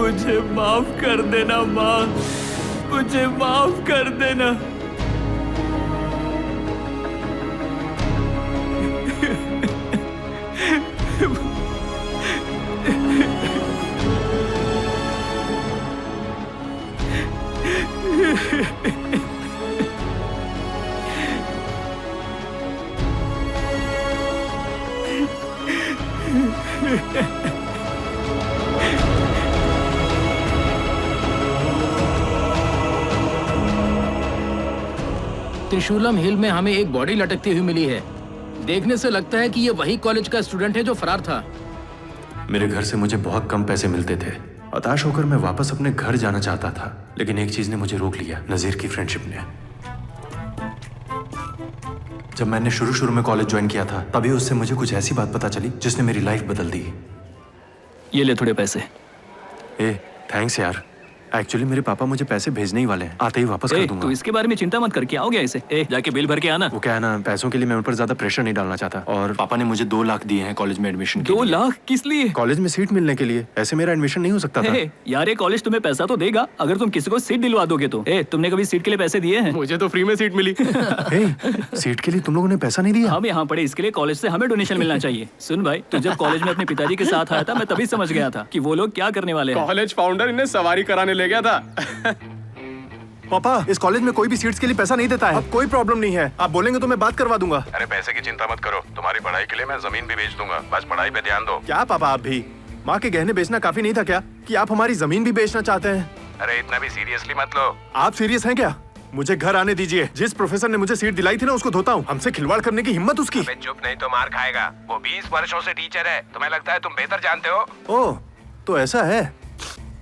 मुझे माफ कर देना माँ, मुझे माफ कर देना। त्रिशूलम हिल में हमें एक बॉडी लटकती हुई मिली है। देखने से लगता है कि ये वही कॉलेज का स्टूडेंट है जो फरार था। मेरे घर से मुझे बहुत कम पैसे मिलते थे। हताश होकर मैं वापस अपने घर जाना चाहता था, लेकिन एक चीज ने मुझे रोक लिया, नजीर की फ्रेंडशिप ने। जब मैंने शुरू में कॉलेज ज्वाइन किया था, तभी उससे मुझे कुछ ऐसी बात पता चली जिसने मेरी लाइफ बदल दी। ये ले थोड़े पैसे। थैंक्स यार। एक्चुअली मेरे पापा मुझे पैसे भेजने ही वाले हैं, आते ही वापस कर दूंगा। तू इसके बारे में चिंता मत कर, क्या हो गया इसे? जाके बिल भर के आना। वो क्या है ना, पैसों के लिए मैं उन पर ज्यादा प्रेशर नहीं डालना चाहता, और पापा ने मुझे 2 लाख दिए हैं कॉलेज में एडमिशन के 2 लिए। लाख किस लिए? कॉलेज में सीट मिलने के लिए। ऐसे मेरा एडमिशन नहीं हो सकता था। यार ये कॉलेज तुम्हें पैसा तो देगा अगर तुम किसी को सीट दिलवा दोगे तो। तुमने कभी सीट के लिए पैसे दिए हैं? मुझे तो फ्री में सीट मिली। सीट के लिए तुम लोगों ने पैसा नहीं दिया? हम यहाँ पढ़े, इसके लिए कॉलेज से हमें डोनेशन मिलना चाहिए। सुन भाई, तू जब कॉलेज में अपने पिताजी के साथ आया था, मैं तभी समझ गया था कि वो लोग क्या करने वाले हैं। कॉलेज फाउंडर इन्हें सवारी कराने ले गया था। पापा, इस कॉलेज में कोई भी सीट्स के लिए पैसा नहीं देता है। अब कोई प्रॉब्लम नहीं है, आप बोलेंगे तो मैं बात करवा दूंगा। अरे पैसे की चिंता मत करो, तुम्हारी पढ़ाई के लिए मैं जमीन भी बेच दूंगा, बस पढ़ाई पे ध्यान दो। क्या पापा, आप भी माँ के गहने बेचना काफी नहीं था क्या, कि आप हमारी जमीन भी बेचना चाहते हैं? अरे इतना भी सीरियसली मत लो। आप सीरियस हैं क्या? मुझे घर आने दीजिए। जिस प्रोफेसर ने मुझे सीट दिलाई थी ना, उसको धोता हूँ। हमसे खिलवाड़ करने की हिम्मत उसकी। अबे चुप, नहीं तो मार खाएगा। वो 20 वर्षों से टीचर है, तुम्हें लगता है तुम बेहतर जानते हो? ओह, तो ऐसा है।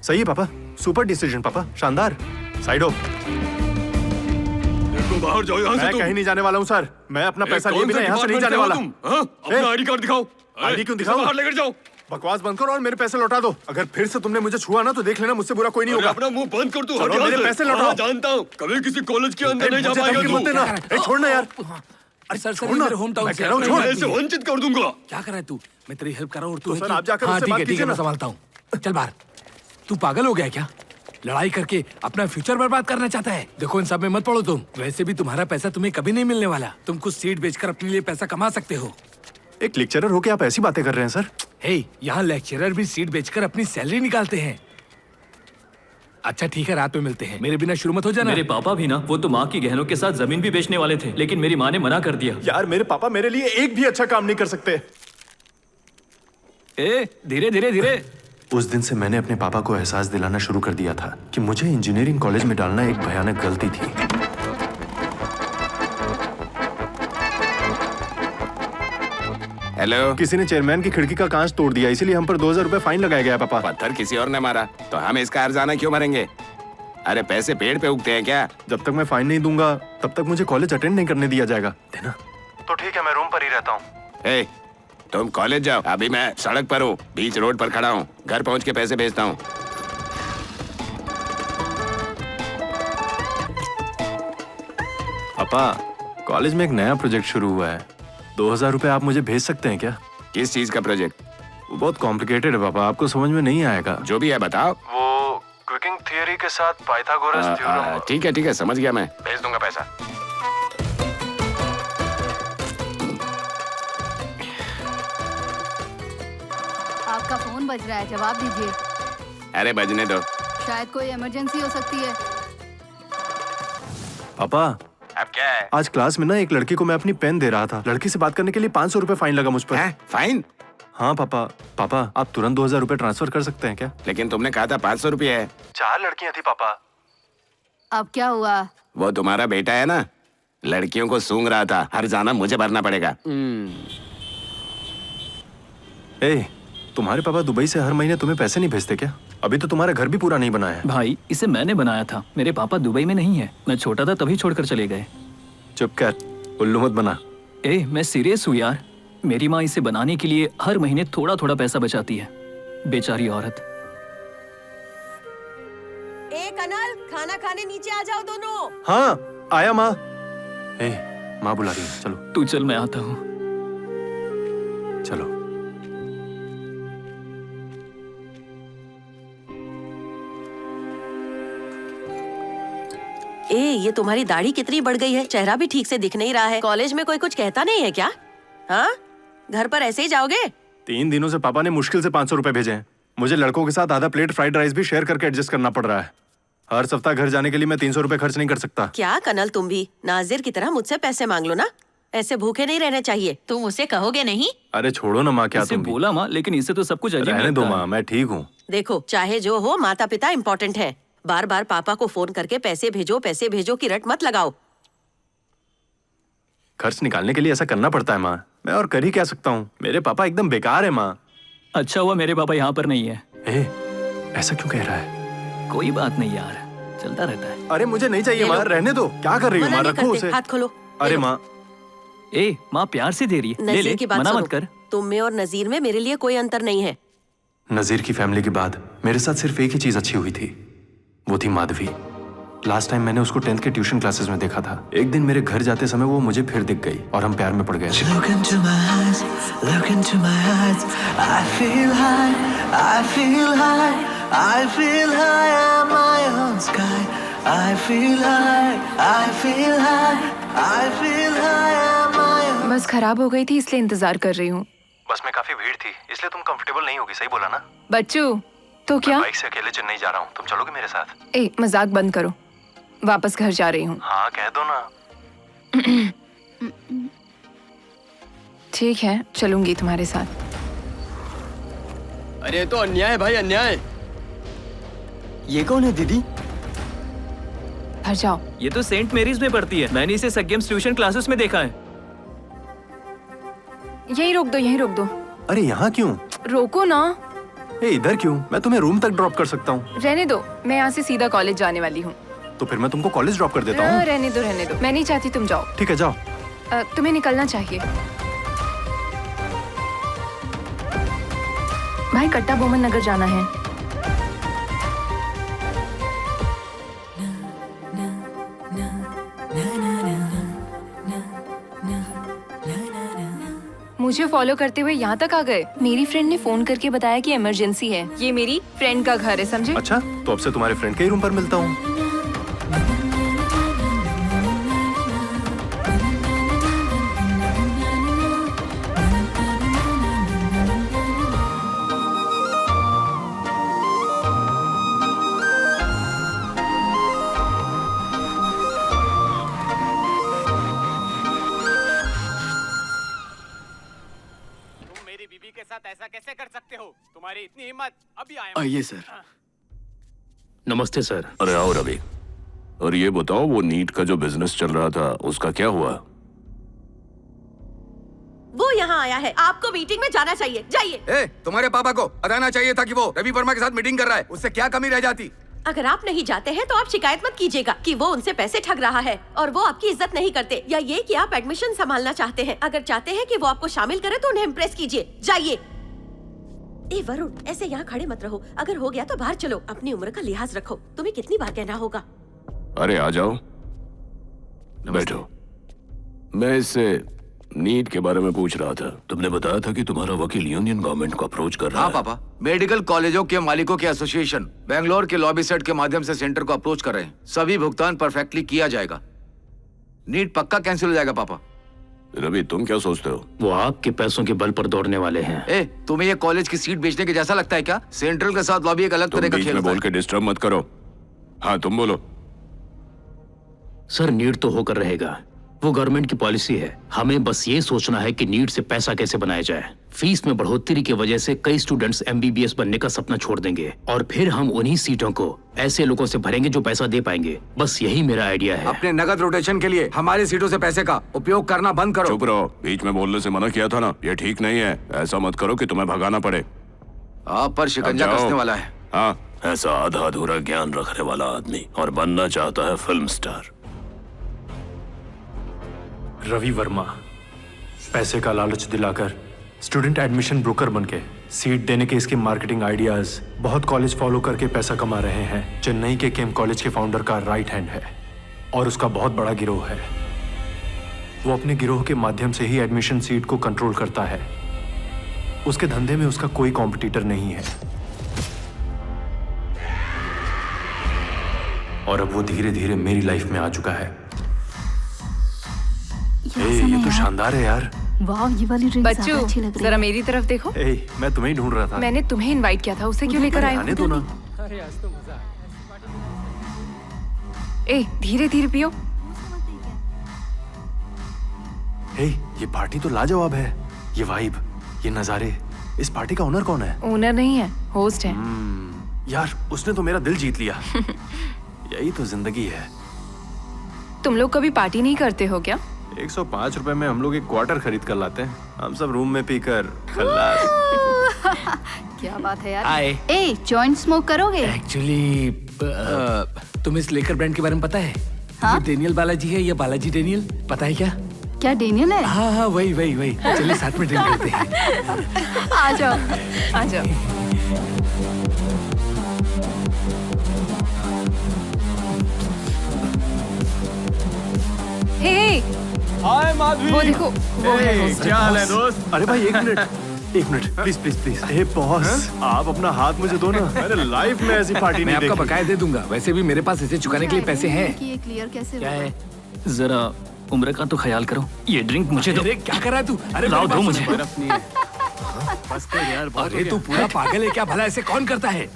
सही है पापा, सुपर डिसीजन पापा, शानदार। साइड हो। बाहर जाओ यहाँ से। मैं कहीं नहीं जाने वाला हूँ सर। मैं अपना पैसा लिए बिना यहाँ से नहीं जाने वाला। अपना आईडी कार्ड दिखाओ। आईडी क्यों दिखाऊं? बाहर लेकर जाओ। बकवास बंद करो और मेरे पैसे लौटा दो। अगर फिर से तुमने मुझे छुआ ना तो देख लेना, मुझसे बुरा कोई नहीं होगा। अपना मुंह बंद कर तू। चलो, मेरे पैसे लौटाओ। जानता हूँ कभी किसी कॉलेज के अंदर नहीं जा पाएगा तू। छोड़ना यार। अरे सर, छोड़ना। मेरे होम टाउन मैं कह रहा हूँ, छोड़। ऐसे वंचित कर दूंगा। क्या कर रहा है तू? मैं तेरी हेल्प कर रहा हूँ और तू सर, आप जाकर उससे बात ठीक कीजिए है, मैं ना। संभालता हूँ। चल बाहर। तू पागल हो गया क्या? लड़ाई करके अपना फ्यूचर बर्बाद करना चाहता है? देखो, इन सब में मत पड़ो तुम। वैसे भी तुम्हारा पैसा तुम्हें कभी नहीं मिलने वाला। तुम कुछ सीट बेचकर अपने लिए पैसा कमा सकते हो। एक लेक्चरर होके आप ऐसी बातें कर रहे हैं सर? हे, यहाँ लेक्चरर भी सीट बेचकर अपनी सैलरी निकालते हैं। अच्छा ठीक है, रात में मिलते हैं। मेरे बिना शुरू मत हो जाना। मेरे पापा भी ना, वो तो माँ की गहनों के साथ जमीन भी बेचने वाले थे, लेकिन मेरी माँ ने मना कर दिया। यार, मेरे पापा मेरे लिए एक भी अच्छा काम नहीं कर सकते। धीरे धीरे धीरे। उस दिन से मैंने अपने पापा को एहसास दिलाना शुरू कर दिया था कि मुझे इंजीनियरिंग कॉलेज में डालना एक भयानक गलती थी। हेलो। किसी ने चेयरमैन की खिड़की का कांच तोड़ दिया, इसीलिए हम पर 2000 रुपए फाइन लगाया गया पापा। पत्थर किसी और ने मारा तो हम इसका हर्जाना क्यों भरेंगे? अरे पैसे पेड़ पे उगते हैं क्या? जब तक मैं फाइन नहीं दूंगा तब तक मुझे कॉलेज अटेंड नहीं करने दिया जाएगा। देना? तो ठीक है, मैं रूम पर ही रहता हूँ। तुम कॉलेज जाओ, अभी मैं सड़क पर हूँ, बीच रोड पर खड़ा हूँ। घर पहुँच के पैसे भेजता हूँ। पापा, कॉलेज में एक नया प्रोजेक्ट शुरू हुआ है। 2000 रुपए आप मुझे भेज सकते हैं क्या? किस चीज का प्रोजेक्ट? वो बहुत कॉम्प्लिकेटेड है पापा, आपको समझ में नहीं आएगा। जो भी है बताओ। वो क्विकिंग थियरी के साथ पाइथागोरस थ्योरम। ठीक है, समझ गया, मैं भेज दूंगा पैसा। आपका फोन बज रहा है, जवाब दीजिए। अरे बजने दो। शायद कोई इमरजेंसी हो सकती है। पापा, अब क्या है? आज क्लास में ना एक लड़की को मैं अपनी पेन दे रहा था। लड़की से बात करने के लिए 500 रुपए फाइन लगा मुझ पर। फाइन? हाँ पापा। पापा, आप तुरंत 2000 रुपए ट्रांसफर कर सकते हैं क्या? लेकिन तुमने कहा था 500 रुपये है। 4 लड़कियां थी पापा। अब क्या हुआ? वो तुम्हारा बेटा है ना, लड़कियों को सूंघ रहा था। हर्जाना मुझे भरना पड़ेगा। तुम्हारे पापा दुबई से हर महीने तुम्हें पैसे नहीं भेजते क्या? अभी तो तुम्हारा घर भी पूरा नहीं बना है। भाई, इसे मैंने बनाया था। मेरे पापा दुबई में नहीं है। मैं छोटा था तभी छोड़कर चले गए। चुप कर, उल्लू मत बना। मैं सीरियस हूँ यार। मेरी माँ इसे बनाने के लिए हर महीने थोड़ा थोड़ा पैसा बचाती है। बेचारी औरत। कनल, खाना खाने नीचे आ जाओ दोनों। हाँ, आया माँ। माँ बुला रही है, चलो। तू चल, मैं आता हूँ। चलो। ये तुम्हारी दाढ़ी कितनी बढ़ गई है, चेहरा भी ठीक से दिख नहीं रहा है। कॉलेज में कोई कुछ कहता नहीं है क्या? हाँ, घर पर ऐसे ही जाओगे? 3 दिनों से पापा ने मुश्किल से 500 रुपए भेजे हैं। मुझे लड़कों के साथ आधा प्लेट फ्राइड राइस भी शेयर करके एडजस्ट करना पड़ रहा है। हर सप्ताह घर जाने के लिए मैं 300 रुपए खर्च नहीं कर सकता। क्या कनल, तुम भी नाजिर की तरह मुझसे पैसे मांग लो ना। ऐसे भूखे नहीं रहने चाहिए। तुम उसे कहोगे नहीं? अरे छोड़ो ना माँ, क्या इसे तुम भी? बोला माँ, लेकिन इससे तो सब कुछ अजीब रहने दो लगता है। माँ, मैं ठीक हूँ। देखो, चाहे जो हो, माता पिता इम्पोर्टेंट है। बार बार पापा को फोन करके पैसे भेजो की रट मत लगाओ। खर्च निकालने के लिए ऐसा करना पड़ता है माँ। मैं और कर ही क्या सकता हूँ? मेरे पापा एकदम बेकार है माँ। अच्छा हुआ मेरे पापा यहाँ पर नहीं है। ऐसा क्यों कह रहा है? कोई बात नहीं यार, चलता रहता है। अरे मुझे नहीं चाहिए ले लो। माँ, रहने दो। क्या कर रही हो मना माँ? नहीं रखो करते, उसे। हाथ खोलो। अरे ले लो। माँ, माँ प्यार से दे रही है, ले नजीर ले, की बात मना सुनो। मत कर। तुम में और नजीर में मेरे लिए कोई अंतर नहीं है। नजीर की फैमिली के बाद मेरे साथ सिर्फ एक ही चीज अच्छी हुई थी, वो थी माधवी। लास्ट टाइम मैंने उसको 10th के ट्यूशन क्लासेस में देखा था। एक दिन मेरे घर जाते समय वो मुझे फिर दिख गई और हम प्यार में पड़ गए। Look into my eyes, look into my eyes. I feel high, I feel high, I feel high, I'm my own sky. I feel high, I feel high, I feel high, I'm my own. बस खराब हो गई थी इसलिए इंतजार कर रही हूँ। बस में काफी भीड़ थी, इसलिए तुम कंफर्टेबल नहीं होगी। सही बोला ना? बच्चू तो क्या? बाइक से अकेले चेन्नई जा रहा हूँ, तुम चलोगे मेरे साथ? मजाक बंद करो, वापस घर जा रही हूँ। हाँ कह दो ना। ठीक है, चलूंगी तुम्हारे साथ। अरे तो अन्याय है भाई, अन्याय। ये कौन है दीदी? घर जाओ। ये तो सेंट मेरीज में पढ़ती है, मैंने इसे सगेम्स ट्यूशन क्लासेस में देखा है। यहीं रोक दो, यहीं रोक दो। अरे यहाँ क्यों? रोको ना। इधर क्यों? मैं तुम्हें रूम तक ड्रॉप कर सकता हूँ। रहने दो, मैं यहाँ से सीधा कॉलेज जाने वाली हूँ। तो फिर मैं तुमको कॉलेज ड्रॉप कर देता हूँ। रहने दो, मैं नहीं चाहती तुम जाओ। ठीक है, जाओ। तुम्हें निकलना चाहिए। भाई कट्टा बोमन नगर जाना है। मुझे फॉलो करते हुए यहाँ तक आ गए। मेरी फ्रेंड ने फोन करके बताया कि इमरजेंसी है। ये मेरी फ्रेंड का घर है, समझे? अच्छा, तो अब से तुम्हारे फ्रेंड के ही रूम पर मिलता हूँ। के साथ ऐसा कैसे कर सकते हो? तुम्हारी इतनी हिम्मत? अभी आया। आइए सर। नमस्ते सर। अरे आओ रवि। और ये बताओ, वो नीट का जो बिजनेस चल रहा था उसका क्या हुआ? वो यहाँ आया है, आपको मीटिंग में जाना चाहिए, जाइए। तुम्हारे पापा को बताना चाहिए था कि वो रवि वर्मा के साथ मीटिंग कर रहा है। उससे क्या कमी रह जाती? अगर आप नहीं जाते हैं तो आप शिकायत मत कीजिएगा कि वो उनसे पैसे ठग रहा है और वो आपकी इज्जत नहीं करते, या ये कि आप एडमिशन संभालना चाहते हैं। अगर चाहते हैं कि वो आपको शामिल करे तो उन्हें इम्प्रेस कीजिए, जाइए। ए वरुण, ऐसे यहाँ खड़े मत रहो। अगर हो गया तो बाहर चलो। अपनी उम्र का लिहाज रखो। तुम्हें कितनी बार कहना होगा? अरे आ जाओ, बैठो। मैं इससे नीट के बारे में पूछ रहा था। तुमने बताया था कि तुम्हारा वकील यूनियन गवर्नमेंट को अप्रोच कर रहा है। हाँ पापा, मेडिकल कॉलेजों के मालिकों के एसोसिएशन बेंगलोर के लॉबी सेट के माध्यम से सेंटर को अप्रोच कर रहे हैं। सभी भुगतान परफेक्टली किया जाएगा। नीट पक्का कैंसिल हो जाएगा पापा। रवि, तुम क्या सोचते हो? वो आपके पैसों के बल पर दौड़ने वाले हैं। तुम्हें ये कॉलेज की सीट बेचने के जैसा लगता है क्या? सेंट्रल के साथ लॉबी एक अलग तरह का बीच खेल में होता बोल है। के डिस्टर्ब मत करो। हाँ तुम बोलो। सर, नीट तो होकर रहेगा, वो गवर्नमेंट की पॉलिसी है। हमें बस ये सोचना है कि नीट से पैसा कैसे बनाया जाए। फीस में बढ़ोतरी की वजह से कई स्टूडेंट्स एमबीबीएस बनने का सपना छोड़ देंगे और फिर हम उन्हीं सीटों को ऐसे लोगों से भरेंगे जो पैसा दे पाएंगे। बस यही मेरा आइडिया है। अपने नगद रोटेशन के लिए हमारी सीटों से पैसे का उपयोग करना बंद करो। चुप रहो, बीच में बोलने से मना किया था ना। ये ठीक नहीं है। ऐसा मत करो कि तुम्हें भगाना पड़े। आप पर शिकंजा कसने वाला है। हाँ, ऐसा आधा अधूरा ज्ञान रखने वाला आदमी और बनना चाहता है फिल्म स्टार। रवि वर्मा पैसे का लालच दिलाकर स्टूडेंट एडमिशन ब्रोकर बनके सीट देने के इसके मार्केटिंग आइडियाज बहुत कॉलेज फॉलो करके पैसा कमा रहे हैं। चेन्नई के केम कॉलेज के फाउंडर का राइट हैंड है और उसका बहुत बड़ा गिरोह है। वो अपने गिरोह के माध्यम से ही एडमिशन सीट को कंट्रोल करता है। उसके धंधे में उसका कोई कॉम्पिटिटर नहीं है। और अब वो धीरे धीरे मेरी लाइफ में आ चुका है। ये तो शानदार है यार। वाह, ये वाली ड्रिंक बच्चू अच्छी लग रही जरा है। मेरी तरफ देखो। मैं तुम्हें ही ढूंढ रहा था। मैंने तुम्हें इनवाइट किया था, उसे क्यों लेकर आए? आने दो ना। ए धीरे धीरे पियो। ये पार्टी तो लाजवाब है। ये वाइब, ये नजारे। इस पार्टी का ओनर कौन है? ओनर नहीं है, होस्ट है। यार उसने तो मेरा दिल जीत लिया। यही तो जिंदगी है। तुम लोग कभी पार्टी नहीं करते हो क्या? 105 रुपए में हम लोग एक क्वार्टर खरीद कर लाते हैं। हम सब रूम में पीकर खल्लास। क्या बात है यार। हाय। ए, जॉइंट स्मोक करोगे? एक्चुअली तुम्हें इस लेकर ब्रांड के बारे में पता है? हाँ? ये डेनियल बालाजी है या बालाजी डेनियल, पता है क्या? क्या डेनियल है? हाँ वही। चलिए साथ में ड्रिंक करते हैं। आ जाओ, आ जाओ। हे, हाय माधवी। वो देखो, वो है होस्ट। क्या हाल है दोस्त? अरे भाई एक मिनट प्लीज हे बॉस, आप अपना हाथ मुझे दो ना। मैंने लाइफ में ऐसी पार्टी मैं नहीं आपका देखी। बकाया दे दूंगा। वैसे भी मेरे पास इसे चुकाने के लिए पैसे हैं। कि ये क्लियर कैसे क्या होगा? है? जरा उम्र का तो ख्याल करो। ये ड्रिंक मुझे दो। अरे क्या कर रहा है तू? अरे लाओ, मेरे दो पास मुझे। बर्फ नहीं है। अरे तू पूरा पागल है क्या? भला ऐसे कौन करता है?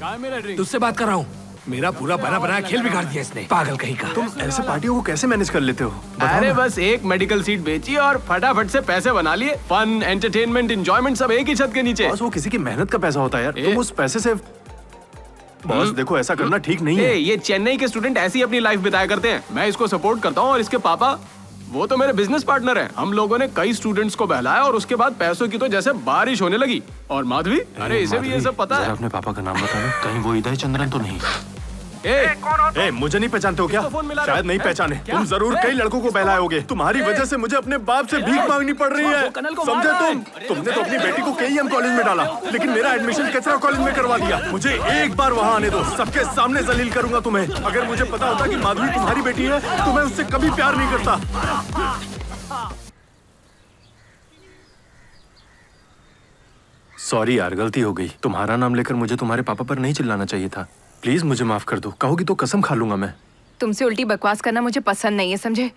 तुझसे बात कर रहा हूँ। मेरा पूरा बना खेल बिगाड़ दिया इसने, पागल कहीं का। तुम ऐसे पार्टियों को कैसे मैनेज कर लेते हो? अरे बस एक मेडिकल सीट बेची और फटाफट से पैसे बना लिए। फन, एंटरटेनमेंट, एंजॉयमेंट सब एक ही छत के नीचे। बॉस वो किसी की मेहनत का पैसा होता है यार। तुम उस पैसे से बॉस देखो ऐसा करना ठीक नहीं है। ये चेन्नई के स्टूडेंट ऐसी अपनी लाइफ बिताया करते हैं। मैं इसको सपोर्ट करता हूँ और इसके पापा वो तो मेरे बिजनेस पार्टनर हैं। हम लोगों ने कई स्टूडेंट्स को बहलाया और उसके बाद पैसों की तो जैसे बारिश होने लगी। और माधवी, अरे इसे भी ये सब पता है। अपने पापा का नाम बताना। कहीं वो इदय चंद्रन तो नहीं? मुझे नहीं पहचानते हो क्या? शायद नहीं पहचाने। तुम जरूर कई लड़कों को बहलाए होगे। तुम्हारी वजह से मुझे अपने बाप से भीख मांगनी पड़ रही है। समझे तुम? तुमने तो अपनी बेटी को KEM कॉलेज में डाला, लेकिन मेरा एडमिशन कचरा कॉलेज में करवा दिया। मुझे एक बार वहाँ आने दो, सबके सामने जलील करूंगा तुम्हें। अगर मुझे पता होता कि माधवी तुम्हारी बेटी है तो मैं उससे कभी प्यार नहीं करता। सॉरी यार, गलती हो गई। तुम्हारा नाम लेकर मुझे तुम्हारे पापा पर नहीं चिल्लाना चाहिए था। प्लीज मुझे माफ कर दो। कहोगी तो कसम खा लूंगा मैं। तुमसे उल्टी बकवास करना मुझे पसंद नहीं है, समझे?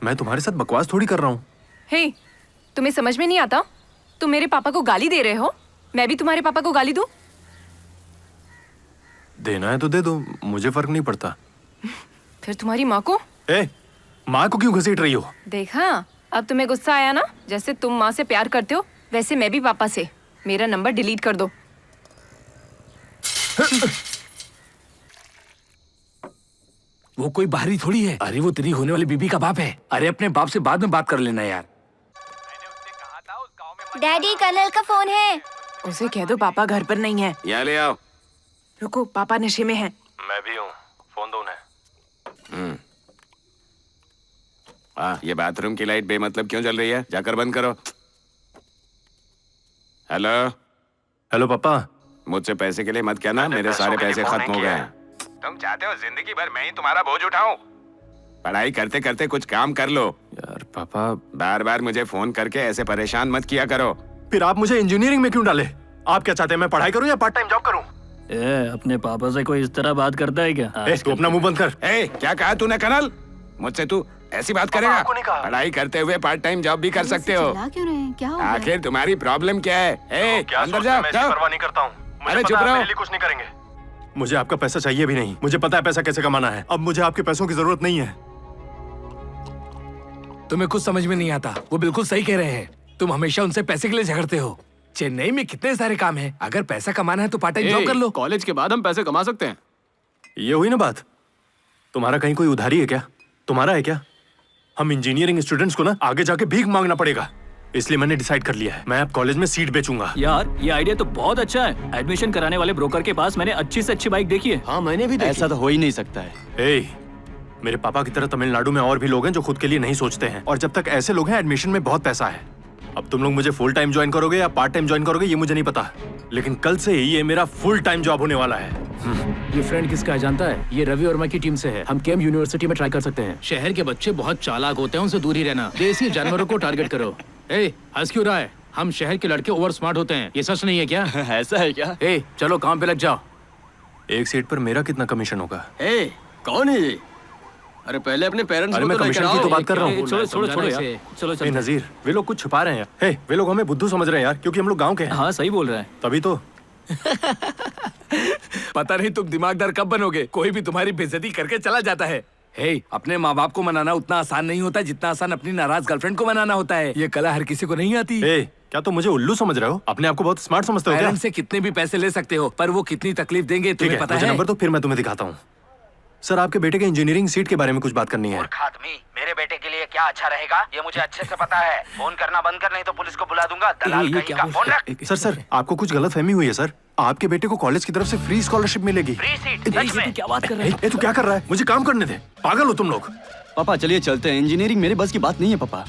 मैं तुम्हारे साथ बकवास थोड़ी कर रहा हूँ। हे, तुम्हें समझ में नहीं आता? तुम मेरे पापा को गाली दे रहे हो, मैं भी तुम्हारे पापा को गाली दूं? देना है तो दे दो, मुझे फर्क नहीं पड़ता। फिर तुम्हारी माँ को? माँ को क्यों घसीट रही हो? देखा, अब तुम्हें गुस्सा आया ना? जैसे तुम माँ से प्यार करते हो वैसे मैं भी पापा से। मेरा नंबर डिलीट कर दो। वो कोई बाहरी थोड़ी है। अरे वो तेरी होने वाली बीबी का बाप है। अरे अपने बाप से बाद में बात कर लेना यार। डैडी, कर्नल का फोन है। उसे कह दो पापा घर पर नहीं है। यहाँ ले आओ। रुको, पापा नशे में हैं। मैं भी हूँ, फोन दो उन्हें। ये बाथरूम की लाइट बेमतलब क्यों जल रही है? जाकर बंद करो। हेलो पापा। मुझसे पैसे के लिए मत कहना, मेरे सारे पैसे खत्म हो गए हैं। तुम चाहते हो जिंदगी भर मैं ही तुम्हारा बोझ उठाऊं? पढ़ाई करते करते कुछ काम कर लो। यार पापा, बार बार मुझे फोन करके ऐसे परेशान मत किया करो। फिर आप मुझे इंजीनियरिंग में क्यों डाले? आप क्या चाहते हैं, मैं पढ़ाई करूं या पार्ट टाइम जॉब करूं? अपने पापा से कोई इस तरह बात करता है क्या? तू अपना मुंह बंद कर। क्या कहा तूने कर्नल? मुझसे तू ऐसी बात करेगा? पढ़ाई करते हुए पार्ट टाइम जॉब भी कर सकते हो। क्यों रहे हैं? क्या हो गया? आखिर तुम्हारी प्रॉब्लम क्या है? अंदर जाओ। परवाह नहीं करता हूँ। अरे चुप रहो। कुछ नहीं करेंगे। मुझे आपका पैसा चाहिए भी नहीं। मुझे पता है पैसा कैसे कमाना है। अब मुझे आपके पैसों की जरूरत नहीं है। तुम्हें कुछ समझ में नहीं आता। वो बिल्कुल सही कह रहे हैं। तुम हमेशा उनसे पैसे के लिए झगड़ते हो। चेन्नई में कितने सारे काम हैं। अगर पैसा कमाना है तो पार्ट टाइम जॉब कर लो। कॉलेज के बाद हम पैसे कमा सकते हैं। ये हुई ना बात। तुम्हारा कहीं कोई उधारी है क्या? तुम्हारा है क्या? हम इंजीनियरिंग स्टूडेंट्स को ना आगे जाके भीख मांगना पड़ेगा। इसलिए मैंने डिसाइड कर लिया है, मैं अब कॉलेज में सीट बेचूंगा। यार ये आइडिया तो बहुत अच्छा है। एडमिशन कराने वाले ब्रोकर के पास मैंने अच्छी से अच्छी बाइक देखी है। हाँ मैंने भी देखी। ऐसा तो हो ही नहीं सकता है। मेरे पापा की तरह तमिलनाडु में और भी लोग हैं जो खुद के लिए नहीं सोचते हैं, और जब तक ऐसे लोग हैं एडमिशन में बहुत पैसा है। अब तुम लोग मुझे फुल टाइम ज्वाइन करोगे या पार्ट टाइम ज्वाइन करोगे ये मुझे नहीं पता, लेकिन कल से ही ये मेरा फुल टाइम जॉब होने वाला है। ये फ्रेंड किसका है जानता है? ये रवि वर्मा की टीम से है। हम केम यूनिवर्सिटी में ट्राई कर सकते हैं। शहर के बच्चे बहुत चालाक होते हैं, उनसे दूर ही रहना। देसी जानवरों को टारगेट करो। हंस क्यों रहा है? हम शहर के लड़के ओवर स्मार्ट होते हैं, ये सच नहीं है क्या? ऐसा है क्या? चलो काम पे लग जाओ। एक सीट पर मेरा कितना कमीशन होगा? ए, कौन है ये? अरे पहले अपने पेरेंट्स अरे को मैं तो कमीशन लेकर की तो आओ। बात कर रहा हूँ। छोड़ो यार, चलो ए, नजीर, वे लोग कुछ छुपा रहे हैं यार। हे, वे लोग हमें बुद्धू समझ रहे हैं यार, क्योंकि हम लोग गांव के हैं। हाँ सही बोल रहा है। तभी तो। पता नहीं तुम दिमागदार कब बनोगे, कोई भी तुम्हारी बेइज्जती करके चला जाता है। हे, अपने माँ बाप को मनाना उतना आसान नहीं होता जितना आसान अपनी नाराज गर्लफ्रेंड को मनाना होता है। ये कला हर किसी को नहीं आती। क्या तुम मुझे उल्लू समझ रहे हो? अपने आप को बहुत स्मार्ट समझते हो क्या? पेरेंट्स से कितने भी पैसे ले सकते हो, पर वो कितनी तकलीफ देंगे तुम्हें पता है? नंबर तो फिर मैं तुम्हें दिखाता हूँ। सर, आपके बेटे के इंजीनियरिंग सीट के बारे में कुछ बात करनी है। आदमी, मेरे बेटे के लिए क्या अच्छा रहेगा ये मुझे अच्छे से पता है। फोन करना बंद कर, नहीं तो पुलिस को बुला दूंगा। दलाल कहीं का। फोन रख। सर, आपको कुछ गलतफहमी हुई है सर। आपके बेटे को कॉलेज की तरफ से फ्री स्कॉलरशिप मिलेगी। Free seat? सच में? क्या बात कर रहे हैं? तू क्या कर रहा है? मुझे काम करने दे। पागल हो तुम लोग? पापा चलिए चलते हैं, इंजीनियरिंग मेरे बस की बात नहीं है पापा।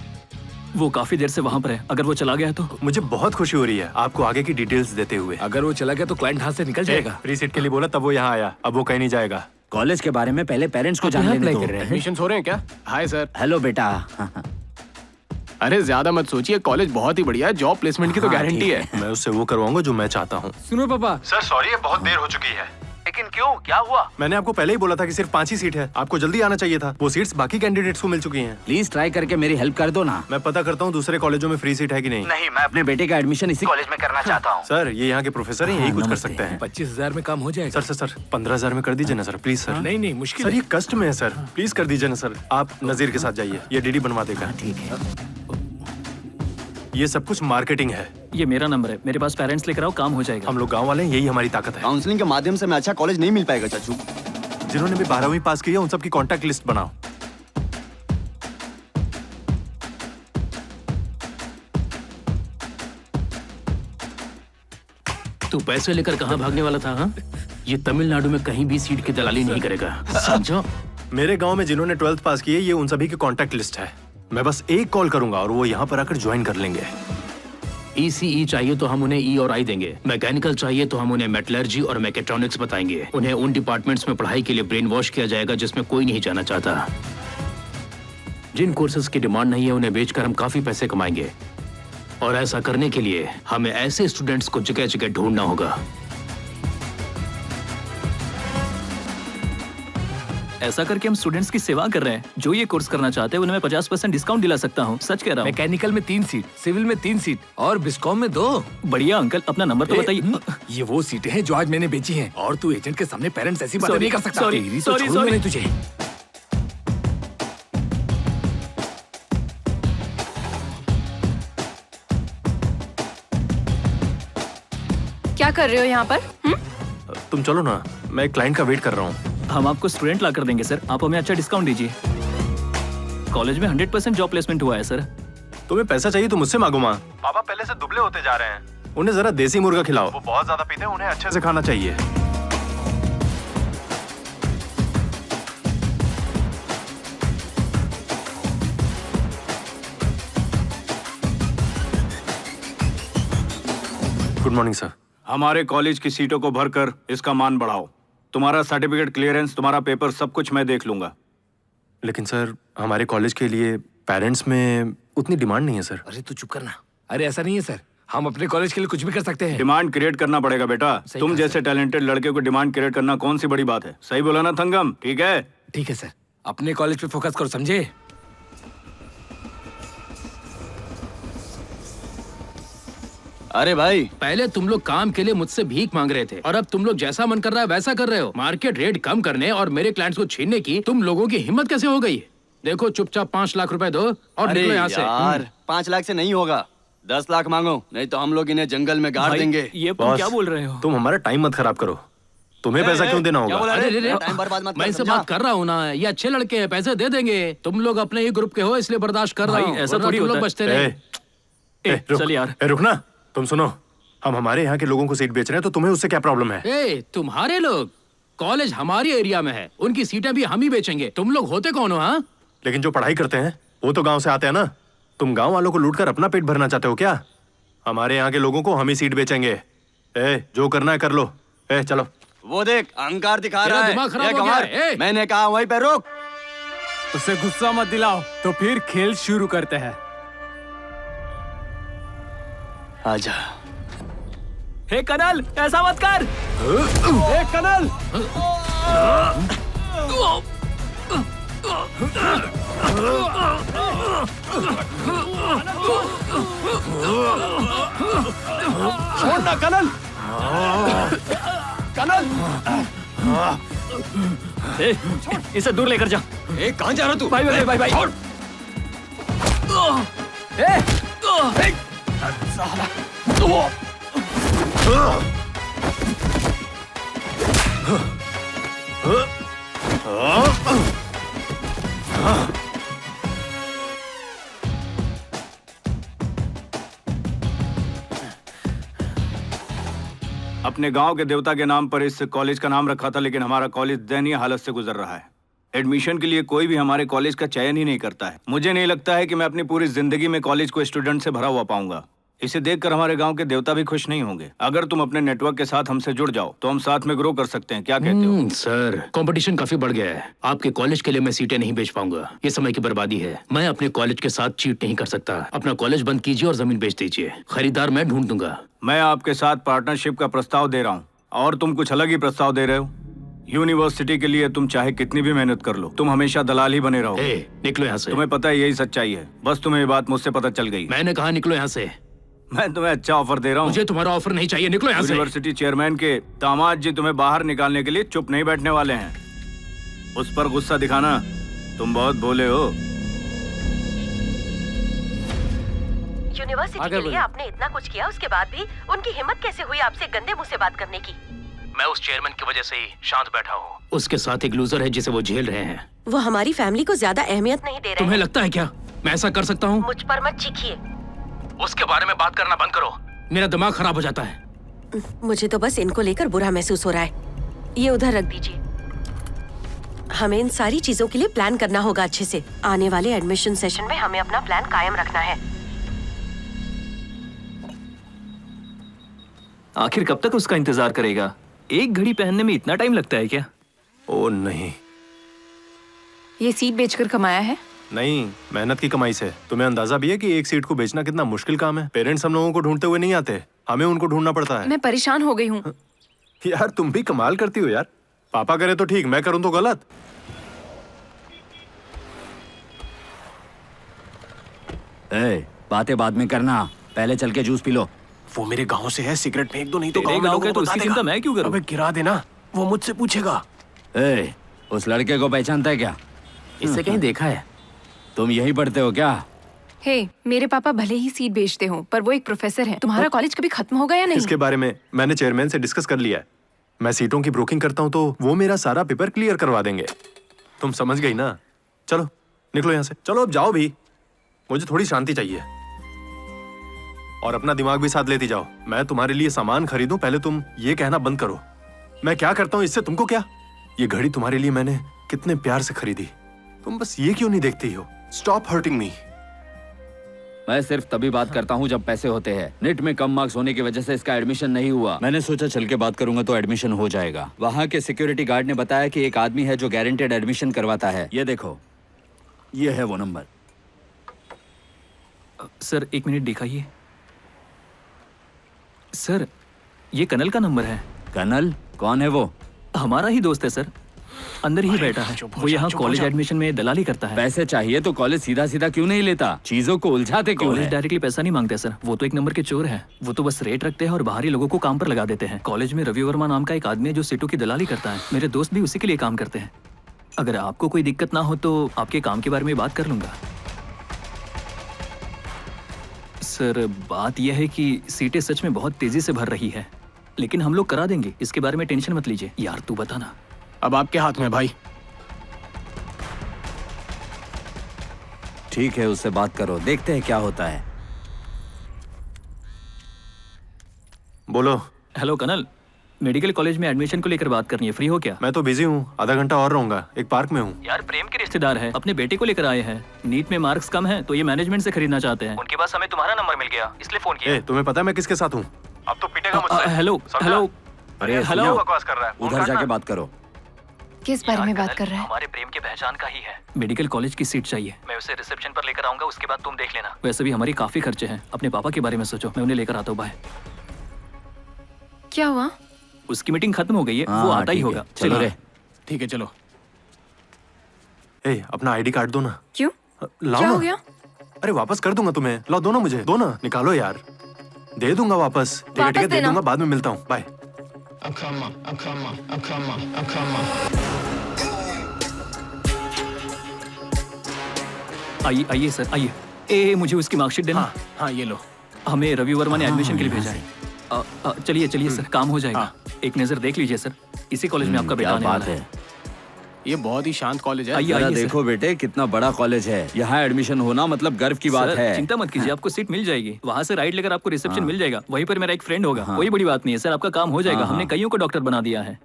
वो काफी देर से वहाँ पर है, अगर वो चला गया तो? मुझे बहुत खुशी हो रही है आपको आगे की डिटेल्स देते हुए। अगर वो चला गया तो क्लाइंट हाथ से निकल जाएगा। फ्री सीट के लिए बोला तब वो यहाँ आया, अब वो कहीं नहीं जाएगा। कॉलेज के बारे में पहले पेरेंट्स को जान लेने दो। एडमिशन हो रहे हैं क्या? Hi sir. हेलो बेटा। अरे ज्यादा मत सोचिए, कॉलेज बहुत ही बढ़िया है, जॉब प्लेसमेंट की तो गारंटी है। मैं उससे वो करवाऊंगा जो मैं चाहता हूँ। सुनो पापा। सर सॉरी, बहुत देर हो चुकी है। लेकिन क्यों, क्या हुआ? मैंने आपको पहले ही बोला था कि सिर्फ 5 ही सीट है, आपको जल्दी आना चाहिए था। वो सीट्स बाकी कैंडिडेट्स को मिल चुकी हैं। प्लीज ट्राई करके मेरी हेल्प कर दो ना। मैं पता करता हूँ दूसरे कॉलेजों में फ्री सीट है कि नहीं। नहीं, मैं अपने बेटे का एडमिशन इसी कॉलेज में करना चाहता हूँ। सर, ये यहाँ के प्रोफेसर हैं, यही कुछ कर सकते हैं। 25,000 में काम हो जाएगा। सर 15,000 में कर दीजिए ना सर, प्लीज सर। नहीं मुश्किल सर, ये कष्ट में है सर, प्लीज कर दीजिए ना सर। आप नजीर के साथ जाइए, ये डीडी बनवा देगा। ठीक है। ये सब कुछ मार्केटिंग है। ये मेरा नंबर है, मेरे पास पेरेंट्स लेकर आओ, काम हो जाएगा। हम लोग गांव वाले हैं, यही हमारी ताकत है। काउंसलिंग के माध्यम से मैं अच्छा कॉलेज नहीं मिल पाएगा चाचू। जिन्होंने भी 12वीं पास की है उन सबकी कॉन्टैक्ट लिस्ट बनाओ। तू पैसे लेकर कहाँ भागने वाला था? हाँ, ये तमिलनाडु में कहीं भी सीट की दलाली नहीं करेगा, समझो? मेरे गांव में जिन्होंने 12th पास की है ये उन सभी की कॉन्टैक्ट लिस्ट है। मैं बस एक कॉल करूंगा और वो यहाँ पर आकर ज्वाइन कर लेंगे। ECE चाहिए तो हम उन्हें E और I देंगे। मैकेनिकल चाहिए तो हम उन्हें मेटलर्जी और मैकेट्रॉनिक्स बताएंगे। उन्हें उन डिपार्टमेंट्स में पढ़ाई के लिए ब्रेन वॉश किया जाएगा जिसमें कोई नहीं जाना चाहता। जिन कोर्सेज की डिमांड नहीं है उन्हें बेचकर हम काफी पैसे कमाएंगे, और ऐसा करने के लिए हमें ऐसे स्टूडेंट्स को जगह जगह ढूंढना होगा। ऐसा करके हम स्टूडेंट्स की सेवा कर रहे हैं। जो ये कोर्स करना चाहते हैं उन्हें मैं 50% डिस्काउंट दिला सकता हूँ, सच कह रहा हूँ। मैकेनिकल में 3 सीट, सिविल में 3 सीट और बिस्कॉम में 2। बढ़िया अंकल, अपना नंबर तो बताइए। ये वो सीटें हैं जो आज मैंने बेची हैं, और तू एजेंट के सामने पेरेंट्स ऐसी बातें नहीं कर सकता। सॉरी, तेरी तो सॉरी, छोड़ूंगा सॉरी। नहीं तुझे। क्या कर रहे हो यहाँ पर? तुम चलो ना, मैं एक क्लाइंट का वेट कर रहा हूँ। हम आपको स्टूडेंट ला कर देंगे सर, आप हमें अच्छा डिस्काउंट दीजिए। कॉलेज में 100% जॉब प्लेसमेंट हुआ है सर। तुम्हें पैसा चाहिए तो मुझसे मांगो माँ। पापा पहले से दुबले होते जा रहे हैं, उन्हें जरा देसी मुर्गा खिलाओ। वो बहुत ज्यादा पीते हैं, उन्हें अच्छे से खाना चाहिए। Good morning sir. हमारे कॉलेज की सीटों को भरकर इसका मान बढ़ाओ। तुम्हारा सर्टिफिकेट क्लियरेंस, तुम्हारा पेपर, सब कुछ मैं देख लूंगा। लेकिन सर, हमारे कॉलेज के लिए पेरेंट्स में उतनी डिमांड नहीं है सर। अरे तू चुप करना। अरे ऐसा नहीं है सर, हम अपने कॉलेज के लिए कुछ भी कर सकते हैं। डिमांड क्रिएट करना पड़ेगा बेटा। तुम जैसे टैलेंटेड लड़के को डिमांड क्रिएट करना कौन सी बड़ी बात है? सही बोला ना थंगम? ठीक है? ठीक है सर, अपने कॉलेज पे फोकस करो, समझे? अरे भाई, पहले तुम लोग काम के लिए मुझसे भीख मांग रहे थे और अब तुम लोग जैसा मन कर रहा है वैसा कर रहे हो। मार्केट रेट कम करने और मेरे क्लाइंट्स को छीनने की तुम लोगों की हिम्मत कैसे हो गई? देखो, चुपचाप 5 लाख रुपए दो और निकलो यहाँ से। यार, 5 लाख से नहीं होगा, 10 लाख मांगो, नहीं तो हम लोग इन्हें जंगल में गाड़ देंगे। ये तुम क्या बोल रहे हो? तुम हमारा टाइम मत खराब करो। तुम्हें पैसा क्यों देना होगा? मैं इनसे बात कर रहा हूँ ना, ये अच्छे लड़के हैं, पैसे दे देंगे। तुम लोग अपने ही ग्रुप के हो इसलिए बर्दाश्त कर रहा हूँ। ऐसा थोड़ी होता है। बचते रहे। चल यार, रुक ना। तुम सुनो, हम हमारे यहाँ के लोगों को सीट बेच रहे हैं तो तुम्हें उससे क्या प्रॉब्लम है? ए, तुम्हारे लोग, कॉलेज हमारी एरिया में है, उनकी सीटें भी हम ही बेचेंगे। तुम लोग होते कौन हो? हाँ, लेकिन जो पढ़ाई करते हैं वो तो गांव से आते हैं ना। तुम गांव वालों को लूटकर अपना पेट भरना चाहते हो क्या? हमारे यहाँ के लोगों को हम ही सीट बेचेंगे। जो करना है कर लो। चलो। वो देख, अहंकार दिखा रहा है। दिमाग खराब हो गया है। मैंने कहा वहीं पे रुक। उससे गुस्सा मत दिलाओ, तो फिर खेल शुरू करते हैं। आजा। हे कनल, ऐसा मत कर। हे कनल, छोड़ना कनल, कनल। इसे दूर लेकर जा। कहाँ जा रहा तू? भाई भाई भाई भाई। छोड़। अपने गांव के देवता के नाम पर इस कॉलेज का नाम रखा था, लेकिन हमारा कॉलेज दयनीय हालत से गुजर रहा है। एडमिशन के लिए कोई भी हमारे कॉलेज का चयन ही नहीं करता है। मुझे नहीं लगता है कि मैं अपनी पूरी जिंदगी में कॉलेज को स्टूडेंट से भरा हुआ पाऊंगा। इसे देखकर हमारे गांव के देवता भी खुश नहीं होंगे। अगर तुम अपने नेटवर्क के साथ हमसे जुड़ जाओ तो हम साथ में ग्रो कर सकते हैं। क्या कहते हो? सर, कंपटीशन काफी बढ़ गया है। आपके कॉलेज के लिए मैं सीटें नहीं बेच पाऊंगा। ये समय की बर्बादी है। मैं अपने कॉलेज के साथ चीट नहीं कर सकता। अपना कॉलेज बंद कीजिए और जमीन बेच दीजिए। खरीदार मैं ढूंढ दूंगा। मैं आपके साथ पार्टनरशिप का प्रस्ताव दे रहा हूँ और तुम कुछ अलग ही प्रस्ताव दे रहे हो। यूनिवर्सिटी के लिए तुम चाहे कितनी भी मेहनत कर लो, तुम हमेशा दलाल ही बने रहो। निकलो यहाँ से। तुम्हें पता है यही सच्चाई है। बस तुम्हें ये बात मुझसे पता चल गई। मैंने कहा निकलो यहाँ से। मैं तुम्हें अच्छा ऑफर दे रहा हूँ। मुझे तुम्हारा ऑफर नहीं चाहिए, निकलो यहाँ से। यूनिवर्सिटी चेयरमैन के दामाद जी तुम्हें बाहर निकालने के लिए चुप नहीं बैठने वाले हैं। उस पर गुस्सा दिखाना, तुम बहुत भोले हो। यूनिवर्सिटी के लिए आपने इतना कुछ किया, उसके बाद भी उनकी हिम्मत कैसे हुई आपसे गंदे मुंह से बात करने की? मैं उस चेयरमैन की वजह से ही शांत बैठा हूँ। उसके साथ एक लूजर है जिसे वो झेल रहे हैं। वो हमारी फैमिली को ज्यादा अहमियत नहीं दे रहे। तुम्हें लगता है क्या मैं ऐसा कर सकता हूँ? मुझ पर मत चीखिए। उसके बारे में बात करना बंद करो, मेरा दिमाग खराब हो जाता है। मुझे तो बस इनको लेकर बुरा महसूस हो रहा है। ये उधर रख दीजिए। हमें इन सारी चीजों के लिए प्लान करना होगा अच्छे से। आने वाले एडमिशन सेशन में हमें अपना प्लान कायम रखना है। आखिर कब तक उसका इंतजार करेगा? एक घड़ी पहनने में इतना टाइम लगता है क्या? ओ नहीं, ये सीट बेचकर कमाया है? नहीं, मेहनत की कमाई से। तुम्हें अंदाजा भी है कि एक सीट को बेचना कितना मुश्किल काम है? पेरेंट्स हम लोगों को ढूंढते हुए नहीं आते, हमें उनको ढूंढना पड़ता है। मैं परेशान हो गई हूँ। यार तुम भी कमाल करती हो यार। पापा करे तो ठीक, मैं करूँ तो गलत। बातें बाद में करना, पहले चल के जूस पी लो। वो मेरे गांव से है, सिगरेट फेंक दो नहीं तो तेरे गांव के तो उसकी चिंता मैं क्यों करूं? अबे गिरा देना, वो मुझसे पूछेगा। उस लड़के को पहचानता है क्या? इससे कहीं देखा है? तुम यही पढ़ते हो क्या? हे, मेरे पापा भले ही सीट बेचते हो, पर वो एक प्रोफेसर है। तुम्हारा कॉलेज कभी खत्म होगा या नहीं? इसके बारे में मैंने चेयरमैन से डिस्कस कर लिया है। मैं सीटों की ब्रोकिंग करता हूँ तो वो मेरा सारा पेपर क्लियर करवा देंगे। तुम समझ गई ना? चलो निकलो यहाँ से। चलो अब जाओ भी, मुझे थोड़ी शांति चाहिए। और अपना दिमाग भी साथ लेती जाओ। मैं तुम्हारे लिए सामान खरीदूं, पहले तुम ये कहना बंद करो मैं क्या करता हूँ इससे तुमको क्या? ये घड़ी तुम्हारे लिए मैंने कितने प्यार से खरीदी, तुम बस ये क्यों नहीं देखती हो? Stop hurting me. मैं सिर्फ तभी बात करता हूँ जब पैसे होते हैं। नेट में कम मार्क्स होने की वजह से इसका एडमिशन नहीं हुआ। मैंने सोचा चल के बात करूंगा तो एडमिशन हो जाएगा। वहाँ के सिक्योरिटी गार्ड ने बताया कि एक आदमी है जो गारंटेड एडमिशन करवाता है। ये देखो, ये है वो नंबर। सर एक मिनट दिखाइए। सर ये कनल का नंबर है। कनल? कौन है वो? हमारा ही दोस्त है सर, अंदर ही बैठा है। वो यहाँ कॉलेज एडमिशन में दलाली करता है। पैसे चाहिए तो कॉलेज सीधा सीधा क्यों नहीं लेता? चीजों को उलझाते क्यों? कॉलेज डायरेक्टली पैसा नहीं मांगते सर, वो तो एक नंबर के चोर हैं। वो तो बस रेट रखते हैं और बाहरी लोगों को काम पर लगा देते हैं। कॉलेज में रवि वर्मा नाम का एक आदमी है जो सीटों की दलाली करता है। मेरे दोस्त भी उसी के लिए काम करते हैं। अगर आपको कोई दिक्कत ना हो तो आपके काम के बारे में बात कर लूंगा। सर बात यह है कि सीटें सच में बहुत तेजी से भर रही है, लेकिन हम लोग करा देंगे, इसके बारे में टेंशन मत लीजिए। यार तू बता ना। अब आपके हाथ में भाई। ठीक है, उससे बात करो, देखते हैं क्या होता है। बोलो। हेलो कनल, मेडिकल कॉलेज में एडमिशन को लेकर बात करनी है, फ्री हो क्या? मैं तो बिजी हूँ, आधा घंटा और रहूंगा, एक पार्क में हूँ। यार प्रेम के रिश्तेदार है, अपने बेटे को लेकर आए हैं। नीट में मार्क्स कम है तो ये मैनेजमेंट से खरीदना चाहते हैं। उनके पास हमें तुम्हारा नंबर मिल गया, इसलिए फोन किया। तुम्हें पता है मैं किसके साथ हूँ? अब तो पीटेगा मुझसे। हेलो हेलो अरे हेलो, बकवास कर रहा है, उधर जाके बात करो। किस बारे में बात कर रहा है? हमारे प्रेम की पहचान का ही है। मेडिकल कॉलेज की सीट चाहिए, मैं उसे रिसेप्शन पर लेकर आऊंगा, उसके बाद तुम देख लेना। वैसे भी हमारी काफी खर्चे हैं, अपने पापा के बारे में सोचो। मैं उन्हें लेकर आता हूँ, बाय। क्या हुआ? उसकी मीटिंग खत्म हो गई है, वो आता ही होगा। चलो रे। ठीक है चलो। ए, अपना आईडी कार्ड दो ना। क्यों? लाओ क्या ना। हो गया? अरे वापस कर दूंगा तुम्हें, लाओ दो ना मुझे, दो ना, निकालो यार। दे दूंगा वापस। ठीक है दे दूंगा, बाद में मिलता हूँ, बाय। आइए आइए सर, आइए। ए मुझे उसकी मार्कशीट देना। हाँ ये लो। हमें रवि वर्मा ने एडमिशन के लिए भेजा है। चलिए चलिए सर, काम हो जाएगा। एक नजर देख लीजिए सर, इसी कॉलेज में आपका बेटा आने वाला है। ये बहुत ही शांत कॉलेज है। आइए आइए देखो बेटे, कितना बड़ा कॉलेज है। यहाँ एडमिशन होना मतलब गर्व की बात है। चिंता मत कीजिए, आपको सीट मिल जाएगी। वहाँ से राइट लेकर आपको रिसेप्शन मिल जाएगा, वहीं पर मेरा एक फ्रेंड होगा। कोई बड़ी बात नहीं है सर, आपका काम हो जाएगा। हमने कईयों को डॉक्टर बना दिया है।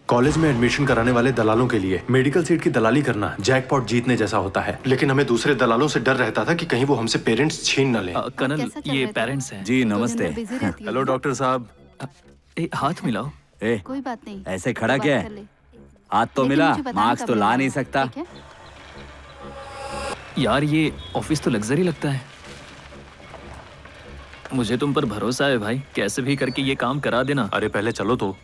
कॉलेज में एडमिशन कराने वाले दलालों के लिए मेडिकल सीट की दलाली करना जैकपॉट जीतने जैसा होता है, लेकिन हमें दूसरे दलालों से डर रहता था कि कहीं वो हमसे पेरेंट्स छीन न लें। कर्नल, ये पेरेंट्स हैं। जी नमस्ते। हेलो डॉक्टर साहब। हाथ मिलाओ। कोई बात नहीं, ऐसे खड़ा क्या है? हाथ तो मिला, मार्क्स तो ला नहीं सकता। यार ये ऑफिस तो लग्जरी लगता है। मुझे तुम पर भरोसा है भाई, कैसे भी करके ये काम करा देना। अरे पहले चलो तो।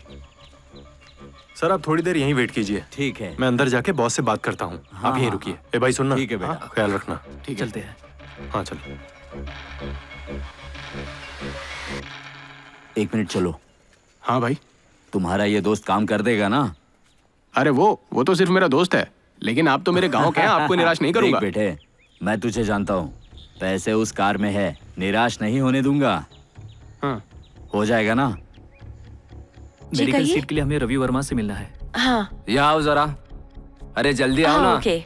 सर आप थोड़ी देर यहीं वेट कीजिए। ठीक है। मैं अंदर जाके बॉस से बात करता हूँ। आप यहीं रुकिए। ए भाई सुनना। ठीक है बेटा। ख्याल रखना। ठीक है, चलते हैं। हाँ चलो। 1 मिनट चलो। हाँ भाई। तुम्हारा ये दोस्त काम कर देगा ना? अरे वो तो सिर्फ मेरा दोस्त है, लेकिन आप तो मेरे गांव के हैं, आपको निराश नहीं करूंगा। देख बेटे, मैं तुझे जानता हूँ, पैसे उस कार में है, निराश नहीं होने दूंगा। हाँ। हो जाएगा ना? मेडिकल सीट के लिए हमें रवि वर्मा से मिलना है। हाँ। यहाँ आओ जरा। अरे जल्दी आओ ना। ओके।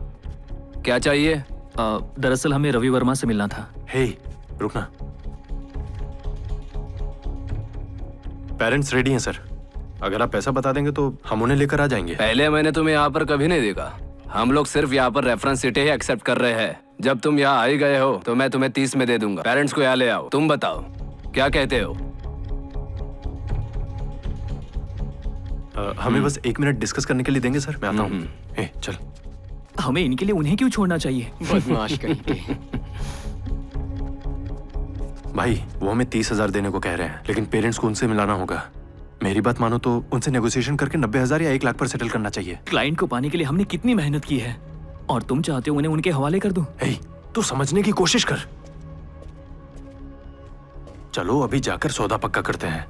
क्या चाहिए? दरअसल हमें रवि वर्मा से मिलना था। हे रुकना। पेरेंट्स रेडी हैं सर, अगर आप पैसा बता देंगे तो हम उन्हें लेकर आ जाएंगे। पहले मैंने तुम्हें यहाँ पर कभी नहीं देखा। हम लोग सिर्फ यहाँ पर रेफरेंस सीटें ही एक्सेप्ट कर रहे हैं। जब तुम यहाँ आ ही गए हो तो मैं तुम्हें 30 में दे दूंगा। पेरेंट्स को यहाँ ले आओ। तुम बताओ क्या कहते हो? हमें बस 1 मिनट डिस्कस करने के लिए देंगे सर, मैं आता हूँ। चल। हमें इनके लिए उन्हें क्यों छोड़ना चाहिए? बदमाश कहीं। भाई वो हमें 30,000 देने को कह रहे हैं, लेकिन पेरेंट्स को उनसे मिलाना होगा। मेरी बात मानो तो उनसे नेगोशिएशन करके 90,000 या 1 लाख पर सेटल करना चाहिए। क्लाइंट को पाने के लिए हमने कितनी मेहनत की है, और तुम चाहते हो उन्हें उनके हवाले कर दूं? तू समझने की कोशिश कर। चलो अभी जाकर सौदा पक्का करते हैं,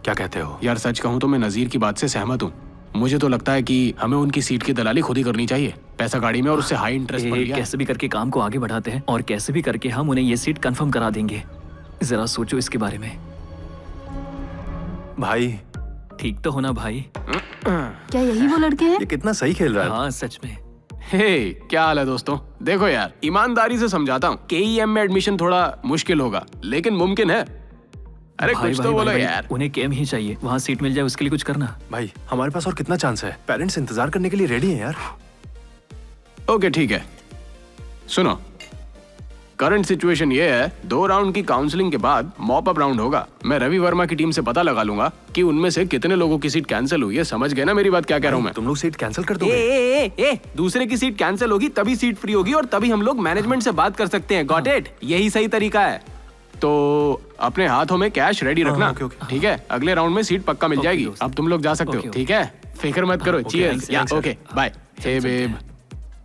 क्या कहते हो? यार सच कहूँ तो मैं नजीर की बात से सहमत हूँ। मुझे तो लगता है कि हमें उनकी सीट की दलाली खुद ही करनी चाहिए। पैसा गाड़ी में और उससे हाई इंटरेस्ट पर लिया। कैसे भी करके काम को आगे बढ़ाते हैं और कैसे भी करके हम उन्हें ये सीट कंफर्म करा देंगे। जरा सोचो इसके बारे में। भाई ठीक तो होना भाई। क्या यही वो लड़के हैं? ये कितना सही खेल रहा है। हाँ सच में। हे क्या हाल है दोस्तों? देखो यार, ईमानदारी से समझाता हूँ, KEM में एडमिशन थोड़ा मुश्किल होगा, लेकिन मुमकिन है। अरे भाई, कुछ भाई, तो बोलो भाई, यार। उन्हें केम ही चाहिए, वहाँ सीट मिल जाए उसके लिए कुछ करना। भाई हमारे पास और कितना चांस है? पेरेंट्स इंतजार करने के लिए रेडी हैं यार। ओके ठीक है, सुनो। करंट सिचुएशन ये है, 2 राउंड की काउंसलिंग के बाद मॉप अप राउंड होगा। मैं रवि वर्मा की टीम से पता लगा लूंगा कि उनमें से कितने लोगों की सीट कैंसिल हुई है। समझ गए ना मेरी बात क्या कह रहा हूँ मैं? तुम लोग सीट कैंसिल कर दोगे? ए, दूसरे की सीट कैंसिल होगी तभी सीट फ्री होगी, और तभी हम लोग मैनेजमेंट से बात कर सकते हैं। Got it? यही सही तरीका है। तो अपने हाथों में कैश रेडी रखना, ठीक है? अगले राउंड में सीट पक्का मिल जाएगी। अब तुम लोग जा सकते हो, ठीक है? फिक्र मत करो। चीयर्स। या ओके बाय। हे बेब,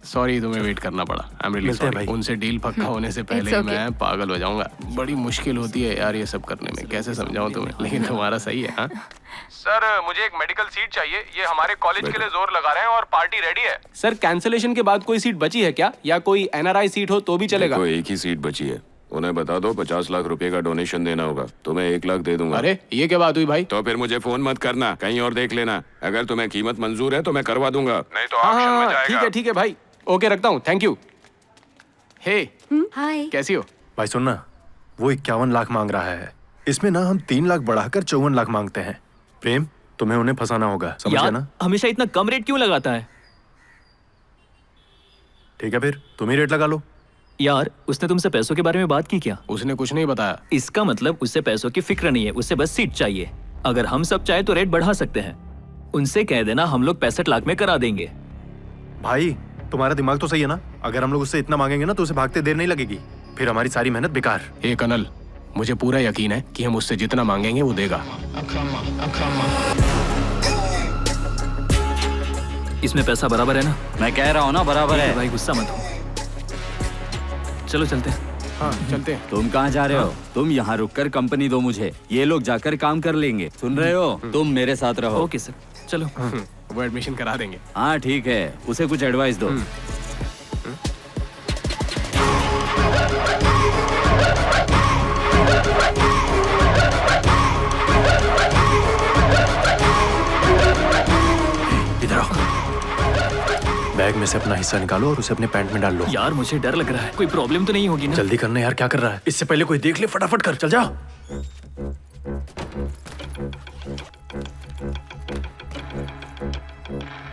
सॉरी तुम्हें वेट करना पड़ा। I am really sorry. उनसे डील पक्का होने से पहले ही मैं पागल हो जाऊंगा। बड़ी मुश्किल होती है यार ये सब करने में, कैसे समझाऊं तुम्हें, लेकिन तुम्हारा सही है। हाँ सर, मुझे एक मेडिकल सीट चाहिए। ये हमारे कॉलेज के लिए जोर लगा रहे हैं और पार्टी रेडी है। सर कैंसिलेशन के बाद कोई सीट बची है क्या, या कोई NRI सीट हो तो भी चलेगा? देखो, एक ही सीट बची है। उन्हें बता दो 50 लाख रुपए का डोनेशन देना होगा। तुम्हें 1 लाख दे दूंगा। अरे ये क्या बात हुई भाई? तो फिर मुझे फोन मत करना, कहीं और देख लेना। अगर तुम्हें कीमत मंजूर है तो मैं करवा दूंगा, नहीं तो ऑक्शन में जाएगा। ठीक है भाई, ओके रखता हूँ। Thank you. हे हाय, कैसी हो? भाई सुनना, वो 51 लाख मांग रहा है। इसमें ना हम 3 लाख बढ़ाकर 54 लाख मांगते हैं। प्रेम, तुम्हें उन्हें फंसाना होगा, समझ गए ना? हमेशा इतना कम रेट क्यों लगाता है? ठीक है फिर तुम ही रेट लगा लो। यार उसने तुमसे पैसों के बारे में बात की क्या? उसने कुछ नहीं बताया। इसका मतलब उससे पैसों की फिक्र नहीं है, उससे बस सीट चाहिए। अगर हम सब चाहे तो रेट बढ़ा सकते हैं। उनसे कह देना हम लोग 65 लाख में करा देंगे। भाई तुम्हारा दिमाग तो सही है ना? अगर हम लोग उससे इतना मांगेंगे ना तो उसे भागते देर नहीं लगेगी, फिर हमारी सारी मेहनत बेकार। हे कर्नल, मुझे पूरा यकीन है कि हम उससे जितना मांगेंगे वो देगा। इसमें पैसा बराबर है ना? मैं कह रहा हूँ ना बराबर है। भाई गुस्सा मत हो। चलो चलते हैं। हाँ चलते हैं। तुम कहाँ जा रहे हो? तुम यहाँ रुककर कंपनी दो मुझे, ये लोग जाकर काम कर लेंगे। सुन रहे हो? तुम मेरे साथ रहो। ओके सर, चलो। वो एडमिशन करा देंगे। हाँ ठीक है, उसे कुछ एडवाइस दो। इधर आओ। बैग में से अपना हिस्सा निकालो और उसे अपने पैंट में डाल लो। यार मुझे डर लग रहा है, कोई प्रॉब्लम तो नहीं होगी ना? जल्दी करना यार, क्या कर रहा है? इससे पहले कोई देख ले, फटाफट कर, चल जा।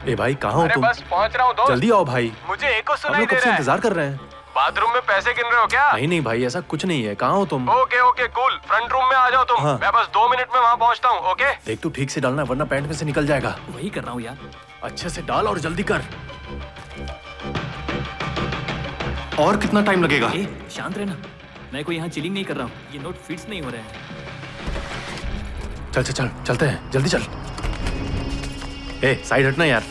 ए भाई कहाँ हो तुम? बस पहुंच रहा हूँ दोस्त। जल्दी आओ भाई, मुझे एको हम सुनाई लोग दे कब से रहा है। इंतजार कर रहे हैं। बाथरूम में पैसे गिन रहे हो क्या? नहीं नहीं भाई, ऐसा कुछ नहीं है। कहाँ हो तुम? Okay okay cool, front room में आ जाओ तुम। हाँ। मैं बस 2 मिनट में वहाँ पहुँचता हूँ। ओके देख तू ठीक से डालना, वरना पैंट में से निकल जाएगा। वही कर रहा हूँ यार। अच्छे से डाल और जल्दी कर। और कितना टाइम लगेगा? शांत रहना, मैं कोई यहाँ चिलिंग नहीं कर रहा हूँ। ये नोट फिट्स नहीं हो रहे हैं। चल चल चल, चलते हैं, जल्दी चल। ए साइड हटना यार।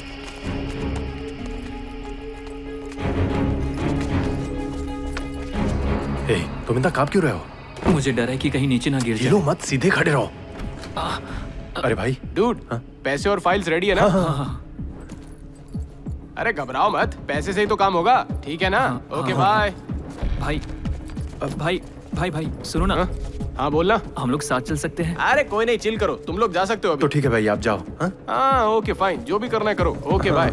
ए तुम इतना कांप क्यों रहे हो? मुझे डर है कि कहीं नीचे ना गिर जाए। हिलो मत, सीधे खड़े रहो। अरे भाई डूड, पैसे और फाइल्स रेडी है ना? हाँ। अरे घबराओ मत, पैसे से ही तो काम होगा, ठीक है ना? Okay bye. भाई भाई भाई भाई सुनो ना। हाँ बोलना। हम लोग साथ चल सकते हैं? अरे कोई नहीं, चिल करो, तुम लोग जा सकते हो अभी। तो ठीक है भाई, आप जाओ। हाँ ओके फाइन, जो भी करना है करो। Okay bye.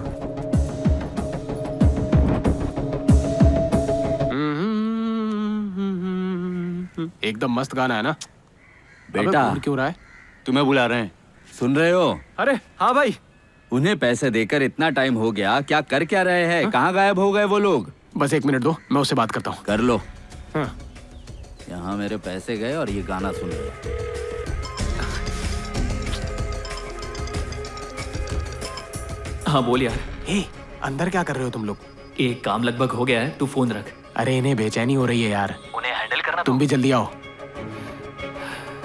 एकदम मस्त गाना है ना? बेटा अबे, क्यों रहा है? तुम्हें बुला रहे हैं, सुन रहे हो? अरे हाँ भाई। उन्हें पैसे देकर इतना टाइम हो गया, क्या कर क्या रहे हैं? कहाँ गायब हो गए वो लोग? बस 1 मिनट दो, मैं उससे बात करता हूँ। कर लो। हाँ। यहाँ मेरे पैसे गए और ये गाना सुन रहे। हाँ बोल यार। अंदर क्या कर रहे हो तुम लोग? एक काम लगभग हो गया है, तू फोन रख। अरे इन्हें बेचैनी हो रही है यार, उन्हें हैंडल करना। तुम भी जल्दी आओ।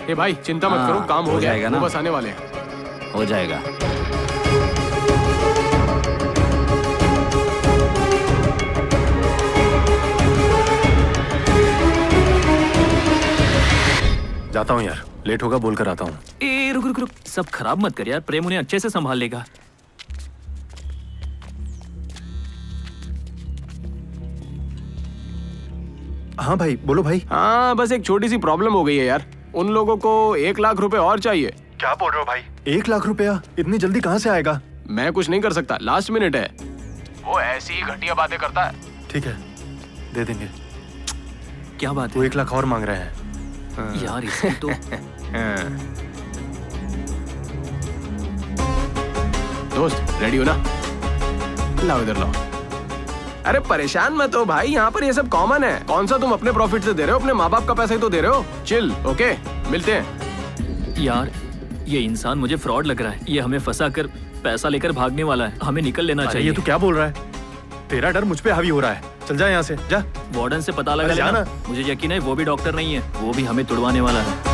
ए भाई चिंता मत करो, काम हो जाएगा ना, ना? वो बस आने वाले हैं। हो जाएगा। जाता हूँ यार, लेट होगा, बोल कर आता हूँ। ए रुक रुक रुक, सब खराब मत कर यार, प्रेम उन्हें अच्छे से संभाल लेगा। हाँ भाई बोलो भाई। हाँ बस एक छोटी सी प्रॉब्लम हो गई है यार, उन लोगों को 1 लाख रुपए और चाहिए। क्या बोल रहे हो भाई? 1 लाख रुपया इतनी जल्दी कहाँ से आएगा? मैं कुछ नहीं कर सकता, लास्ट मिनट है। वो ऐसी ही घटिया बातें करता है। ठीक है, दे देंगे। क्या बात है? वो 1 लाख और मांग रहे हैं। यार इसको तो दोस्त रेडी हो ना? लाओ इधर लाओ। अरे परेशान मत हो भाई, यहाँ पर ये सब कॉमन है। कौन सा तुम अपने प्रॉफिट से दे रहे हो? अपने माँ बाप का पैसा ही तो दे रहे हो। चिल, ओके मिलते हैं। यार ये इंसान मुझे फ्रॉड लग रहा है, ये हमें फंसा कर पैसा लेकर भागने वाला है, हमें निकल लेना चाहिए। ये तू क्या बोल रहा है? तेरा डर मुझ पे हावी हो रहा है। चल जा यहाँ से, जा। वार्डन से पता लगा लेना। मुझे यकीन है वो भी डॉक्टर नहीं है, वो भी हमें तुड़वाने वाला है।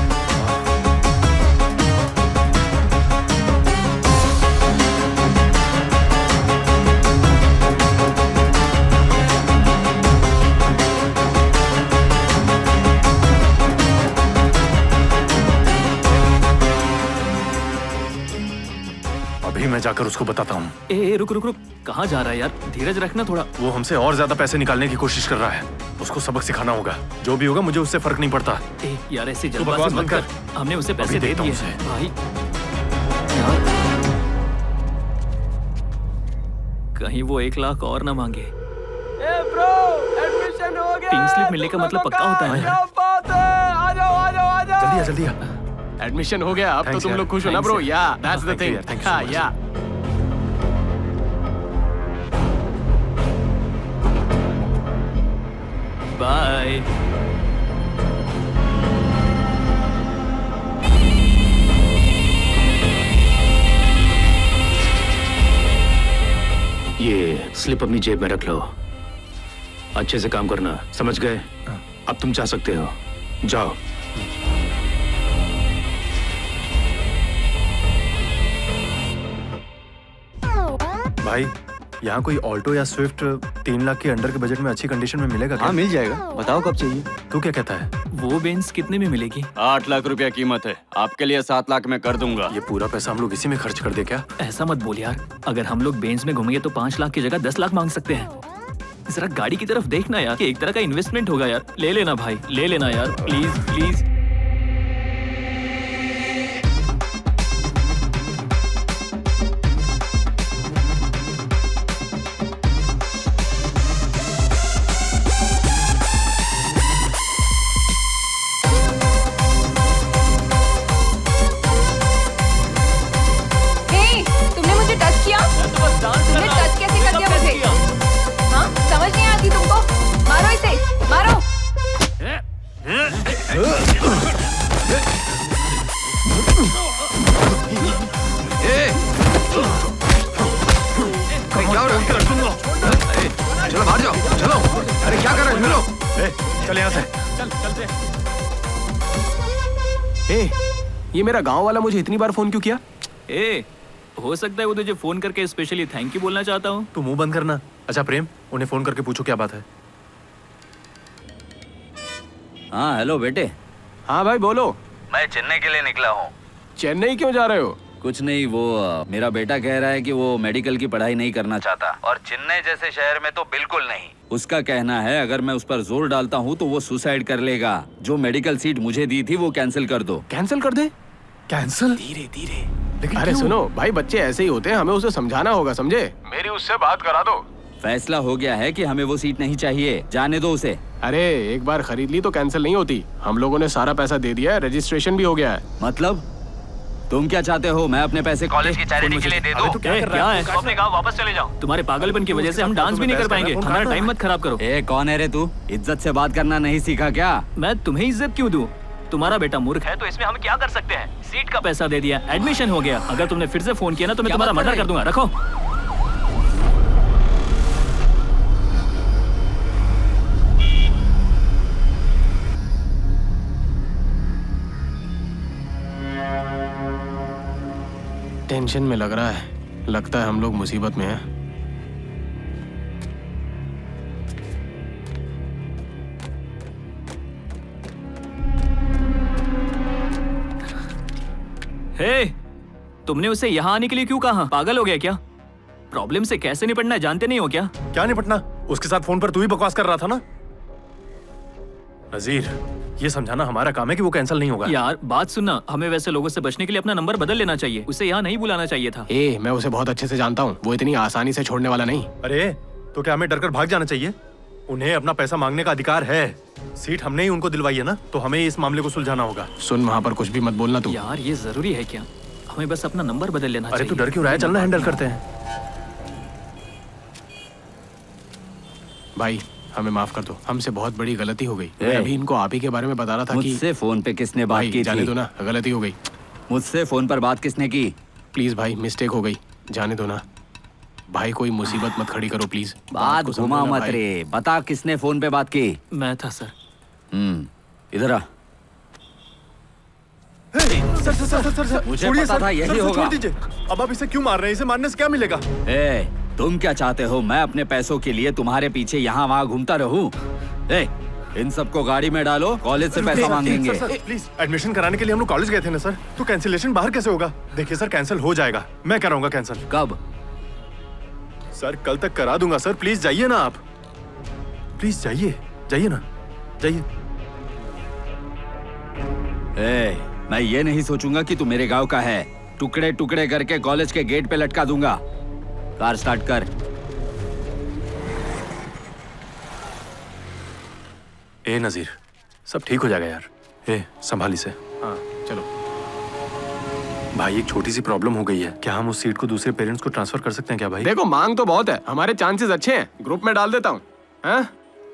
अभी मैं जाकर उसको बताता हूँ। ए रुक रुक रुक, कहाँ जा रहा है यार? धीरज रखना थोड़ा। वो हमसे और ज्यादा पैसे निकालने की कोशिश कर रहा है, उसको सबक सिखाना होगा। जो भी होगा मुझे उससे फर्क नहीं पड़ता। ए यार ऐसे तू जल्दबाजी बकवास मत मत कर, कर। हमने उसे पैसे अभी दे देखता दिए हूँ हैं भाई। यार कहीं वो 1 लाख और ना मांगे। ब्रो, एडमिशन हो गया। पिंक स्लिप मिलने का मतलब पक्का होता है। क्या बात है? आ जाओ आ जाओ आ जाओ। जल्दी आ, जल्दी आ। एडमिशन हो गया, अब तो तुम लोग खुश हो ना ब्रो? या दैट्स द थिंग। हाँ या बाय। ये स्लिप अपनी जेब में रख लो, अच्छे से काम करना, समझ गए? अब तुम जा सकते हो, जाओ। भाई यहाँ कोई ऑल्टो या स्विफ्ट 3 लाख के अंडर के बजट में अच्छी कंडीशन में मिलेगा क्या? हाँ मिल जाएगा, बताओ कब चाहिए। तू क्या कहता है? वो बेंज कितने में मिलेगी? 8 लाख रुपया कीमत है, आपके लिए 7 लाख में कर दूंगा। ये पूरा पैसा हम लोग इसी में खर्च कर दे क्या? ऐसा मत बोल यार, अगर हम लोग बेंज में घूमेंगे तो 5 लाख की जगह 10 लाख मांग सकते हैं। जरा गाड़ी की तरफ देखना यार, ये एक तरह का इन्वेस्टमेंट होगा यार। ले लेना भाई, ले लेना यार, प्लीज प्लीज। तुमने टच कैसे कर दिया मुझे? हाँ, समझ नहीं आती तुमको? मारो इसे, मारो। क्या हो रहा है? चलो बाहर जाओ, चलो। अरे क्या कर रहे हो? मिलो। चल यहाँ से। चल चलते। ये मेरा गांव वाला मुझे इतनी बार फोन क्यों किया? हो सकता है वो तुझे फोन करके स्पेशली थैंक यू बोलना चाहता हूँ। तू मुंह बंद करना। अच्छा प्रेम, उन्हें फोन करके पूछो क्या बात है। हाँ हेलो बेटे। हाँ भाई बोलो। मैं चेन्नई के लिए निकला हूँ। चेन्नई क्यों जा रहे हो? कुछ नहीं, वो मेरा बेटा कह रहा है कि वो मेडिकल की पढ़ाई नहीं करना चाहता। और चेन्नई जैसे शहर में तो बिल्कुल नहीं। उसका कहना है अगर मैं उस पर जोर डालता हूँ तो वो सुसाइड कर लेगा। जो मेडिकल सीट मुझे दी थी वो कैंसिल कर दो। कैंसिल कर दे? कैंसिल? धीरे धीरे। अरे सुनो भाई, बच्चे ऐसे ही होते हैं, हमें उसे समझाना होगा, समझे? मेरी उससे बात करा दो। फैसला हो गया है कि हमें वो सीट नहीं चाहिए, जाने दो उसे। अरे एक बार खरीद ली तो कैंसिल नहीं होती। हम लोगों ने सारा पैसा दे दिया है, रजिस्ट्रेशन भी हो गया है। मतलब तुम क्या चाहते हो? मैं अपने पैसे कॉलेज की चैरिटी के लिए दे दो। क्या है? अपने गाँव वापस चले जाओ। तुम्हारे पागलपन की वजह से हम डांस भी नहीं कर पाएंगे। हमारा टाइम मत खराब करो। कौन है रे तू? इज्जत से बात करना नहीं सीखा क्या? मैं तुम्हें इज्जत क्यों दूं? तुम्हारा बेटा मूर्ख है तो इसमें हम क्या कर सकते हैं? सीट का पैसा दे दिया, एडमिशन हो गया। अगर तुमने फिर से फोन किया ना तो मैं तुम्हारा मर्डर कर दूंगा। रखो। टेंशन में लग रहा है, लगता है हम लोग मुसीबत में हैं। तुमने उसे यहाँ आने के लिए क्यों कहा? पागल हो गया क्या? प्रॉब्लम से कैसे निपटना है जानते नहीं हो क्या? क्या निपटना? उसके साथ फोन पर तू ही बकवास कर रहा था ना। नजीर, ये समझाना हमारा काम है कि वो कैंसिल नहीं होगा। यार बात सुनना, हमें वैसे लोगों से बचने के लिए अपना नंबर बदल लेना चाहिए। उसे यहाँ नहीं बुलाना चाहिए था। मैं उसे बहुत अच्छे से जानता हूँ, वो इतनी आसानी से छोड़ने वाला नहीं। अरे तो क्या हमें डरकर भाग जाना चाहिए? उन्हें अपना पैसा मांगने का अधिकार है। सीट हमने ही उनको दिलवाई है ना, तो हमें इस मामले को सुलझाना होगा। सुन, वहाँ पर कुछ भी मत बोलना तू। यार ये जरूरी है क्या? हमें बस अपना नंबर बदल लेना चाहिए। अरे तू डर क्यों रहा है? चलना हैंडल करते हैं। भाई हमें माफ कर दो, हमसे बहुत बड़ी गलती हो गई। मैं अभी इनको आप ही के बारे में बता रहा था कि मुझसे फोन पे किसने बात की? जाने दो ना, गलती हो गई। मुझसे फोन पर बात किसने की? प्लीज भाई, मिस्टेक हो गई, जाने दो ना भाई। कोई मुसीबत मत खड़ी करो प्लीज। बात घुमा मत रे, बता किसने फोन पे बात की? मैं था सर। इधर आ। सर, मुझे पता था यही होगा। छोड़ दीजिए। अब आप इसे क्यों मार रहे हैं? इसे मारने से क्या मिलेगा? तुम क्या चाहते हो? मैं अपने पैसों के लिए तुम्हारे पीछे यहाँ वहाँ घूमता रहूं? इन सबको गाड़ी में डालो, कॉलेज से पैसा मांगेंगे। प्लीज, एडमिशन कराने के लिए हम लोग कॉलेज गए थे ना सर, तो कैंसिलेशन बाहर कैसे होगा? देखिए सर, कैंसिल हो जाएगा, मैं कराऊंगा कैंसिल। कब? सर कल तक करा दूंगा सर। प्लीज जाइए ना आप, प्लीज जाइए, जाइए ना, जाइए। मैं ये नहीं सोचूंगा कि तू मेरे गांव का है। टुकड़े टुकड़े करके कॉलेज के गेट पे लटका दूंगा। कार स्टार्ट कर। नजीर, सब ठीक हो जाएगा यार। संभाली से। हाँ चलो। भाई एक छोटी सी प्रॉब्लम हो गई है। क्या हम उस सीट को दूसरे पेरेंट्स को ट्रांसफर कर सकते हैं क्या भाई? देखो मांग तो बहुत है, हमारे चांसेस अच्छे हैं। ग्रुप में डाल देता हूँ।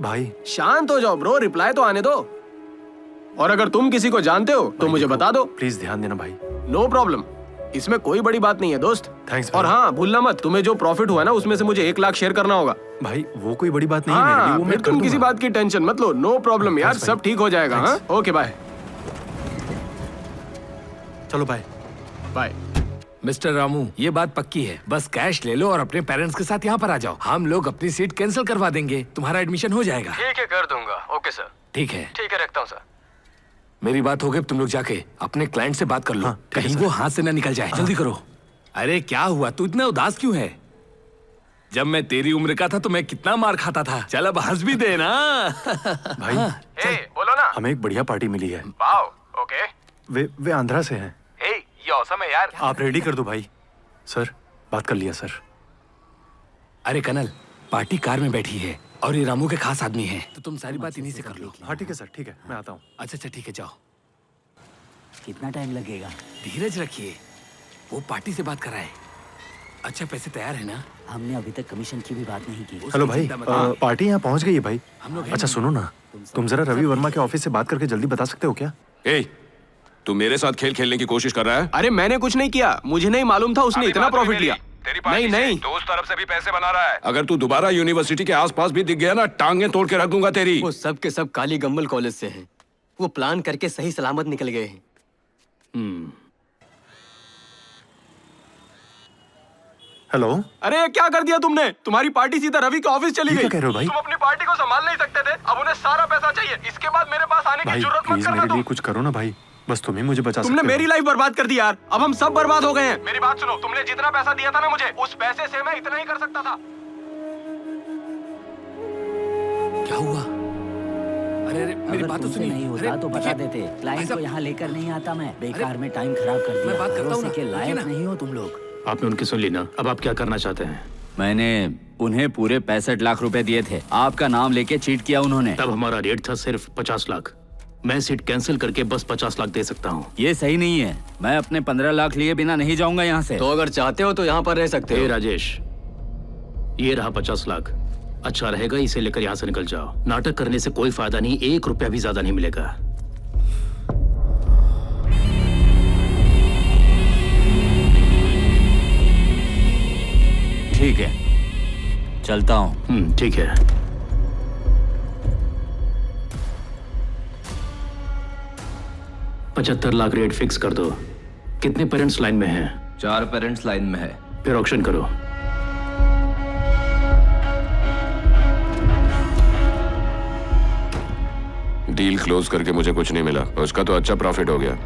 भाई शांत हो जाओ ब्रो, रिप्लाई तो आने दो। और अगर तुम किसी को जानते हो तो मुझे बता दो। प्लीज ध्यान देना भाई। नो प्रॉब्लम, इसमें कोई बड़ी बात नहीं है दोस्त। थैंक्स। और हाँ भूलना मत, तुम्हें जो प्रॉफिट हुआ ना उसमें से मुझे 1 लाख शेयर करना होगा। भाई वो कोई बड़ी बात नहीं है मेरे लिए, वो मैं कर तुम दूंगा। किसी बात की टेंशन मत लो। नो प्रॉब्लम यार, सब ठीक हो जाएगा। हाँ ओके बाय। चलो बाय। बाय। मिस्टर रामू, ये बात पक्की है। बस कैश ले लो और अपने पेरेंट्स के साथ यहाँ पर आ जाओ। हम लोग अपनी सीट कैंसिल करवा देंगे, तुम्हारा एडमिशन हो जाएगा। ठीक है, कर दूंगा। Okay sir. ठीक है, रखता हूँ सर। मेरी बात हो गई, तुम लोग जाके अपने क्लाइंट से बात कर लो। कहीं वो हाथ से न निकल जाए। जल्दी करो। अरे क्या हुआ, तू इतना उदास क्यों है? जब मैं तेरी उम्र का था तो मैं कितना मार खाता था। चल अब हंस भी दे ना। भाई बोलो ना। हमें एक बढ़िया पार्टी मिली है। Wow, okay. वे आंध्रा से हैं। ये औसम है यार। आप रेडी कर दो भाई। सर, बात कर लिया सर। अरे कनल, पार्टी कार में बैठी है और ये रामू के खास आदमी है, तो तुम सारी बात इन्हीं से कर लो। हाँ ठीक है सर, ठीक है, मैं आता हूँ। अच्छा ठीक है, जाओ। कितना टाइम लगेगा? धीरज रखिए, वो पार्टी से बात कर रहा है। अच्छा, पैसे तैयार है ना? हमने अभी तक कमीशन की भी बात नहीं की। हेलो भाई, पार्टी यहाँ पहुँच गई है भाई। अच्छा सुनो ना, तुम जरा रवि वर्मा के ऑफिस से बात करके जल्दी बता सकते हो क्या? तू मेरे साथ खेल खेलने की कोशिश कर रहा है? अरे मैंने कुछ नहीं किया, मुझे नहीं मालूम था उसने इतना प्रॉफिट लिया। नहीं, दोस्त तरफ से भी पैसे बना रहा है। अगर तू दोबारा यूनिवर्सिटी के आसपास भी दिख गया ना, टांगे तोड़ के रख दूंगा तेरी। वो सब के सब काली गम्बल कॉलेज से हैं। वो प्लान करके सही सलामत निकल गए हैं। हेलो। अरे क्या कर दिया तुमने? तुम्हारी पार्टी सीधा रवि के ऑफिस चली गई। क्या कह रहे हो भाई? तुम अपनी पार्टी को संभाल नहीं सकते थे, अब उन्हें सारा पैसा चाहिए। इसके बाद मेरे पास आने की जरूरत मत प्लीज करना। मेरे लिए कुछ करो ना भाई, बस तुम ही मुझे बचा सकते हो। तुमने मेरी लाइफ बर्बाद कर दी यार, अब हम सब बर्बाद हो गए हैं। मेरी बात सुनो, तुमने जितना पैसा दिया था ना मुझे, उस पैसे से मैं इतना ही कर सकता था। क्या हुआ? अरे मेरी बात तो सुनिए। नहीं होता तो बता देते। क्लाइंट को यहाँ लेकर नहीं आता मैं। बेकार में टाइम खराब कर दिया। मैं बात करता हूँ ना, के लायक नहीं हो तुम लोग। आपने उनकी सुन ली ना, अब आप क्या करना चाहते हैं? मैंने उन्हें पूरे 65 लाख रुपए दिए थे। आपका नाम लेके चीट किया उन्होंने। तब हमारा रेट था सिर्फ 50 लाख। मैं सीट कैंसिल करके बस 50 लाख दे सकता हूँ। ये सही नहीं है। मैं अपने 15 लाख लिए बिना नहीं जाऊंगा यहाँ से। तो अगर चाहते हो तो यहाँ पर रह सकते हो। राजेश, ये रहा 50 लाख। अच्छा रहेगा, इसे लेकर यहाँ से निकल जाओ। नाटक करने से कोई फायदा नहीं, 1 रुपया भी ज्यादा नहीं मिलेगा। ठीक है, चलता हूँ। ठीक है। $75 लाख रेट फिक्स कर दो। कितने पेरेंट्स लाइन में हैं? 4 पेरेंट्स लाइन में है। फिर ऑक्शन करो। डील क्लोज करके मुझे कुछ नहीं मिला, उसका तो अच्छा प्रॉफिट हो गया।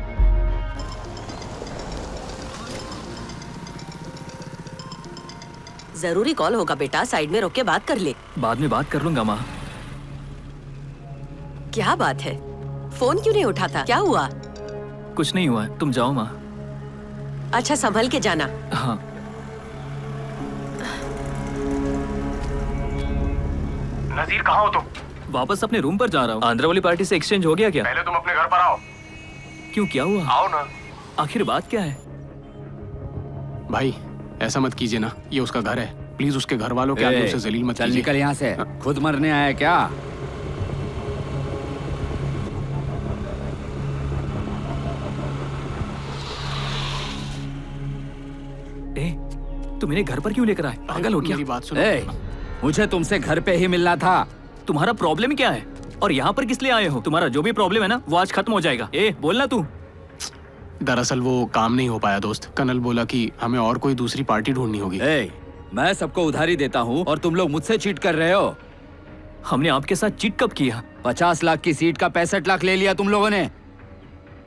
जरूरी कॉल होगा बेटा, साइड में रोक के बात कर ले। बाद में बात कर लूंगा माँ। क्या बात है, फोन क्यों नहीं उठाता? क्या हुआ? कुछ नहीं हुआ, तुम जाओ माँ। अच्छा संभल के जाना। हाँ। नजीर कहाँ हो तुम? वापस अपने रूम पर जा रहा हूँ। आंध्रा वाली पार्टी से एक्सचेंज हो गया क्या? पहले तुम अपने घर पर आओ। क्यों, क्या हुआ? आओ ना। आखिर बात क्या है? भाई ऐसा मत कीजिए ना, ये उसका घर है। प्लीज उसके घर वालों के आगे उसे जलील मत कीजिए। चल निकल यहाँ से। खुद मरने आया क्या? तुम इन्हें घर पर क्यों लेकर आए? पागल हो क्या? मेरी बात सुनो। मुझे तुमसे घर पे ही मिलना था। तुम्हारा प्रॉब्लम क्या है और यहाँ पर किस लिए आए हो? तुम्हारा जो भी प्रॉब्लम है ना, वो आज खत्म हो जाएगा। बोलना तू। दरअसल वो काम नहीं हो पाया दोस्त। कनल बोला कि हमें और कोई दूसरी पार्टी ढूंढनी होगी। मैं सबको उधारी देता हूँ और तुम लोग मुझसे चीट कर रहे हो। हमने आपके साथ चीट कब किया? 50 लाख की सीट का 65 लाख ले लिया तुम लोगों ने।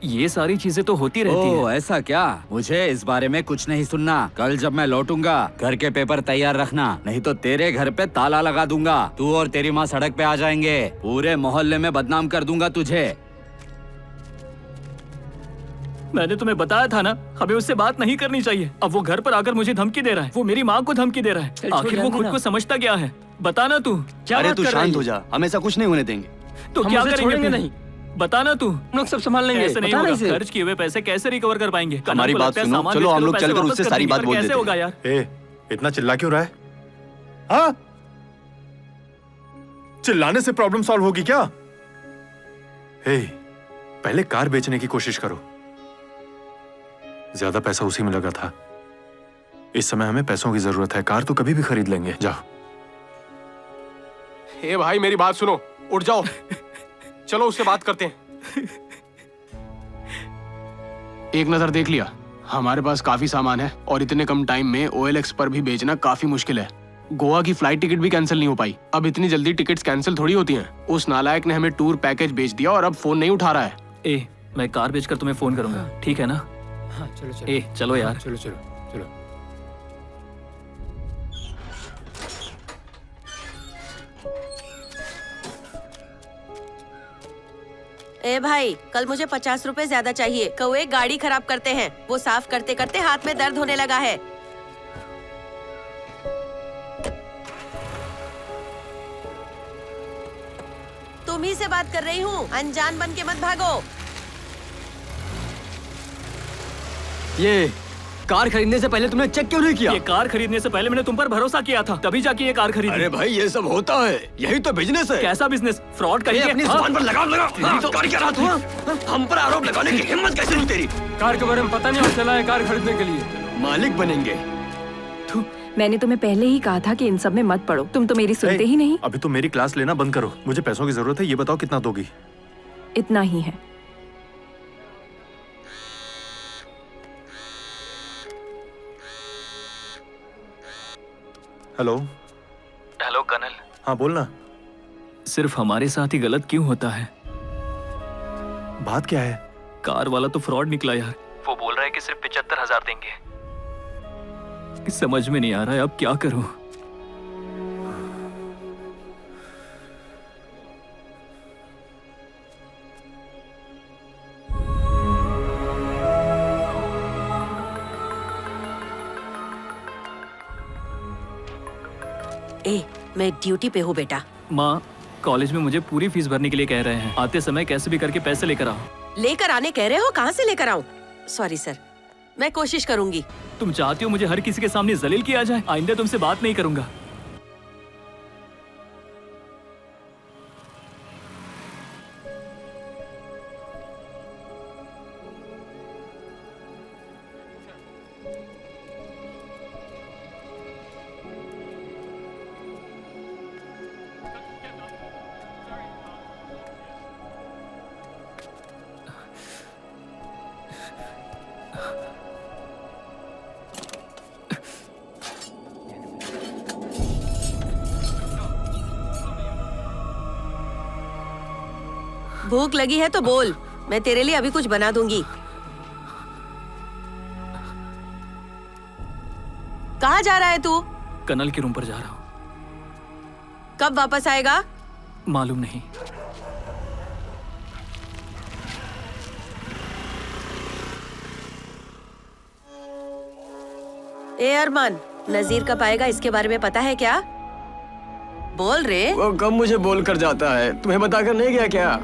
ये सारी चीजें तो होती रहती हैं। ऐसा क्या? मुझे इस बारे में कुछ नहीं सुनना। कल जब मैं लौटूंगा घर के पेपर तैयार रखना, नहीं तो तेरे घर पे ताला लगा दूंगा। तू और तेरी माँ सड़क पे आ जाएंगे। पूरे मोहल्ले में बदनाम कर दूंगा तुझे। मैंने तुम्हें बताया था ना, हमें उससे बात नहीं करनी चाहिए। अब वो घर पर आकर मुझे धमकी दे रहा है। वो मेरी माँ को धमकी दे रहा है। आखिर वो खुद को समझता क्या है? बताना तू। अरे तू शांत हो जा, हम ऐसा कुछ नहीं होने देंगे। तो क्या करेंगे? नहीं बताना तू। हम लोग सब संभाल लेंगे। ऐसे नहीं होगा। खर्च किए हुए पैसे कैसे रिकवर कर पाएंगे? हमारी बात सुनो, चलो हम लोग चलकर उससे सारी बात बोल देते हैं। कैसे होगा यार? इतना चिल्ला क्यों रहा है? हाँ? चिल्लाने से प्रॉब्लम सॉल्व होगी क्या? पहले कार बेचने की कोशिश करो। ज्यादा पैसा उसी में लगा था। इस समय हमें पैसों की जरूरत है। कार तो कभी भी खरीद लेंगे। जाओ। भाई मेरी बात सुनो, उठ जाओ। चलो उससे बात करते हैं। एक नजर देख लिया, हमारे पास काफी सामान है और इतने कम टाइम में OLX पर भी बेचना काफी मुश्किल है। गोवा की फ्लाइट टिकट भी कैंसिल नहीं हो पाई। अब इतनी जल्दी टिकट्स कैंसिल थोड़ी होती हैं। उस नालायक ने हमें टूर पैकेज बेच दिया और अब फोन नहीं उठा रहा है। ए, मैं कार बेचकर तुम्हें फोन करूंगा, ठीक है ना? हाँ, चलो चलो। ए, चलो यार। चलो चलो चलो। ए भाई, कल मुझे 50 रुपए ज्यादा चाहिए। कौवे गाड़ी खराब करते हैं। वो साफ करते करते हाथ में दर्द होने लगा है। तुम ही से बात कर रही हूँ, अनजान बन के मत भागो। ये कार खरीदने से पहले तुमने चेक क्यों नहीं किया? ये कार खरीदने से पहले मैंने तुम पर भरोसा किया था, तभी जाके ये कार खरीदी। अरे भाई, ये सब होता है, यही तो बिजनेस है। कैसा बिजनेस? फ्रॉड करिए। अपनी जुबान पर लगाम लगा। कार क्या रहा तू? हम पर आरोप लगाने की हिम्मत कैसे हुई तेरी? कार के बारे में पता नहीं और चला है कार खरीदने के लिए। मालिक बनेंगे। मैंने तुम्हें पहले ही कहा था कि इन सब में मत पड़ो, तुम तो मेरी सुनते ही नहीं। अभी तो मेरी क्लास लेना बंद करो। मुझे पैसों की जरूरत है, ये बताओ कितना दोगी? इतना ही है। हेलो। Hello colonel. हाँ बोलना। सिर्फ हमारे साथ ही गलत क्यों होता है? बात क्या है? कार वाला तो फ्रॉड निकला यार। वो बोल रहा है कि सिर्फ 75,000 देंगे। समझ में नहीं आ रहा है अब क्या करूं। ए, मैं ड्यूटी पे हूँ बेटा। माँ, कॉलेज में मुझे पूरी फीस भरने के लिए कह रहे हैं। आते समय कैसे भी करके पैसे लेकर आओ। लेकर आने कह रहे हो? कहाँ से लेकर आऊँ? सॉरी सर, मैं कोशिश करूंगी। तुम चाहती हो मुझे हर किसी के सामने जलील किया जाए? आइंदा तुमसे बात नहीं करूंगा। भूख लगी है तो बोल, मैं तेरे लिए अभी कुछ बना दूंगी। कहाँ जा रहा है तू? कर्नल के रूम पर जा रहा हूँ। कब वापस आएगा? मालूम नहीं। ए अरमान, नजीर कब आएगा इसके बारे में पता है क्या? बोल रे। वो कब मुझे बोल कर जाता है, तुम्हें बताकर नहीं गया क्या?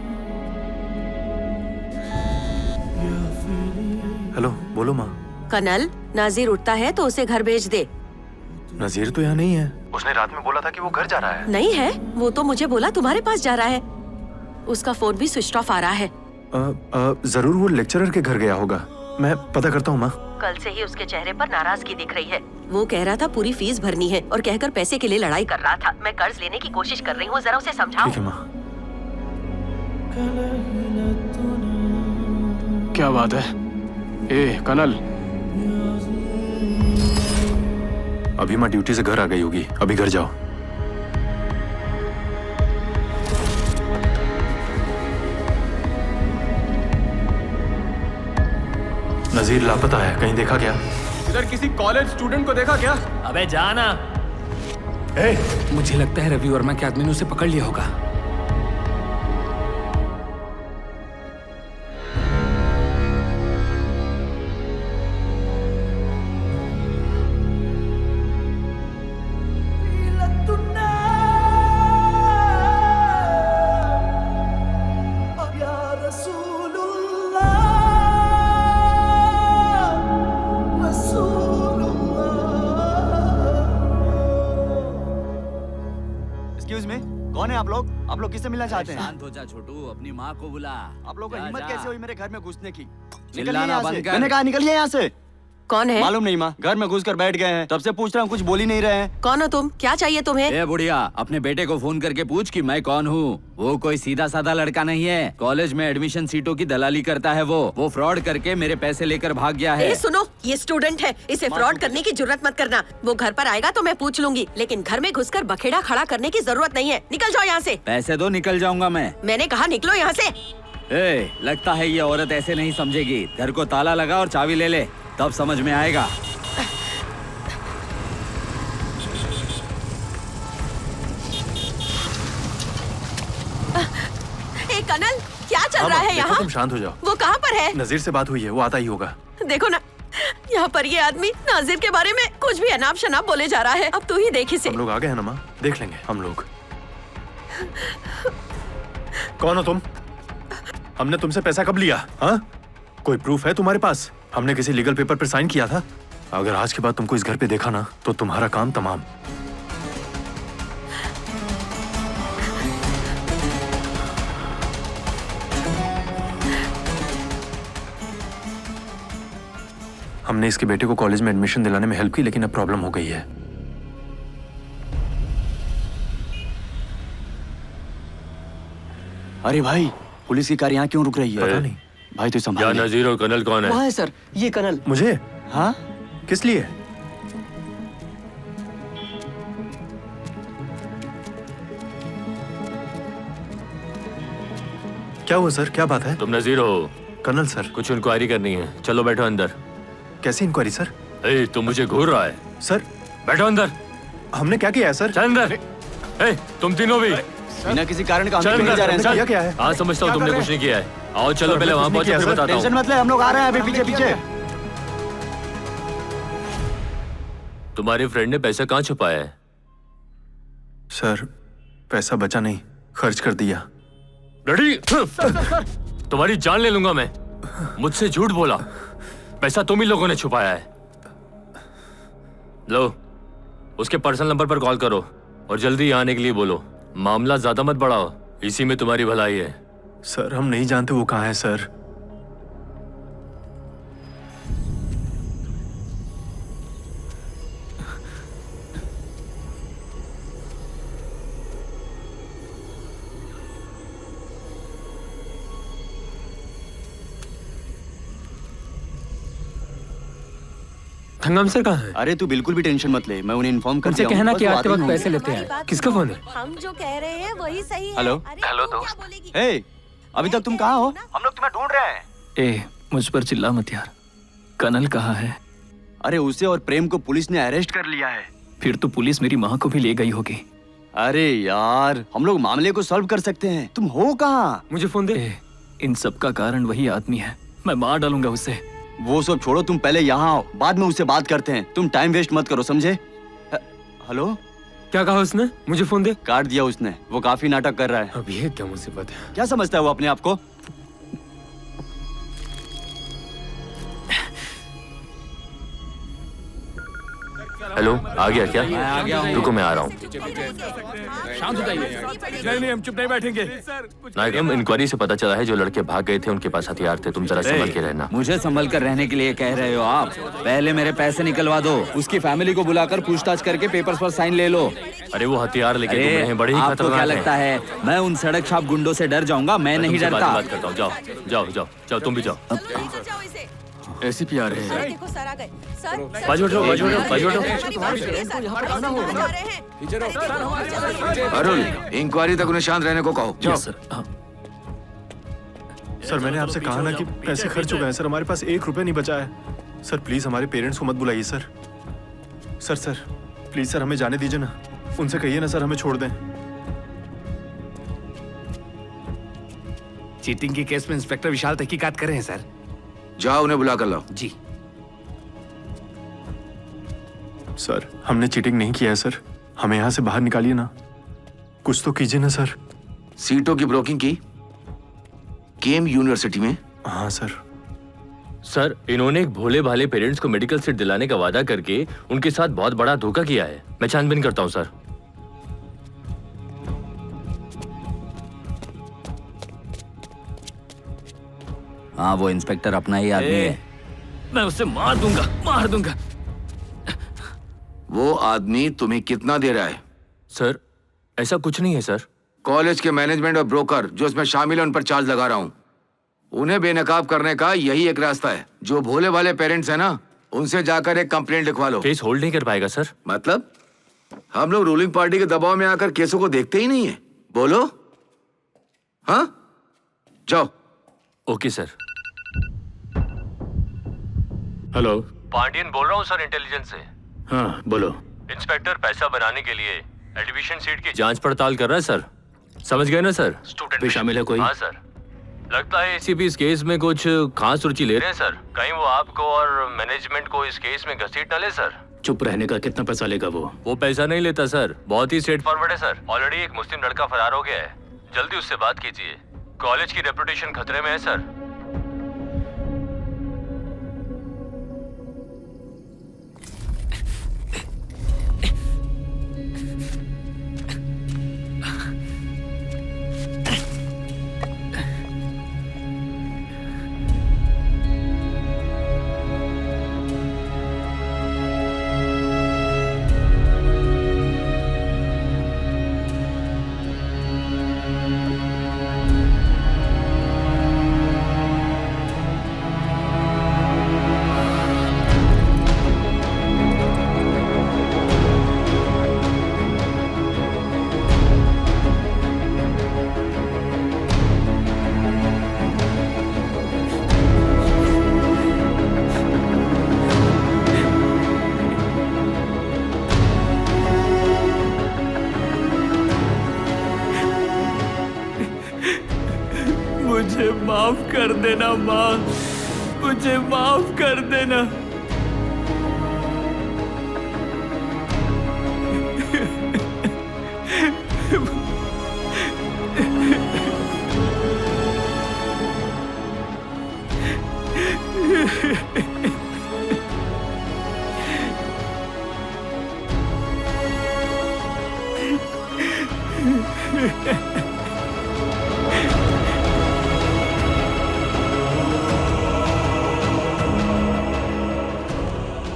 हेलो, बोलो माँ। कनल, नाजिर उठता है तो उसे घर भेज दे। नजीर तो यहाँ नहीं है। उसने रात में बोला था कि वो घर जा रहा है। नहीं है, वो तो मुझे बोला तुम्हारे पास जा रहा है। उसका फोन भी स्विच ऑफ आ रहा है। जरूर वो लेक्चरर के घर गया होगा। मैं पता करता हूँ माँ। कल से ही उसके चेहरे पर नाराजगी दिख रही है। वो कह रहा था पूरी फीस भरनी है और कहकर पैसे के लिए लड़ाई कर रहा था। मैं कर्ज लेने की कोशिश कर रही हूँ, जरा उसे समझाओ। ठीक है माँ। क्या बात है? ए कनल, अभी माँ ड्यूटी से घर आ गई होगी, अभी घर जाओ। नजीर लापता है, कहीं देखा क्या? इधर किसी कॉलेज स्टूडेंट को देखा क्या? अबे जाना। मुझे लगता है रवि वर्मा के आदमी ने उसे पकड़ लिया होगा। कौन है आप लोग? आप लोग किससे मिलना चाहते हैं? शांत हो जा छोटू, अपनी माँ को बुला। आप लोगों को हिम्मत कैसे हुई मेरे घर में घुसने की? चिल्लाना बंद कर। मैंने कहा निकलिए यहाँ से। कौन है? मालूम नहीं माँ, घर में घुस कर बैठ गए हैं। तब से पूछ रहा हूँ, कुछ बोल ही नहीं रहे हैं। कौन हो तुम? क्या चाहिए तुम्हें? ए बुढ़िया, अपने बेटे को फोन करके पूछ कि मैं कौन हूँ। वो कोई सीधा साधा लड़का नहीं है। कॉलेज में एडमिशन सीटों की दलाली करता है वो फ्रॉड करके मेरे पैसे लेकर भाग गया है। सुनो, ये स्टूडेंट है, इसे फ्रॉड करने की जरूरत मत करना। वो घर पर आएगा तो मैं पूछ लूंगी, लेकिन घर में घुसकर बखेड़ा खड़ा करने की जरूरत नहीं है। निकल जाओ यहाँ से। पैसे दो, निकल जाऊंगा मैं। मैंने कहा निकलो यहाँ से। लगता है ये औरत ऐसे नहीं समझेगी। घर को ताला लगा और चाबी ले ले, तब समझ में आएगा। कनल, क्या चल रहा है यहाँ? तुम शांत हो जाओ। वो कहाँ पर है? नजीर से बात हुई है, वो आता ही होगा। देखो ना, यहाँ पर ये आदमी नाजिर के बारे में कुछ भी अनाप शनाप बोले जा रहा है। अब तू ही देख इसे। हम लोग आ गए हैं ना माँ, देख लेंगे हम लोग। कौन हो तुम? हमने तुमसे पैसा कब लिया? हाँ, कोई प्रूफ है तुम्हारे पास? हमने किसी लीगल पेपर पर साइन किया था? अगर आज के बाद तुमको इस घर पे देखा ना, तो तुम्हारा काम तमाम। हमने इसके बेटे को कॉलेज में एडमिशन दिलाने में हेल्प की, लेकिन अब प्रॉब्लम हो गई है। अरे भाई, पुलिस की कार यहाँ क्यों रुक रही है? पता नहीं भाई, तो संभाल। या नजीर और कनल कौन है? वहाँ है सर, ये कनल। मुझे? हाँ, किस लिए? क्या हुआ सर, क्या बात है? तुम नजीर हो? कनल सर। कुछ इंक्वायरी करनी है, चलो बैठो अंदर। कैसी इंक्वायरी सर? तुम मुझे घूर रहा है? सर बैठो अंदर। हमने क्या किया है सर? चल अंदर। तुम तीनों भी बिना किसी कारण का हम चल कहीं जा रहे हैं। किया क्या है? हाँ समझता हूँ तुमने कुछ नहीं किया है। आओ चलो पहले वहाँ पहुँचो, फिर बताता हूँ। टेंशन मत ले, हम लोग आ रहे हैं अभी पीछे पीछे। तुम्हारे फ्रेंड ने पैसा कहाँ छुपाया है? सर पैसा बचा नहीं, खर्च कर दिया। रेडी? तुम्हारी जान ले लूंगा मैं। मुझसे झूठ बोला। पैसा तुम ही लोगों ने छुपाया है। लो, उसके पर्सनल नंबर पर कॉल करो और जल्दी आने के लिए बोलो। मामला ज्यादा मत बढ़ाओ, इसी में तुम्हारी भलाई है। सर हम नहीं जानते वो कहाँ है सर। थंगम सर कहाँ है? अरे तू बिल्कुल भी टेंशन मत ले, मैं उन्हें इन्फॉर्म कर उनसे दिया हूं। कहना बस कि वो आते आते ही वक्त पैसे होंगे। लेते हैं। किसका फोन है? हम जो कह रहे हैं वही सही है। हेलो हेलो दोस्त। हे, अभी तक तुम कहाँ हो? हम लोग तुम्हें ढूंढ रहे हैं। मुझ पर चिल्ला मत यार। कनल कहाँ है? अरे उसे और प्रेम को पुलिस ने अरेस्ट कर लिया है। फिर तो पुलिस मेरी माँ को भी ले गई होगी। अरे यार, हम लोग मामले को सॉल्व कर सकते हैं। तुम हो कहाँ? मुझे फोन दे। इन सब का कारण वही आदमी है, मैं मार डालूंगा उसे। वो सब छोड़ो, तुम पहले यहाँ आओ, बाद में उससे बात करते हैं। तुम टाइम वेस्ट मत करो, समझे? हेलो, क्या कहा उसने? मुझे फोन दे। काट दिया उसने, वो काफी नाटक कर रहा है। अब ये क्या मुसीबत है? क्या समझता है वो अपने आप को? हेलो, आ गया क्या? आ गया हूँ। रुको मैं आ रहा हूँ। शांत हो जाइए। नहीं, हम चुप नहीं बैठेंगे। नायकम, इंक्वायरी से पता चला है जो लड़के भाग गए थे उनके पास हथियार थे। तुम जरा संभल के रहना। मुझे संभल कर रहने के लिए कह रहे हो आप? पहले मेरे पैसे निकलवा दो, उसकी फैमिली को बुलाकर पूछताछ करके पेपर्स पर साइन ले लो। अरे वो हथियार लेके घूम रहे हैं, बड़े ही आपको खतरनाक क्या हैं। लगता है मैं उन सड़क छाप गुंडों से डर जाऊंगा? मैं नहीं तुमसे डरता। बात करता हूँ। जाओ जाओ जाओ जाओ, तुम भी जाओ। एसीपी आ रहे हैं। देखो सर आ गए। सर बाजू हटो, बाजू हटो, बाजू हटो। अरुण, इंक्वायरी तक उन्हें शांत रहने को कहो। Yes sir. सर मैंने आपसे कहा ना कि पैसे खर्च हो गए हैं सर, हमारे पास 1 रुपया नहीं बचा है। सर प्लीज हमारे पेरेंट्स को मत बुलाइए sir. Sir sir please sir, हमें जाने दीजिए ना। उनसे कहिए ना सर हमें छोड़ दें। चीटिंग के केस में इंस्पेक्टर विशाल तहकीकात कर रहे हैं सर। जाओ उन्हें बुला कर लाओ। जी सर हमने चीटिंग नहीं किया है सर, हमें यहाँ से बाहर निकालिए ना। कुछ तो कीजिए ना सर। सीटों की ब्रोकिंग की केम यूनिवर्सिटी में? हाँ सर। सर इन्होंने एक भोले भाले पेरेंट्स को मेडिकल सीट दिलाने का वादा करके उनके साथ बहुत बड़ा धोखा किया है। मैं छानबीन करता हूँ सर। हाँ, वो इंस्पेक्टर अपना ही आदमी है। मैं उसे मार दूंगा। वो आदमी तुम्हें कितना दे रहा है? सर ऐसा कुछ नहीं है सर। कॉलेज के मैनेजमेंट और ब्रोकर जो इसमें शामिल है उन पर चार्ज लगा रहा हूँ। उन्हें बेनकाब करने का यही एक रास्ता है। जो भोले वाले पेरेंट्स हैं ना, उनसे जाकर एक कंप्लेंट लिखवा लो। केस होल्ड नहीं कर पाएगा सर। मतलब हम लोग रूलिंग पार्टी के दबाव में आकर केसों को देखते ही नहीं है। बोलो। हाँ, जाओ। Okay sir. हेलो, पांडियन बोल रहा हूँ सर, इंटेलिजेंस से। हाँ बोलो। इंस्पेक्टर पैसा बनाने के लिए एडमिशन सीट की जांच पड़ताल कर रहा है सर। समझ गए ना सर? स्टूडेंट भी शामिल है कोई? हाँ सर। लगता है एसीपी इस केस में कुछ खास रुचि ले रहे हैं सर। कहीं वो आपको और मैनेजमेंट को इस केस में घसीट न ले सर। चुप रहने का कितना पैसा लेगा वो पैसा नहीं लेता सर, बहुत ही स्ट्रेट फॉरवर्ड है सर। ऑलरेडी एक मुस्लिम लड़का फरार हो गया है, जल्दी उससे बात कीजिए। कॉलेज की रेपुटेशन खतरे में है सर। मुझे माफ कर देना माँ, मुझे माफ कर देना।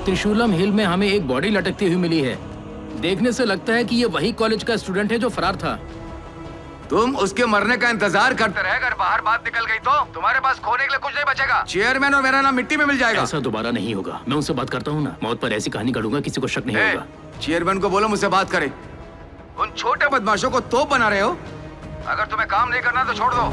त्रिशूलम हिल में हमें एक बॉडी लटकती हुई मिली है। देखने से लगता है कि ये वही कॉलेज का स्टूडेंट है जो फरार था। तुम उसके मरने का इंतजार करते रहे। अगर बाहर बात निकल गई तो तुम्हारे पास खोने के लिए कुछ नहीं बचेगा। चेयरमैन और मेरा नाम मिट्टी में मिल जाएगा। ऐसा दोबारा नहीं होगा। मैं उनसे बात करता हूँ ना, मौत पर ऐसी कहानी गढ़ूंगा किसी को शक नहीं होगा। चेयरमैन को बोलो मुझसे बात करे। उन छोटे बदमाशों को तोप बना रहे हो। अगर तुम्हें काम नहीं करना तो छोड़ दो।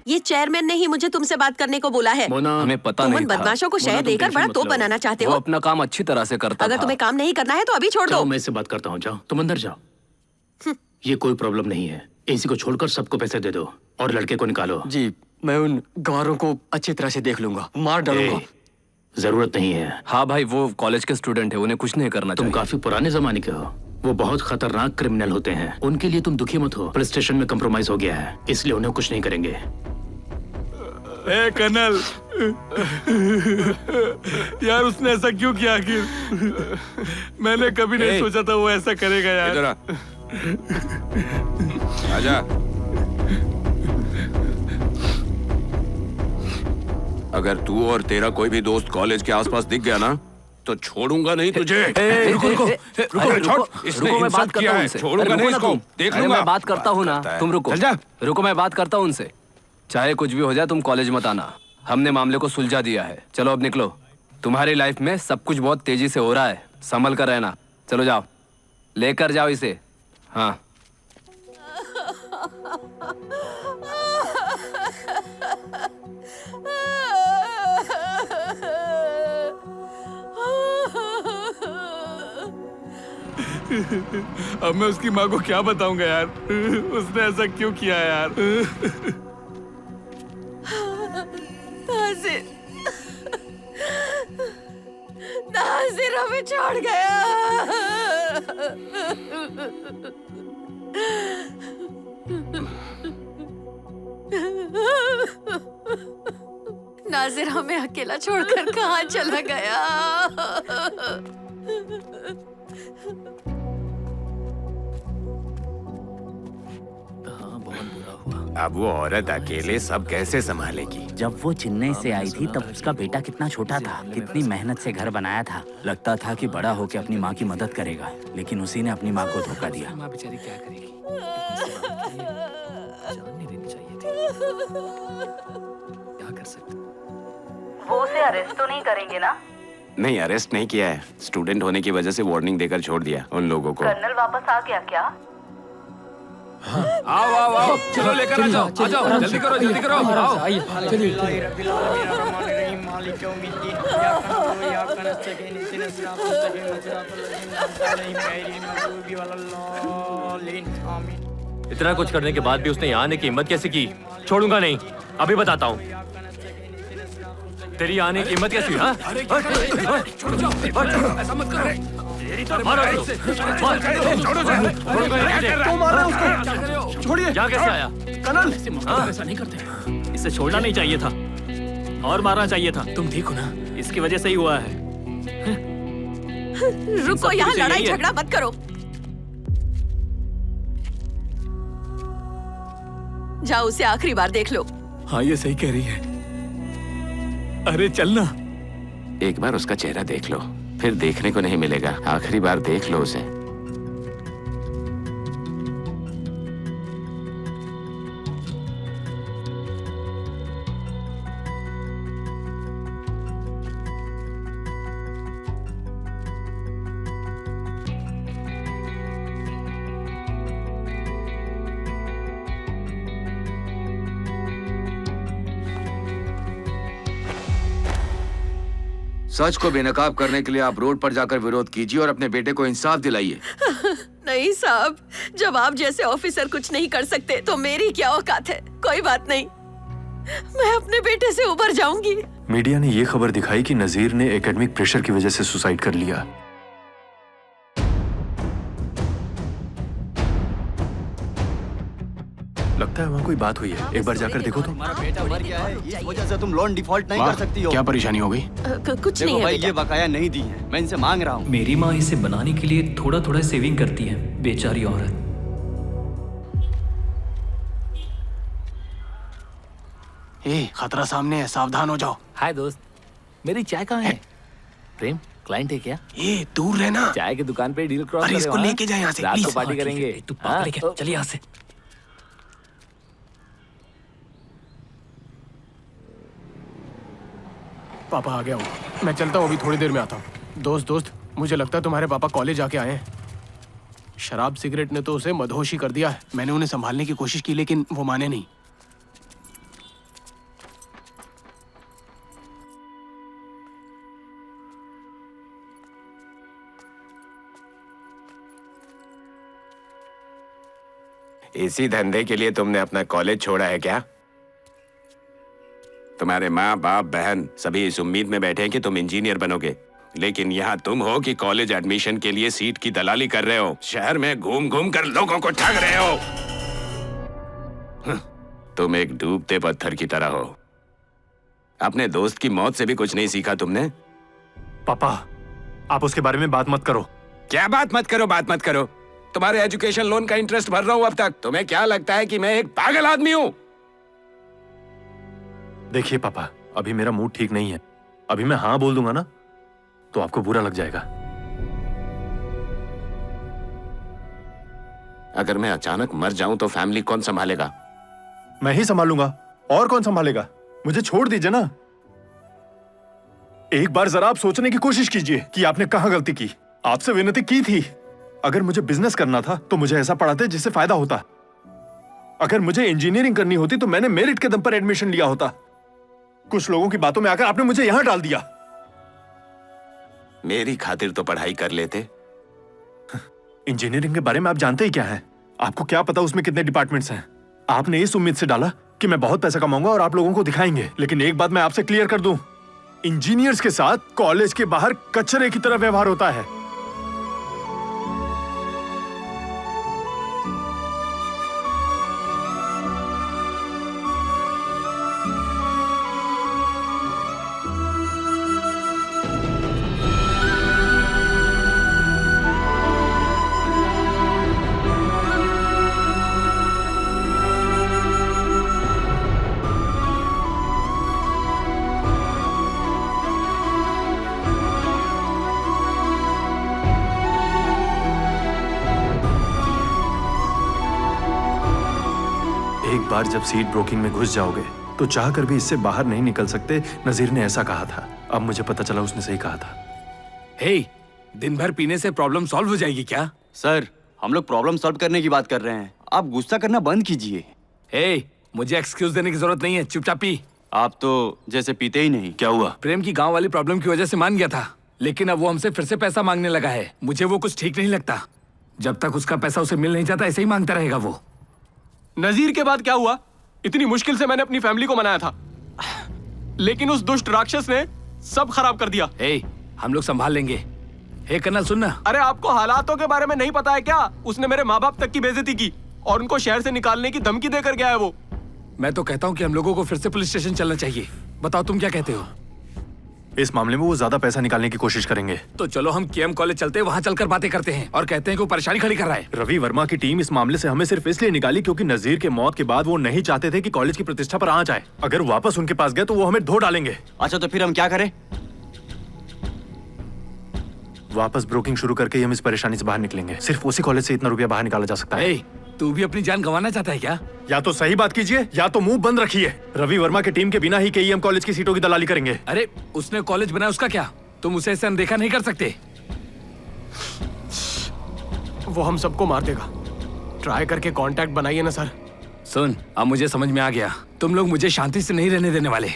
ये चेयरमैन ने ही मुझे तुमसे बात करने को बोला है। मोना, हमें पता तुम नहीं उन था। बदमाशों को शहर देकर बड़ा तोप बनाना चाहते वो हो। अपना काम अच्छी तरह से करता अगर था। तुम्हें काम नहीं करना है तो अभी छोड़ दो। मैं इससे बात करता हूँ, जाओ तुम अंदर जाओ। ये कोई प्रॉब्लम नहीं है। एसी को छोड़कर सबको पैसे दे दो और लड़के को निकालो। जी मैं उन गौरों को अच्छी तरह से देख लूंगा, मार डालूंगा। जरूरत नहीं है। हाँ भाई, वो कॉलेज के स्टूडेंट है, उन्हें कुछ नहीं करना तुम काफी पुराने जमाने के हो। वो बहुत खतरनाक क्रिमिनल होते हैं। उनके लिए तुम दुखी मत हो। पुलिस स्टेशन में कंप्रोमाइज हो गया है, इसलिए उन्हें कुछ नहीं करेंगे। ए कर्नल, यार उसने ऐसा क्यों किया आखिर? मैंने कभी नहीं सोचा था वो ऐसा करेगा यार। इधर आ। आजा। अगर तू और तेरा कोई भी दोस्त कॉलेज के आसपास दिख गया ना तो छोड़ूंगा नहीं तुझे। रुको, मैं बात करता हूँ उनसे। छोड़ूंगा नहीं इसको, देख लूंगा। मैं बात करता हूँ ना, तुम रुको। रुको, मैं बात करता हूँ उनसे। चाहे कुछ भी हो जाए तुम कॉलेज मत आना। हमने मामले को सुलझा दिया है। चलो अब निकलो। तुम्हारी लाइफ में सब कुछ बहुत तेजी से हो रहा है, संभल कर रहना। चलो जाओ, लेकर जाओ इसे। हाँ अब मैं उसकी माँ को क्या बताऊंगा यार, उसने ऐसा क्यों किया यार। नासिर, नासिर हमें छोड़ गया। नाजिर हमें अकेला छोड़कर कहाँ चला गया? अब वो औरत अकेले सब कैसे संभालेगी? जब वो चेन्नई से आई थी तब उसका बेटा कितना छोटा था, कितनी मेहनत से घर बनाया था। लगता था कि बड़ा होकर अपनी माँ की मदद करेगा, लेकिन उसी ने अपनी माँ को धोखा दिया। माँ बेचारी क्या करेगी? क्या कर सकते? वो उसे अरेस्ट तो नहीं करेंगे ना? नहीं, अरेस्ट नहीं किया है। स्टूडेंट होने की वजह से वार्निंग देकर छोड़ दिया उन लोगों को। कर्नल वापस आ गया क्या? आओ आओ आओ, चलो लेकर आ जाओ, आ जाओ, जल्दी करो, जल्दी करो, आओ। इतना कुछ करने के बाद भी उसने यहाँ आने की हिम्मत कैसे की? छोड़ूंगा नहीं, अभी बताता हूँ। तेरी आने की हिम्मत कैसी? हाँ? छोड़ो जाओ, ऐसा मत करो। छोड़िए। यहाँ कैसे आया? कनल, ऐसा नहीं करते। इसे छोड़ना नहीं चाहिए था और मारना चाहिए था। तुम ठीक हो ना? इसकी वजह से ही हुआ है। रुको, यहाँ लड़ाई झगड़ा मत करो। जाओ, उसे आखिरी बार देख लो। हाँ, ये सही कह रही है। अरे चलना। एक बार उसका चेहरा देख लो, फिर देखने को नहीं मिलेगा। आखिरी बार देख लो उसे। सच को बेनकाब करने के लिए आप रोड पर जाकर विरोध कीजिए और अपने बेटे को इंसाफ दिलाइए। नहीं साहब, जब आप जैसे ऑफिसर कुछ नहीं कर सकते तो मेरी क्या औकात है। कोई बात नहीं, मैं अपने बेटे से उबर जाऊंगी। मीडिया ने ये खबर दिखाई कि नजीर ने एकेडमिक प्रेशर की वजह से सुसाइड कर लिया। लगता है वहाँ कोई बात हुई है। एक बार जाकर देखो तो। तुम्हारा बेटा मर गया है, इस वजह से तुम लोन डिफॉल्ट नहीं कर सकती हो। क्या परेशानी हो गई? कुछ नहीं है भाई, बेटा। ये बकाया नहीं दी है, मैं इनसे मांग रहा हूँ। मेरी माँ इसे बनाने के लिए थोड़ा थोड़ा सेविंग करती है, बेचारी औरत। खतरा सामने है, सावधान हो जाओ। हाय दोस्त, मेरी चाय कहाँ है? प्रेम, क्लाइंट है क्या? ये दूर रहना। चाय की दुकान पे डील क्रॉस अरे करे इसको वहाँ। लेके जाए यहाँ से, रात को प्लीज। पार्टी करेंगे। तू पागल है क्या? चलिए यहाँ से। पापा आ गया हूँ, मैं चलता हूँ, अभी थोड़ी देर में आता हूँ। दोस्त, मुझे लगता है तुम्हारे पापा कॉलेज आके आए हैं। शराब सिगरेट ने तो उसे मदहोशी कर दिया है। मैंने उन्हें संभालने की कोशिश की लेकिन वो माने नहीं। इसी धंधे के लिए तुमने अपना कॉलेज छोड़ा है क्या? तुम्हारे माँ बाप बहन सभी इस उम्मीद में बैठे हैं कि तुम इंजीनियर बनोगे, लेकिन यहाँ तुम हो कि कॉलेज एडमिशन के लिए सीट की दलाली कर रहे हो। शहर में घूम घूम कर लोगों को ठग रहे हो। तुम एक डूबते पत्थर की तरह हो। अपने दोस्त की मौत से भी कुछ नहीं सीखा तुमने? पापा, आप उसके बारे में बात मत करो। क्या बात मत करो? बात मत करो। तुम्हारे एजुकेशन लोन का इंटरेस्ट भर रहा हूं अब तक। तुम्हें क्या लगता है कि मैं एक पागल आदमी हूं? देखिए पापा, अभी मेरा मूड ठीक नहीं है। अभी मैं हाँ बोल दूंगा ना तो आपको बुरा लग जाएगा। अगर मैं अचानक मर जाऊं तो फैमिली कौन संभालेगा? मैं ही संभालूंगा, और कौन संभालेगा? मुझे छोड़ दीजिए ना। एक बार जरा आप सोचने की कोशिश कीजिए कि आपने कहां गलती की। आपसे विनती की थी। अगर मुझे बिजनेस करना था तो मुझे ऐसा पढ़ाते जिससे फायदा होता। अगर मुझे इंजीनियरिंग करनी होती तो मैंने मेरिट के दम पर एडमिशन लिया होता। कुछ लोगों की बातों में आकर आपने मुझे यहां डाल दिया। मेरी खातिर तो पढ़ाई कर लेते। इंजीनियरिंग के बारे में आप जानते ही क्या है? आपको क्या पता उसमें कितने डिपार्टमेंट्स हैं? आपने इस उम्मीद से डाला कि मैं बहुत पैसा कमाऊंगा और आप लोगों को दिखाएंगे। लेकिन एक बात मैं आपसे क्लियर कर दूं, इंजीनियर्स के साथ कॉलेज के बाहर कचरे की तरह व्यवहार होता है। एक बार जब सीट ब्रोकिंग में घुस जाओगे तो चाह कर भी इससे बाहर नहीं निकल सकते। नजीर ने ऐसा कहा था। अब मुझे पता चला उसने सही कहा था। हे, दिन भर पीने से प्रॉब्लम सॉल्व हो जाएगी क्या? सर, हम लोग प्रॉब्लम सॉल्व करने की बात कर रहे हैं, आप गुस्सा करना बंद कीजिए। हे, मुझे एक्सक्यूज देने की जरूरत नहीं है, चुपचाप पी। आप तो जैसे पीते ही नहीं। क्या हुआ? प्रेम की गांव वाली प्रॉब्लम की वजह से मान गया था, लेकिन अब वो हमसे फिर से पैसा मांगने लगा है। मुझे वो कुछ ठीक नहीं लगता। जब तक उसका पैसा उसे मिल नहीं जाता ऐसे ही मांगता रहेगा वो। नजीर के बाद क्या हुआ? इतनी मुश्किल से मैंने अपनी फैमिली को मनाया था, लेकिन उस दुष्ट राक्षस ने सब खराब कर दिया। हे, हम लोग संभाल लेंगे। हे कर्नल, सुनना। अरे आपको हालातों के बारे में नहीं पता है क्या? उसने मेरे माँ बाप तक की बेइज्जती की और उनको शहर से निकालने की धमकी देकर गया है वो। मैं तो कहता हूँ कि हम लोगों को फिर से पुलिस स्टेशन चलना चाहिए। बताओ तुम क्या कहते हो? इस मामले में वो ज्यादा पैसा निकालने की कोशिश करेंगे। तो चलो हम केएम कॉलेज चलते हैं, वहाँ चलकर बातें करते हैं और कहते हैं कि वो परेशानी खड़ी कर रहा है। रवि वर्मा की टीम इस मामले से हमें सिर्फ इसलिए निकाली क्योंकि नजीर के मौत के बाद वो नहीं चाहते थे कि कॉलेज की प्रतिष्ठा पर आंच आए। अगर वापस उनके पास गए तो वो हमें धो डालेंगे। अच्छा, तो फिर हम क्या करें? वापस ब्रोकिंग शुरू करके हम इस परेशानी से बाहर निकलेंगे। सिर्फ उसी कॉलेज से इतना रुपया बाहर निकाला जा सकता है। तू भी अपनी जान गंवाना चाहता है क्या? या तो सही बात कीजिए या तो मुंह बंद रखिए। रवि वर्मा की टीम के बिना ही केईएम कॉलेज की सीटों की दलाली करेंगे। अरे उसने कॉलेज बनाया, उसका क्या? तुम उसे ऐसे अनदेखा नहीं कर सकते। वो हम सबको मार देगा। ट्राई करके कांटेक्ट बनाइए ना सर। सुन, अब मुझे समझ में आ गया, तुम लोग मुझे शांति से नहीं रहने देने वाले।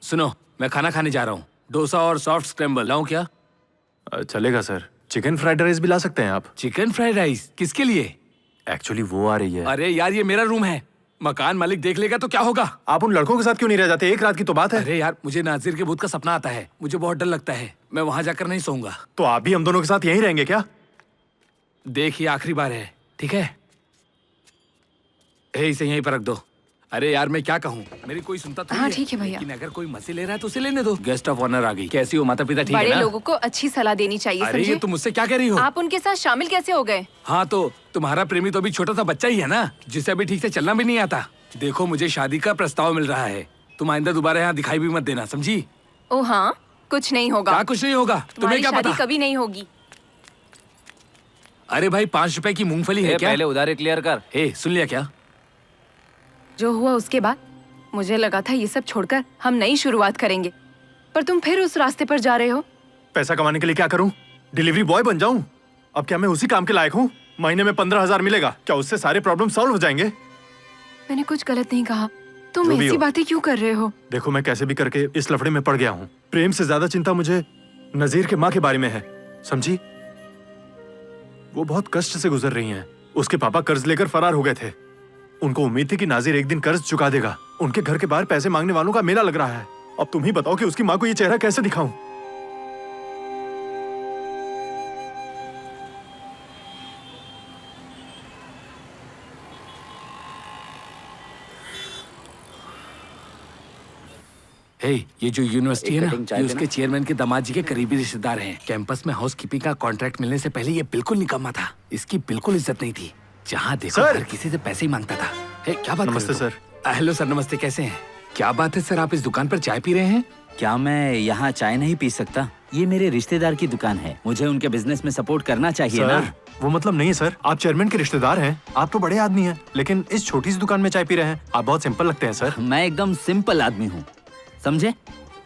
सुनो, मैं खाना खाने जा रहा हूँ। डोसा और सॉफ्ट स्क्रैम्बल लाऊं क्या? चलेगा सर। चिकन फ्राइड राइस भी ला सकते हैं आप। चिकन फ्राइड राइस किसके लिए? एक्चुअली वो आ रही है। अरे यार, ये मेरा रूम है, मकान मालिक देख लेगा तो क्या होगा? आप उन लड़कों के साथ क्यों नहीं रह जाते? एक रात की तो बात है। अरे यार, मुझे नाजिर के भूत का सपना आता है, मुझे बहुत डर लगता है। मैं वहां जाकर नहीं सोऊंगा। तो आप भी हम दोनों के साथ यहीं रहेंगे क्या? देखिए, आखिरी बार है, ठीक है? इसे यहीं पर रख दो। अरे यार, मैं क्या कहूँ, मेरी कोई सुनता तो हाँ, ठीक है भैया। लेकिन अगर कोई मजे ले रहा है तो उसे लेने दो। गेस्ट ऑफ ऑनर आ गई। कैसी हो माता पिता? ठीक है बड़े ना? लोगों को अच्छी सलाह देनी चाहिए। अरे ये तुम मुझसे क्या कह रही हो? आप उनके साथ शामिल कैसे हो गए? हाँ, तो तुम्हारा प्रेमी तो अभी छोटा सा बच्चा ही है ना, जिसे अभी ठीक से चलना भी नहीं आता। देखो, मुझे शादी का प्रस्ताव मिल रहा है, तुम आइंदा दोबारा यहाँ दिखाई भी मत देना, समझी? ओ हाँ, कुछ नहीं होगा। क्या कुछ नहीं होगा? तुम्हें क्या पता? कभी नहीं होगी। अरे भाई, 5 रुपए की मूंगफली है क्या? पहले उधारी क्लियर कर। सुन लिया क्या? जो हुआ उसके बाद मुझे लगा था ये सब छोड़कर हम नई शुरुआत करेंगे, पर तुम फिर उस रास्ते पर जा रहे हो। पैसा कमाने के लिए क्या करूं? डिलीवरी बॉय बन जाऊं? अब क्या मैं उसी काम के लायक हूं? महीने में 15,000 मिलेगा, क्या उससे सारे प्रॉब्लम सॉल्व हो जाएंगे? मैंने कुछ गलत नहीं कहा, तुम जो भी ऐसी हो। बातें क्यों कर रहे हो? देखो, मैं कैसे भी करके इस लफड़े में पड़ गया हूँ। प्रेम से ज्यादा चिंता मुझे नजीर के माँ के बारे में है, समझी? वो बहुत कष्ट से गुजर रही हैं। उसके पापा कर्ज लेकर फरार हो गए थे। उनको उम्मीद थी कि नाजिर एक दिन कर्ज चुका देगा। उनके घर के बाहर पैसे मांगने वालों का मेला लग रहा है। अब तुम ही बताओ कि उसकी माँ को ये चेहरा कैसे दिखाऊं? ये जो यूनिवर्सिटी है ना, ये उसके चेयरमैन के दामाद जी के करीबी रिश्तेदार हैं। कैंपस में हाउसकीपिंग का कॉन्ट्रैक्ट मिलने से पहले ये बिल्कुल निकम्मा था। इसकी बिल्कुल इज्जत नहीं थी। जहाँ देखो हर किसी से पैसे ही मांगता था। क्या बात? नमस्ते सर। हेलो सर, नमस्ते। कैसे हैं? क्या बात है सर, आप इस दुकान पर चाय पी रहे हैं? क्या मैं यहाँ चाय नहीं पी सकता? ये मेरे रिश्तेदार की दुकान है, मुझे उनके बिजनेस में सपोर्ट करना चाहिए ना। वो मतलब नहीं है सर, आप चेयरमैन के रिश्तेदार हैं। आप तो बड़े आदमी हैं, लेकिन इस छोटी सी दुकान में चाय पी रहे हैं। आप बहुत सिंपल लगते हैं सर। मैं एकदम सिंपल आदमी हूँ, समझे?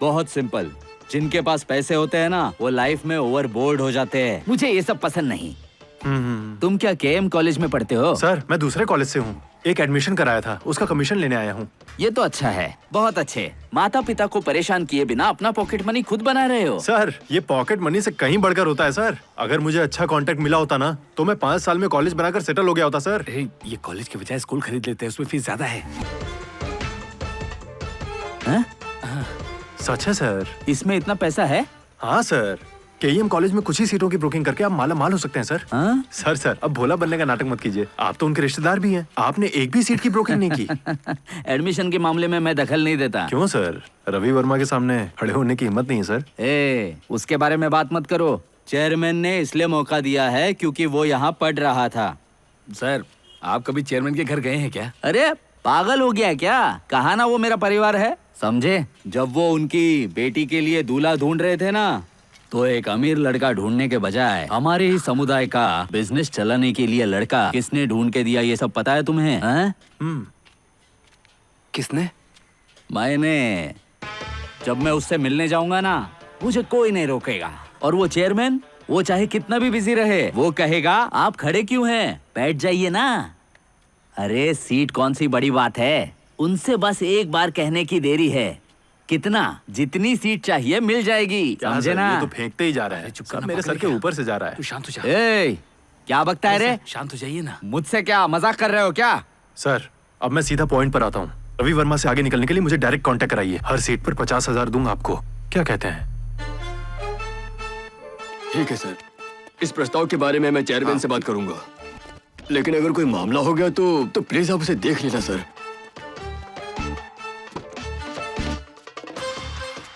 बहुत सिंपल। जिनके पास पैसे होते हैं ना, वो लाइफ में ओवरबोर्ड हो जाते हैं। मुझे ये सब पसंद नहीं। तुम क्या केएम कॉलेज में पढ़ते हो? सर, मैं दूसरे कॉलेज से हूँ। एक एडमिशन कराया था, उसका कमीशन लेने आया हूँ। ये तो अच्छा है, बहुत अच्छे। माता पिता को परेशान किए बिना अपना पॉकेट मनी खुद बना रहे हो। सर, ये पॉकेट मनी से कहीं बढ़कर होता है सर। अगर मुझे अच्छा कॉन्ट्रैक्ट मिला होता ना, तो मैं 5 साल में कॉलेज बनाकर सेटल हो गया होता सर। ये कॉलेज के बजाय स्कूल खरीद लेते हैं, उसमें फीस ज्यादा है। सच है सर। इसमें इतना पैसा है? हाँ सर, केईएम कॉलेज में कुछ ही सीटों की बुकिंग करके आप माला माल हो सकते हैं सर। सर, अब भोला बनने का नाटक मत कीजिए। आप तो उनके रिश्तेदार भी हैं। आपने एक भी सीट की बुकिंग नहीं की। एडमिशन के मामले में मैं दखल नहीं देता। क्यों सर? रवि वर्मा के सामने खड़े होने की हिम्मत नहीं है सर। उसके बारे में बात मत करो। चेयरमैन ने इसलिए मौका दिया है क्योंकि वो यहाँ पढ़ रहा था। सर, आप कभी चेयरमैन के घर गए हैं क्या? अरे पागल हो गया क्या? कहा ना वो मेरा परिवार है, समझे? जब वो उनकी बेटी के लिए दूल्हा ढूंढ रहे थे ना, तो एक अमीर लड़का ढूंढने के बजाय हमारे ही समुदाय का बिजनेस चलाने के लिए लड़का किसने ढूंढ के दिया, ये सब पता है तुम्हें? किसने? मैंने। जब मैं उससे मिलने जाऊंगा ना, मुझे कोई नहीं रोकेगा। और वो चेयरमैन, वो चाहे कितना भी बिजी रहे, वो कहेगा आप खड़े क्यों हैं, बैठ जाइए ना। अरे सीट कौन सी बड़ी बात है, उनसे बस एक बार कहने की देरी है। कितना, जितनी सीट चाहिए मिल जाएगी, समझे ना? ये तो फेंकते ही जा रहा है, सब मेरे सर के ऊपर से जा रहा है। तू शांत हो जा। ए, क्या बकता है रे? शांत हो जाइए ना। मुझसे क्या मजाक कर रहे हो क्या? सर अब मैं सीधा पॉइंट पर आता हूँ। रवि वर्मा से आगे निकलने के लिए मुझे डायरेक्ट कांटेक्ट कराइए। हर सीट पर 50,000 दूंगा आपको, क्या कहते हैं? ठीक है सर, इस प्रस्ताव के बारे में मैं चेयरमैन से बात करूंगा, लेकिन अगर कोई मामला हो गया तो प्लीज आप उसे देख लेना सर।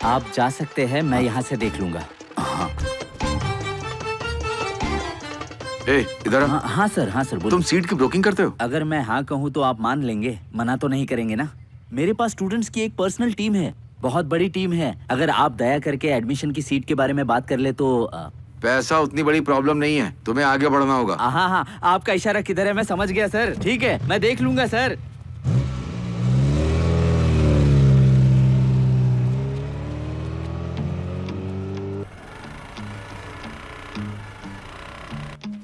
आप जा सकते हैं, मैं यहाँ से देख लूंगा। हाँ। इधर आ। हाँ सर, हाँ सर, तुम सीट की ब्रोकिंग करते हो? अगर मैं हाँ कहूँ तो आप मान लेंगे, मना तो नहीं करेंगे ना? मेरे पास स्टूडेंट्स की एक पर्सनल टीम है, बहुत बड़ी टीम है। अगर आप दया करके एडमिशन की सीट के बारे में बात कर ले तो पैसा उतनी बड़ी प्रॉब्लम नहीं है, तुम्हें आगे बढ़ना होगा। हाँ हाँ, आपका इशारा किधर है मैं समझ गया सर। ठीक है, मैं देख लूंगा सर।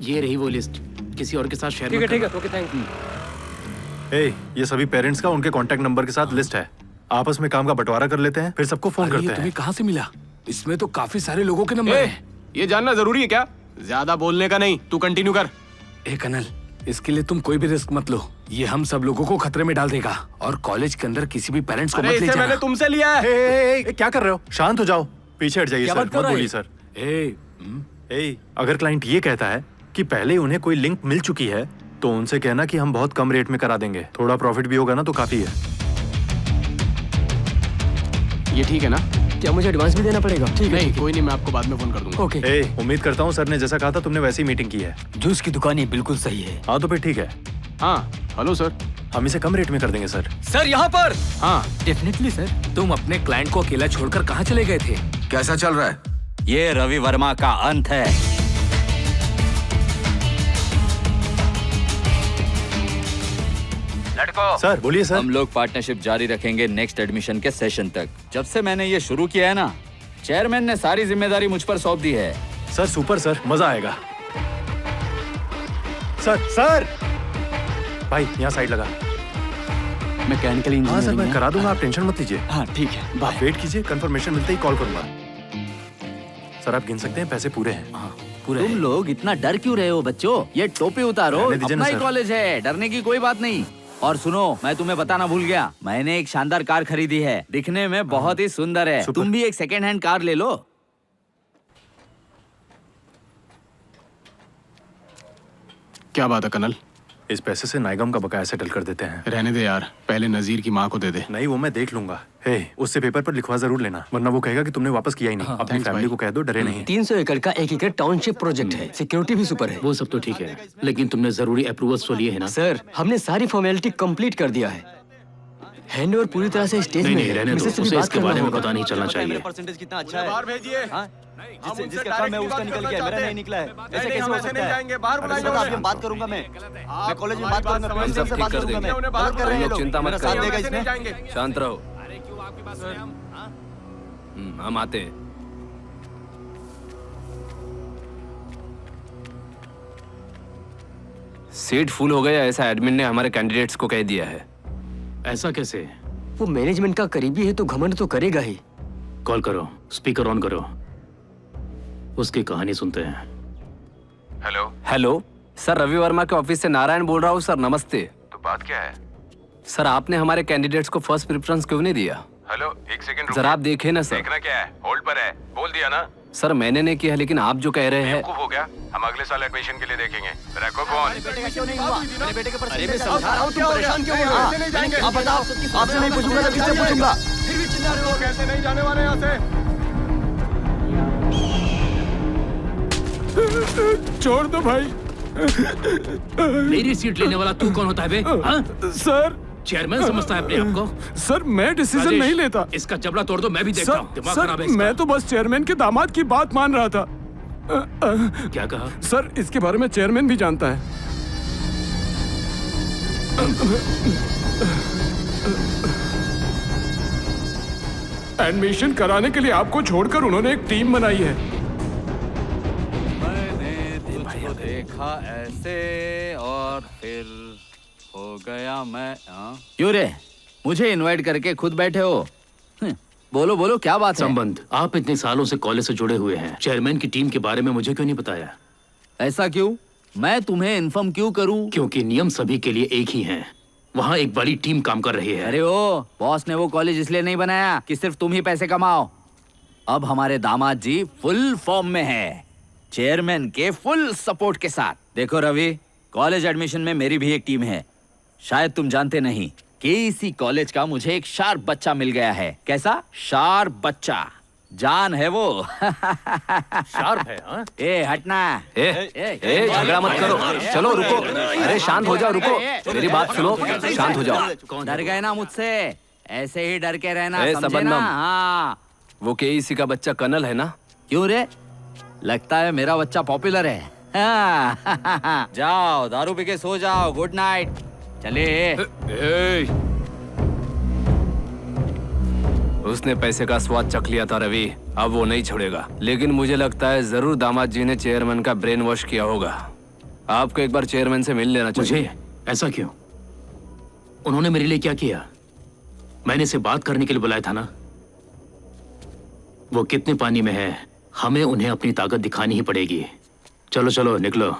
ये रही वो लिस्ट, किसी और के साथ शेयर ठीक है ठीक है, ओके थैंक यू। ये सभी पेरेंट्स का उनके कांटेक्ट नंबर के साथ लिस्ट है। आपस में काम का बंटवारा कर लेते हैं, फिर सबको फोन करते हैं। तुम्हें कहाँ से मिला? इसमें तो काफी सारे लोगों के नंबर हैं। ये जानना जरूरी है क्या? ज्यादा बोलने का नहीं, तू कंटिन्यू कर। कनल, इसके लिए तुम कोई भी रिस्क मत लो, ये हम सब लोगों को खतरे में डाल देगा। और कॉलेज के अंदर किसी भी पेरेंट्स को मत ले जाना। मैंने तुमसे लिया है। क्या कर रहे हो? शांत हो जाओ, पीछे हट जाइए सर, मत बोलिए सर। अगर क्लाइंट ये कहता है कि पहले उन्हें कोई लिंक मिल चुकी है तो उनसे कहना कि हम बहुत कम रेट में करा देंगे, थोड़ा प्रॉफिट भी होगा ना तो काफी है। ये ठीक है ना? क्या मुझे एडवांस भी देना पड़ेगा? ठीक है, नहीं कोई नहीं, मैं आपको बाद में फोन कर दूंगा। ओके। उम्मीद करता हूँ सर ने जैसा कहा था तुमने वैसी मीटिंग की है। जूस की दुकान ये बिल्कुल सही है। हाँ तो फिर ठीक है। हाँ हेलो सर, हम इसे कम रेट में कर देंगे सर। सर यहाँ पर। हाँ डेफिनेटली सर। तुम अपने क्लाइंट को अकेला छोड़कर कहाँ चले गए थे? कैसा चल रहा है? ये रवि वर्मा का अंत है। लड़को। सर बोलिए सर। हम लोग पार्टनरशिप जारी रखेंगे नेक्स्ट एडमिशन के सेशन तक। जब से मैंने ये शुरू किया है ना, चेयरमैन ने सारी जिम्मेदारी मुझ पर सौंप दी है। सर सुपर सर, मजा आएगा। सर भाई यहाँ साइड लगा। Mechanical engineering. हाँ सर मैं करा दूंगा, आप टेंशन मत लीजिए। हाँ ठीक है, आप वेट कीजिए, कंफर्मेशन मिलते ही कॉल करूंगा। सर आप गिन सकते हैं, पैसे पूरे हैं। हाँ पूरे। तुम लोग इतना डर क्यों रहे हो बच्चों? ये टोपी उतारो, अपना ही कॉलेज है, डरने की कोई बात नहीं। और सुनो, मैं तुम्हें बताना भूल गया, मैंने एक शानदार कार खरीदी है, दिखने में बहुत ही सुंदर है। तुम भी एक सेकेंड हैंड कार ले लो। क्या बात है कनल? इस पैसे से नाइगम का बकाया सेटल कर देते हैं। रहने दे यार, पहले नजीर की माँ को दे दे। नहीं वो मैं देख लूंगा। उससे पेपर पर लिखवा जरूर लेना, वरना वो कहेगा कि तुमने वापस किया ही नहीं। अपनी फैमिली को कह दो, डरे नहीं। 300 एकड़ का 1 एकड़ टाउनशिप प्रोजेक्ट है, सिक्योरिटी भी सुपर है। वो सब तो ठीक है, लेकिन तुमने जरूरी अप्रूवल्स तो लिए है ना? सर हमने सारी फॉर्मेलिटी कंप्लीट कर दिया है, हैंड ओवर पूरी तरह से स्टेज में है। रहने दो, उसे इसके बारे में पता नहीं चलना चाहिए। परसेंटेज कितना अच्छा है। बाहर भेजिए। जिसका काम है उसका निकल गया, मेरा नहीं निकला है। ऐसे कैसे हो सकता है? बाहर बुलाइए। अभी हम बात करूंगा, मैं कॉलेज में बात करूंगा, प्रिंसिपल से बात करूंगा मैं। बात कर रहे हैं लोग, चिंता मत साथ देगा करो, इसमें। शांत रहो। हम आते हैं। सीट फुल हो गया, ऐसा एडमिन ने हमारे कैंडिडेट्स को कह दिया है। ऐसा कैसे? वो मैनेजमेंट का करीबी है तो घमंड तो करेगा ही। कॉल करो, स्पीकर ऑन करो, उसकी कहानी सुनते हैं। हेलो सर, रवि वर्मा के ऑफिस से नारायण बोल रहा हूँ सर, नमस्ते। तो बात क्या है? सर आपने हमारे कैंडिडेट्स को फर्स्ट प्रेफरेंस क्यों नहीं दिया? हेलो एक सेकंड जरा आप देखें ना सर। देखना क्या है, होल्ड पर है, बोल दिया ना। सर मैंने नहीं किया, लेकिन आप जो कह रहे हैं। बेवकूफ हो गया, हम अगले साल एडमिशन के लिए देखेंगे। रखो फोन। बेटे का क्यों नहीं हुआ? मेरे बेटे के परसेंटेज समझा रहा हूं, तुम परेशान क्यों हो? आप बताओ, आपसे नहीं पूछूंगा तो किससे पूछूंगा? फिर भी चिल्ला रहे हो, कैसे नहीं जाने वाले यहाँ से? छोड़ दो भाई। मेरी सीट लेने वाला तू कौन होता है बे? हाँ? सर चेयरमैन समझता है अपने आप को? सर मैं डिसीजन राजेश, नहीं लेता। इसका जबड़ा तोड़ दो, मैं भी देखता हूँ। दिमाग खराब है सर इसका। मैं तो बस चेयरमैन के दामाद की बात मान रहा था। क्या कहा? सर इसके बारे में चेयरमैन भी जानता है। एडमिशन कराने के लिए आपको छोड़कर उन्होंने एक टीम बनाई है। मैंने तुझको देखा ऐसे और फिर हो गया मैं। क्यों रे, मुझे इनवाइट करके खुद बैठे हो? बोलो बोलो, क्या बात है? संबंध, आप इतने सालों से कॉलेज से जुड़े हुए हैं, चेयरमैन की टीम के बारे में मुझे क्यों नहीं बताया? ऐसा क्यों? मैं तुम्हें इन्फॉर्म क्यों करूं? क्योंकि नियम सभी के लिए एक ही हैं। वहाँ एक बड़ी टीम काम कर रही है। अरे ओ, बॉस ने वो कॉलेज इसलिए नहीं बनाया कि सिर्फ तुम ही पैसे कमाओ। अब हमारे दामाद जी फुल फॉर्म में है, चेयरमैन के फुल सपोर्ट के साथ। देखो रवि, कॉलेज एडमिशन में मेरी भी एक टीम है। शायद तुम जानते नहीं कि इसी कॉलेज का मुझे एक शार्प बच्चा मिल गया है। कैसा शार्प बच्चा? जान है वो। शार्प है। हाँ? ए हटना। ए झगड़ा मत करो, चलो रुको। अरे शांत हो जाओ, रुको, मेरी बात सुनो, शांत हो जाओ। डर गए ना मुझसे? ऐसे ही डर के रहना, ए, समझे ना? सबन्नम। हाँ। वो केईसी का बच्चा कर्नल है ना? क्यों रे, लगता है मेरा बच्चा पॉपुलर है। हाँ। जाओ दारू पी के सो जाओ, गुड नाइट। चले। उसने पैसे का स्वाद चख लिया था रवि, अब वो नहीं छोड़ेगा। लेकिन मुझे लगता है जरूर दामाद जी ने चेयरमैन का ब्रेन वॉश किया होगा। आपको एक बार चेयरमैन से मिल लेना चाहिए। मुझे? ऐसा क्यों? उन्होंने मेरे लिए क्या किया? मैंने इसे बात करने के लिए बुलाया था ना। वो कितने पानी में है, हमें उन्हें अपनी ताकत दिखानी ही पड़ेगी। चलो चलो निकलो।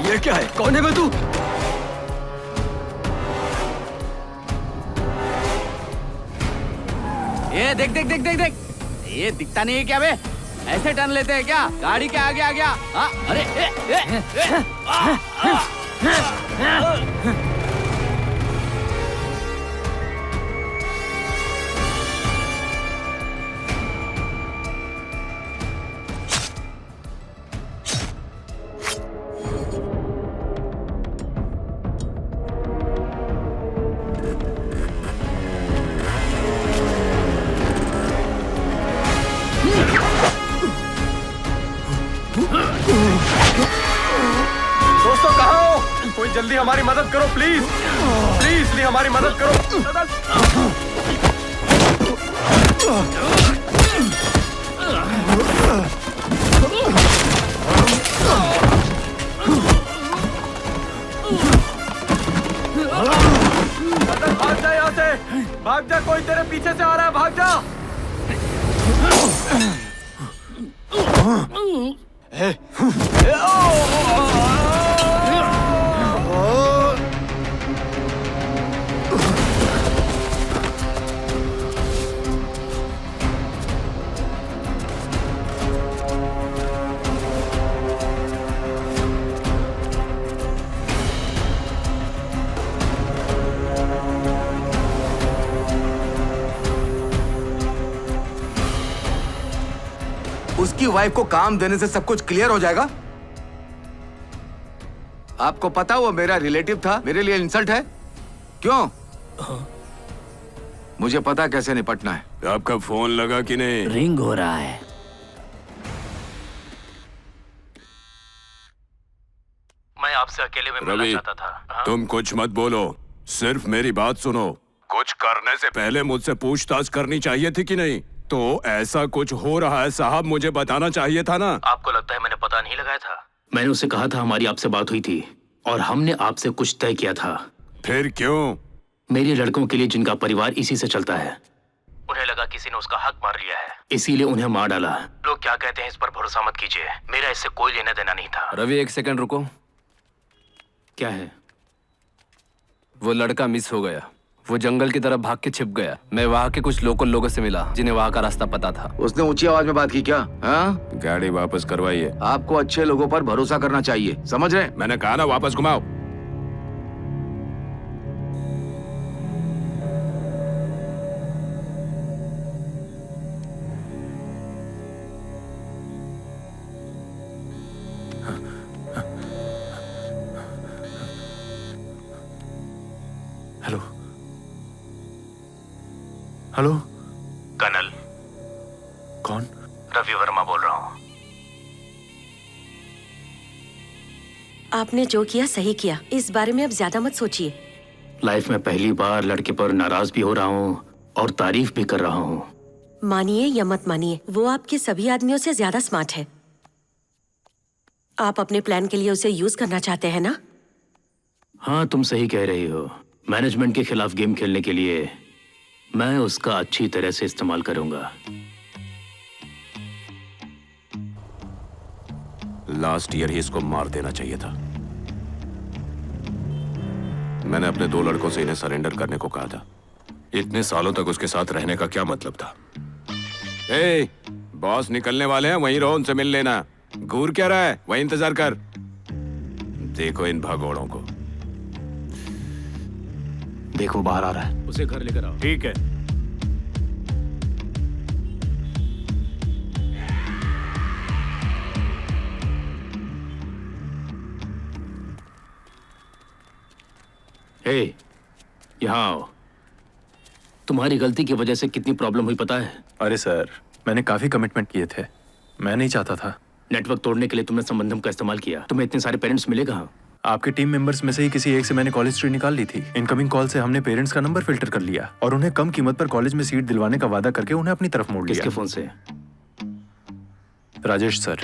ये क्या है? कौन है बे तू? ये देख देख देख देख देख, ये दिखता नहीं है क्या बे? ऐसे टर्न लेते हैं क्या? गाड़ी के आगे आ गया। हाँ, अरे दोस्तों कहाँ हो? कोई जल्दी हमारी मदद करो प्लीज, प्लीज प्लीज हमारी मदद करो। भाग जा यहाँ से, भाग जा, कोई तेरे पीछे से आ रहा है, भाग जा। उसकी वाइफ को काम देने से सब कुछ क्लियर हो जाएगा? आपको पता वो मेरा रिलेटिव था, मेरे लिए इंसल्ट है? क्यों? मुझे पता कैसे निपटना है। आपका फोन लगा कि नहीं? रिंग हो रहा है। मैं आपसे अकेले में मिलना रवि, चाहता था। तुम कुछ मत बोलो, सिर्फ मेरी बात सुनो। कुछ करने से पहले मुझसे पूछताछ करनी चाहिए थी कि नहीं? तो ऐसा कुछ हो रहा है साहब, मुझे बताना चाहिए था ना। आपको लगता है मैंने पता नहीं लगाया था? मैंने उसे कहा था हमारी आपसे बात हुई थी और हमने आपसे कुछ तय किया था। फिर क्यों? मेरे लड़कों के लिए जिनका परिवार इसी से चलता है, उन्हें लगा किसी ने उसका हक मार लिया है, इसीलिए उन्हें मार डाला। लोग क्या कहते हैं इस पर भरोसा मत कीजिए, मेरा इससे कोई लेना देना नहीं था। रवि एक सेकंड रुको। क्या है? वो लड़का मिस हो गया, वो जंगल की तरफ भाग के छिप गया। मैं वहाँ के कुछ लोकल लोगों से मिला जिन्हें वहाँ का रास्ता पता था। उसने ऊंची आवाज में बात की क्या? हाँ? गाड़ी वापस करवाइए। आपको अच्छे लोगों पर भरोसा करना चाहिए, समझ रहे? मैंने कहा ना वापस घुमाओ। Hello hello colonel. कौन? रवि वर्मा बोल रहा हूँ। आपने जो किया सही किया, इस बारे में अब ज्यादा मत सोचिए। लाइफ में पहली बार लड़के पर नाराज भी हो रहा हूँ और तारीफ भी कर रहा हूँ। मानिए या मत मानिए, वो आपके सभी आदमियों से ज्यादा स्मार्ट है। आप अपने प्लान के लिए उसे यूज करना चाहते हैं ना? हाँ, तुम सही कह रही हो। मैनेजमेंट के खिलाफ गेम खेलने के लिए मैं उसका अच्छी तरह से इस्तेमाल करूंगा। लास्ट ईयर ही इसको मार देना चाहिए था। मैंने अपने 2 लड़कों से इन्हें सरेंडर करने को कहा था। इतने सालों तक उसके साथ रहने का क्या मतलब था? ए, बॉस निकलने वाले हैं, वहीं रहो, उनसे मिल लेना। घूर क्या रहा है, वहीं इंतजार कर। देखो इन भगोड़ों को। देखो बाहर आ रहा है, उसे घर लेकर आओ। ठीक है। हे, यहाँ आओ। तुम्हारी गलती की वजह से कितनी प्रॉब्लम हुई पता है? अरे सर, मैंने काफी कमिटमेंट किए थे, मैं नहीं चाहता था। नेटवर्क तोड़ने के लिए तुमने संबंधम का इस्तेमाल किया। तुम्हें इतने सारे पेरेंट्स मिले कहाँ? आपके टीम मेंबर्स में से ही किसी एक से मैंने कॉलेज हिस्ट्री निकाल ली थी। इनकमिंग कॉल से हमने पेरेंट्स का नंबर फिल्टर कर लिया और उन्हें कम कीमत पर कॉलेज में सीट दिलवाने का वादा करके उन्हें अपनी तरफ मोड़ लिया। किसके फोन से? राजेश सर।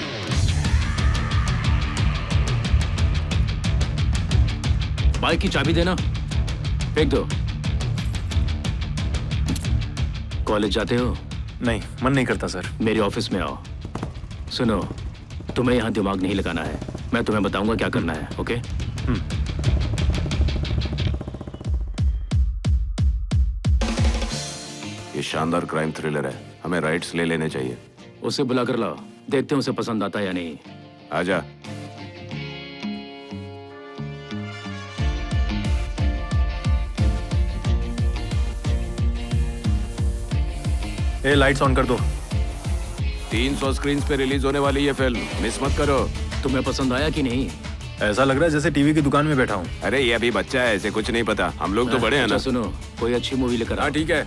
बाइक की चाबी देना, फेंक दो। कॉलेज जाते हो? नहीं, मन नहीं करता सर। मेरे ऑफिस में आओ। सुनो, तुम्हें यहाँ दिमाग नहीं लगाना है, मैं तुम्हें बताऊंगा क्या करना है, ओके? ये शानदार क्राइम थ्रिलर है, हमें राइट्स ले लेने चाहिए। उसे बुला कर लाओ, देखते हैं उसे पसंद आता है या नहीं। आजा। ए, लाइट्स ऑन कर दो। 300 स्क्रीन पे रिलीज होने वाली ये फिल्म, मिस मत करो। तुम्हें पसंद आया कि नहीं? ऐसा लग रहा है जैसे टीवी की दुकान में बैठा हूँ। अरे ये अभी बच्चा है, इसे कुछ नहीं पता। हम लोग तो बड़े हैं ना। सुनो, कोई अच्छी मूवी लेकर आओ। ठीक है।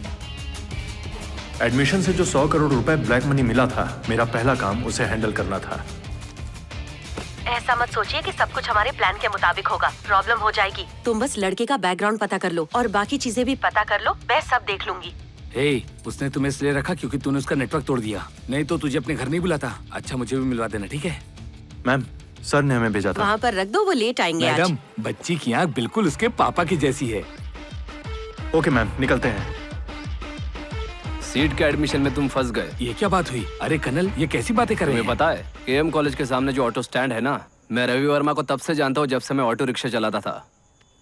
एडमिशन से जो 100 करोड़ रुपए ब्लैक मनी मिला था, मेरा पहला काम उसे हैंडल करना था। ऐसा मत सोचिए कि सब कुछ हमारे प्लान के मुताबिक होगा, प्रॉब्लम हो जाएगी। तुम बस लड़के का बैकग्राउंड पता कर लो और बाकी चीजें भी पता कर लो, मैं सब देख लूंगी। हे, उसने तुम्हें इसलिए रखा क्योंकि तूने उसका नेटवर्क तोड़ दिया, नहीं तो तुझे अपने घर नहीं बुलाता। अच्छा, मुझे भी मिलवा देना, ठीक है? मैम, सर ने हमें भेजा था। वहाँ पर रख दो, वो लेट आएंगे आज। मैडम, बच्ची की आँख बिल्कुल उसके पापा की जैसी है। ओके मैम, निकलते हैं। सीट के एडमिशन में तुम फंस गए। ये क्या बात हुई? अरे कर्नल, ये कैसी बातें कर रहे हैं? तुम्हें पता है, केएम कॉलेज के सामने जो ऑटो स्टैंड है ना, मैं रवि वर्मा को तब से जानता हूँ जब से मैं ऑटो रिक्शा चलाता था।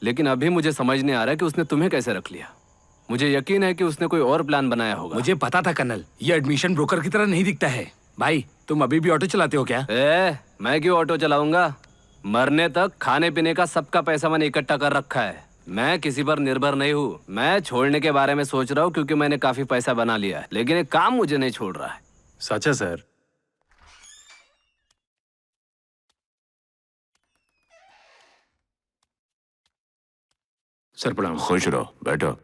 लेकिन अभी मुझे समझ नहीं आ रहा कि उसने तुम्हें कैसे रख लिया। मुझे यकीन है कि उसने कोई और प्लान बनाया होगा। मुझे पता था कर्नल, ये एडमिशन ब्रोकर की तरह नहीं दिखता है। भाई, तुम अभी भी ऑटो चलाते हो क्या? मैं क्यों ऑटो चलाऊंगा? मरने तक खाने पीने का सबका पैसा मैंने इकट्ठा कर रखा है। मैं किसी पर निर्भर नहीं हूँ। मैं छोड़ने के बारे में सोच रहा हूँ क्योंकि मैंने काफी पैसा बना लिया है, लेकिन एक काम मुझे नहीं छोड़ रहा है। सच है सर। सर प्रणाम। खुश रहो, बैठो।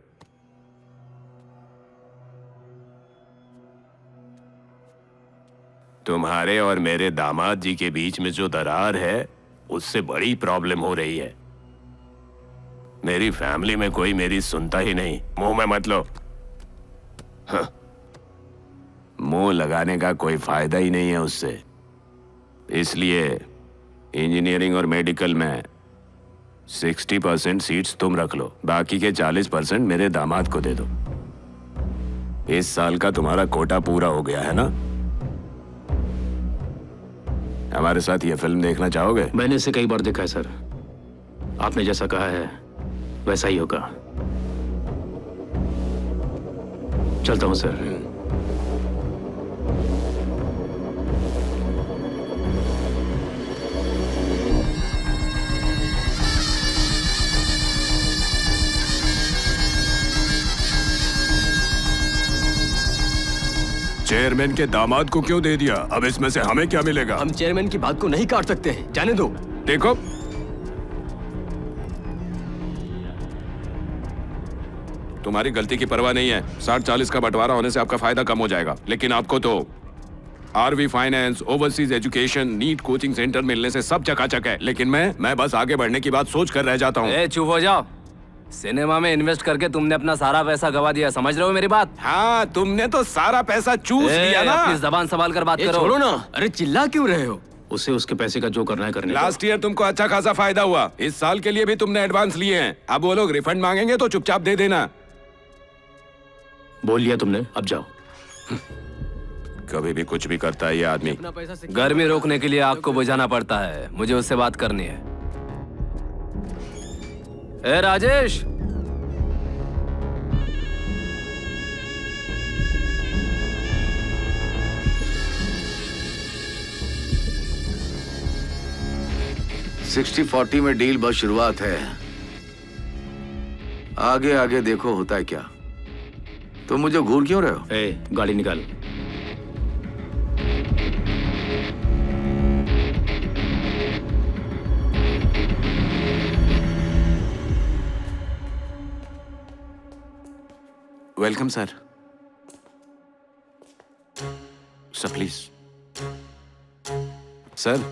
तुम्हारे और मेरे दामाद जी के बीच में जो दरार है, उससे बड़ी प्रॉब्लम हो रही है। मेरी फैमिली में कोई मेरी सुनता ही नहीं। मुंह में मत लो। हाँ। मुंह लगाने का कोई फायदा ही नहीं है उससे। इसलिए इंजीनियरिंग और मेडिकल में 60% सीट्स तुम रख लो, बाकी के 40% मेरे दामाद को दे दो। इस साल का तुम्हारा कोटा पूरा हो गया है ना? हमारे साथ ये फिल्म देखना चाहोगे? मैंने इसे कई बार देखा है सर। आपने जैसा कहा है वैसा ही होगा। चलता हूँ सर। चेयरमैन के दामाद को क्यों दे दिया? अब इसमें से हमें क्या मिलेगा? हम चेयरमैन की बात को नहीं काट सकते हैं, जाने दो। देखो, तुम्हारी गलती की परवाह नहीं है। 60-40 का बंटवारा होने से आपका फायदा कम हो जाएगा, लेकिन आपको तो RV finance, overseas education, NEET coaching centre मिलने से सब चकाचक है। लेकिन मैं बस आगे बढ़ने की बात सोच कर रह जाता हूँ। चुप हो जाओ। सिनेमा में इन्वेस्ट करके तुमने अपना सारा पैसा गवा दिया, समझ रहे हो मेरी बात? हाँ, तुमने तो सारा पैसा चूस लिया ना। अपनी जबान संभाल कर बात करो। छोड़ो ना, अरे चिल्ला क्यों रहे हो? उसे उसके पैसे का जो करना है करने दो। लास्ट ईयर तुमको अच्छा खासा फायदा हुआ, इस साल के लिए भी तुमने एडवांस लिए हैं। अब वो लोग रिफंड मांगेंगे तो चुपचाप दे देना। बोल लिया तुमने, अब जाओ। कभी भी कुछ भी करता है ये आदमी। गर्मी रोकने के लिए आग को बुझाना पड़ता है। मुझे उससे बात करनी है। ए राजेश, सिक्सटी 40 में डील बस शुरुआत है, आगे आगे देखो होता है क्या। तो मुझे घूर क्यों रहे हो? गाड़ी निकाल। Welcome sir. Sir please. Sir,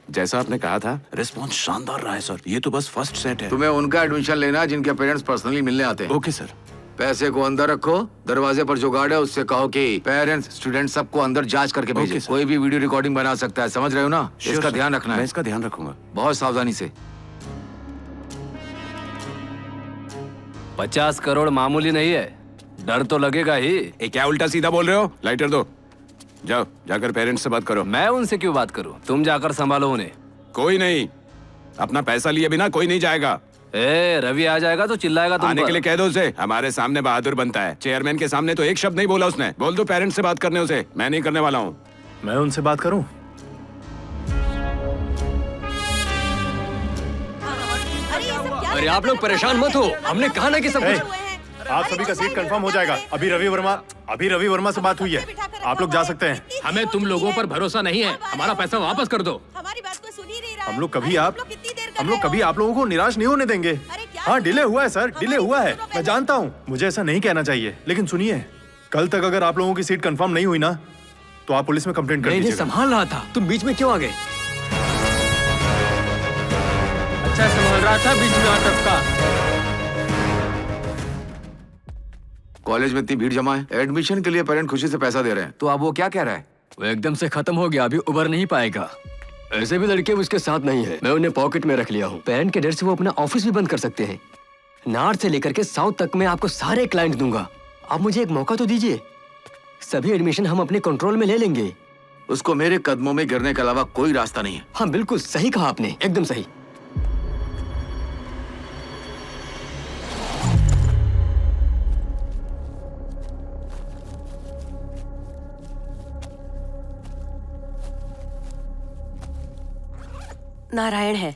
जैसा आपने कहा था, रिस्पॉन्स शानदार रहा है सर। ये तो बस फर्स्ट सेट है। तुम्हें उनका एडमिशन लेना जिनके पेरेंट्स पर्सनली मिलने आते हैं। Okay sir. पैसे को अंदर रखो, दरवाजे पर जो गार्ड है उससे कहो कि पेरेंट्स स्टूडेंट सबको अंदर जांच करके भेजे। कोई भी वीडियो रिकॉर्डिंग बना सकता है, समझ रहे हो ना? इसका ध्यान रखना है। मैं इसका ध्यान रखूंगा बहुत सावधानी से। 50 करोड़ मामूली नहीं है, डर तो लगेगा ही। क्या उल्टा सीधा बोल रहे हो? लाइटर दो। जाओ, जाकर पेरेंट्स से बात करो। मैं उनसे क्यों बात करूं? तुम जाकर संभालो उन्हें। कोई नहीं, अपना पैसा लिए बिना कोई नहीं जाएगा। रवि आ जाएगा तो चिल्लाएगा तुम आने पर। के लिए कह दो उसे। हमारे सामने बहादुर बनता है, चेयरमैन के सामने तो एक शब्द नहीं बोला उसने। बोल दो पेरेंट्स से बात करने उसे। मैं नहीं करने वाला हूँ। मैं उनसे बात करूं? अरे आप लोग परेशान मत हो, हमने कहा ना कि सब कुछ। आप सभी का सीट कंफर्म हो जाएगा। अभी रवि वर्मा से बात हुई है। आप लोग जा सकते हैं। हमें तुम लोगों पर भरोसा नहीं है, हमारा पैसा वापस कर दो। हमारी बात को सुन ही नहीं रहा है। हम लोग कभी आप लोगों को निराश नहीं होने देंगे। हाँ, डिले हुआ है सर, डिले हुआ है, मैं जानता हूँ। मुझे ऐसा नहीं कहना चाहिए, लेकिन सुनिए, कल तक अगर आप लोगों की सीट कंफर्म नहीं हुई ना, तो आप पुलिस में कंप्लेंट कर दीजिएगा। मैं संभाल रहा था, तुम बीच में क्यों आ गए? अच्छा संभाल रहा था, बीच में आ टपका। कॉलेज में इतनी भीड़ जमा है, एडमिशन के लिए पेरेंट खुशी से पैसा दे रहे हैं, तो अब वो क्या कह रहा है? वो एकदम से खत्म हो गया, अभी उबर नहीं पाएगा। ऐसे भी लड़के उसके साथ नहीं है, मैं उन्हें पॉकेट में रख लिया हूँ। पेरेंट के डर से वो अपना ऑफिस भी बंद कर सकते हैं। नॉर्थ से लेकर के साउथ तक मैं आपको सारे क्लाइंट दूंगा। आप मुझे एक मौका तो दीजिए, सभी एडमिशन हम अपने कंट्रोल में ले लेंगे। उसको मेरे कदमों में गिरने के अलावा कोई रास्ता नहीं है। हाँ बिल्कुल सही कहा आपने, एकदम सही। नारायण है।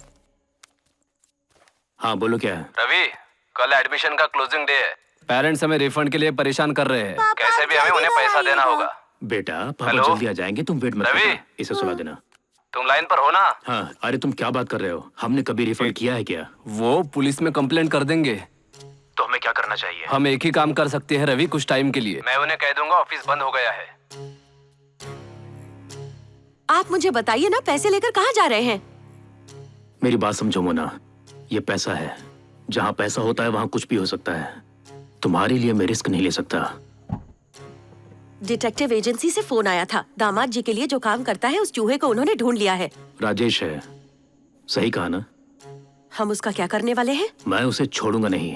हाँ बोलो, क्या है? रवि, कल एडमिशन का क्लोजिंग डे है। पेरेंट्स हमें रिफंड के लिए परेशान कर रहे हैं। कैसे भी हमें उन्हें पैसा देना होगा। बेटा, पापा जल्दी आ जाएंगे, तुम वेट मत करना। इसे सुला देना। तुम लाइन पर हो ना? हाँ। अरे तुम क्या बात कर रहे हो? हमने कभी रिफंड किया है क्या? वो पुलिस में कंप्लेंट कर देंगे। तो हमें क्या करना चाहिए? हम एक ही काम कर सकते हैं रवि, कुछ टाइम के लिए। मैं उन्हें कह दूंगा ऑफिस बंद हो गया है। आप मुझे बताइए ना, पैसे लेकर कहाँ जा रहे हैं? मेरी बात समझो मोना, ये पैसा है। जहाँ पैसा होता है वहाँ कुछ भी हो सकता है। तुम्हारे लिए मैं रिस्क नहीं ले सकता। डिटेक्टिव एजेंसी से फोन आया था। दामाद जी के लिए जो काम करता है उस चूहे को उन्होंने ढूंढ लिया है। राजेश है, सही कहा ना? हम उसका क्या करने वाले हैं? मैं उसे छोड़ूंगा नहीं।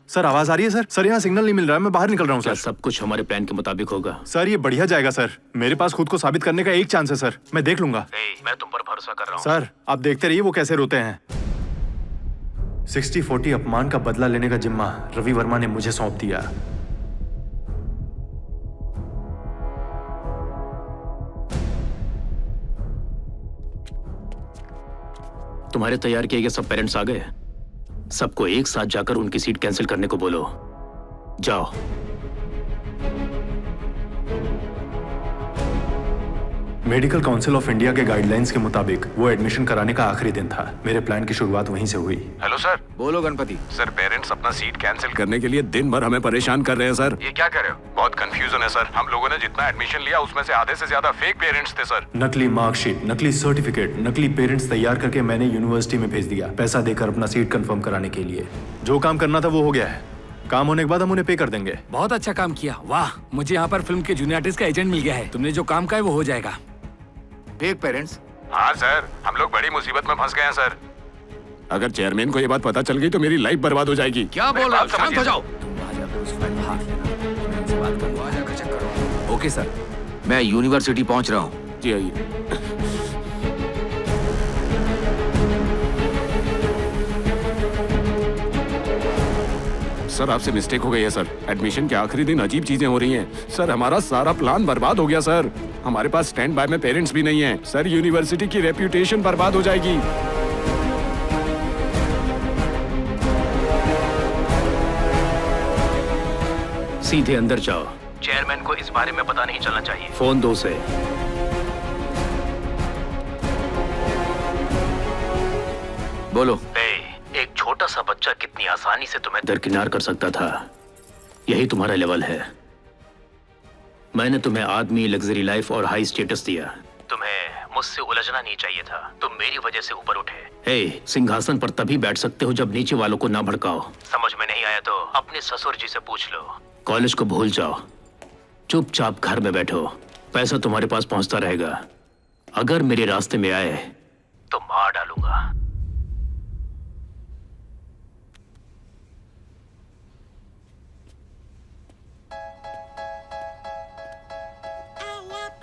सर आवाज आ रही है सर? सर यहाँ सिग्नल नहीं मिल रहा है, मैं बाहर निकल रहा हूँ सर। सब कुछ हमारे प्लान के मुताबिक होगा सर। ये बढ़िया जाएगा सर, मेरे पास खुद को साबित करने का एक चांस है सर, मैं देख लूंगा। मैं तुम पर भरोसा कर रहा हूँ। सर आप देखते रहिए वो कैसे रोते हैं। 60-40 अपमान का बदला लेने का जिम्मा रवि वर्मा ने मुझे सौंप दिया। तुम्हारे तैयार किए गए सब पेरेंट्स आ गए। सबको एक साथ जाकर उनकी सीट कैंसिल करने को बोलो। जाओ। मेडिकल काउंसिल ऑफ इंडिया के गाइडलाइंस के मुताबिक वो एडमिशन कराने का आखिरी दिन था। मेरे प्लान की शुरुआत वहीं से हुई। Hello sir. बोलो गणपति। सर पेरेंट्स अपना सीट कैंसिल करने के लिए दिन भर हमें परेशान कर रहे हैं सर। ये क्या कर रहे हो? बहुत कंफ्यूजन है सर। हम लोगों ने जितना एडमिशन लिया उसमें से आधे से ज्यादा फेक पेरेंट्स थे सर। नकली मार्कशीट, नकली सर्टिफिकेट, नकली पेरेंट्स तैयार करके मैंने यूनिवर्सिटी में भेज दिया, पैसा देकर अपना सीट कंफर्म कराने के लिए। जो काम करना था वो हो गया है। काम होने के बाद हम उन्हें पे कर देंगे। बहुत अच्छा काम किया। वाह, मुझे यहाँ पर फिल्म के जूनियर आर्टिस्ट का एजेंट मिल गया है। तुमने जो काम कहा है वो हो जाएगा। Fake parents? हाँ सर, हम लोग बड़ी मुसीबत में फंस गए हैं सर। अगर चेयरमैन को ये बात पता चल गई तो मेरी लाइफ बर्बाद हो जाएगी। क्या बोल रहे हो? शांत हो जाओ। ओके सर, मैं यूनिवर्सिटी पहुंच रहा हूँ। जी आइए। सर आपसे मिस्टेक हो गई है सर। एडमिशन के आखिरी दिन अजीब चीजें हो रही हैं। सर हमारा सारा प्लान बर्बाद हो गया सर। हमारे पास स्टैंड बाय में पेरेंट्स भी नहीं हैं। सर यूनिवर्सिटी की रेप्यूटेशन बर्बाद हो जाएगी। सीधे अंदर जाओ। चेयरमैन को इस बारे में पता नहीं चलना चाहिए। फोन दो से। बोलो। एक छोटा सा बच्चा कितनी आसानी से तुम्हें दरकिनार कर सकता था। यही तुम्हारा लेवल है। मैंने तुम्हें आदमी, लग्जरी लाइफ और हाई स्टेटस दिया। तुम्हें मुझसे उलझना नहीं चाहिए था। तुम मेरी वजह से ऊपर उठे। हे, सिंहासन पर तभी बैठ सकते हो जब नीचे वालों को ना भड़काओ। समझ में नहीं आया तो अपने ससुर जी से पूछ लो। कॉलेज को भूल जाओ, चुपचाप घर में बैठो। पैसा तुम्हारे पास पहुंचता रहेगा। अगर मेरे रास्ते में आए तो मार डालूंगा।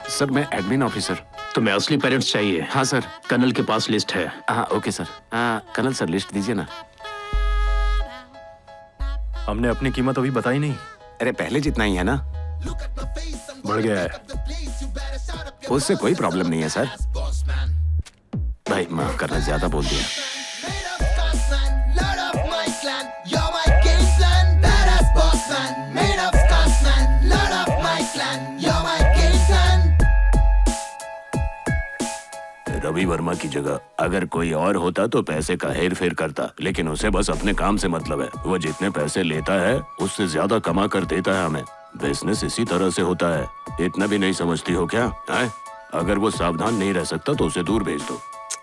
सर मैं एडमिन ऑफिसर। तुम्हें असली पेरेंट्स चाहिए? हाँ सर। कर्नल के पास लिस्ट है। हाँ okay sir. Colonel sir list दीजिए ना। हमने अपनी कीमत अभी बताई नहीं। अरे पहले जितना ही है ना। बढ़ गया है। उससे कोई प्रॉब्लम नहीं है सर। भाई माफ करना, ज्यादा बोल दिया। रवि वर्मा की जगह अगर कोई और होता तो पैसे का हेर फेर करता, लेकिन उसे बस अपने काम से मतलब है। वो जितने पैसे लेता है उससे ज्यादा कमा कर देता है हमें। बिजनेस इसी तरह से होता है। इतना भी नहीं समझती हो क्या? है? अगर वो सावधान नहीं रह सकता तो उसे दूर भेज दो।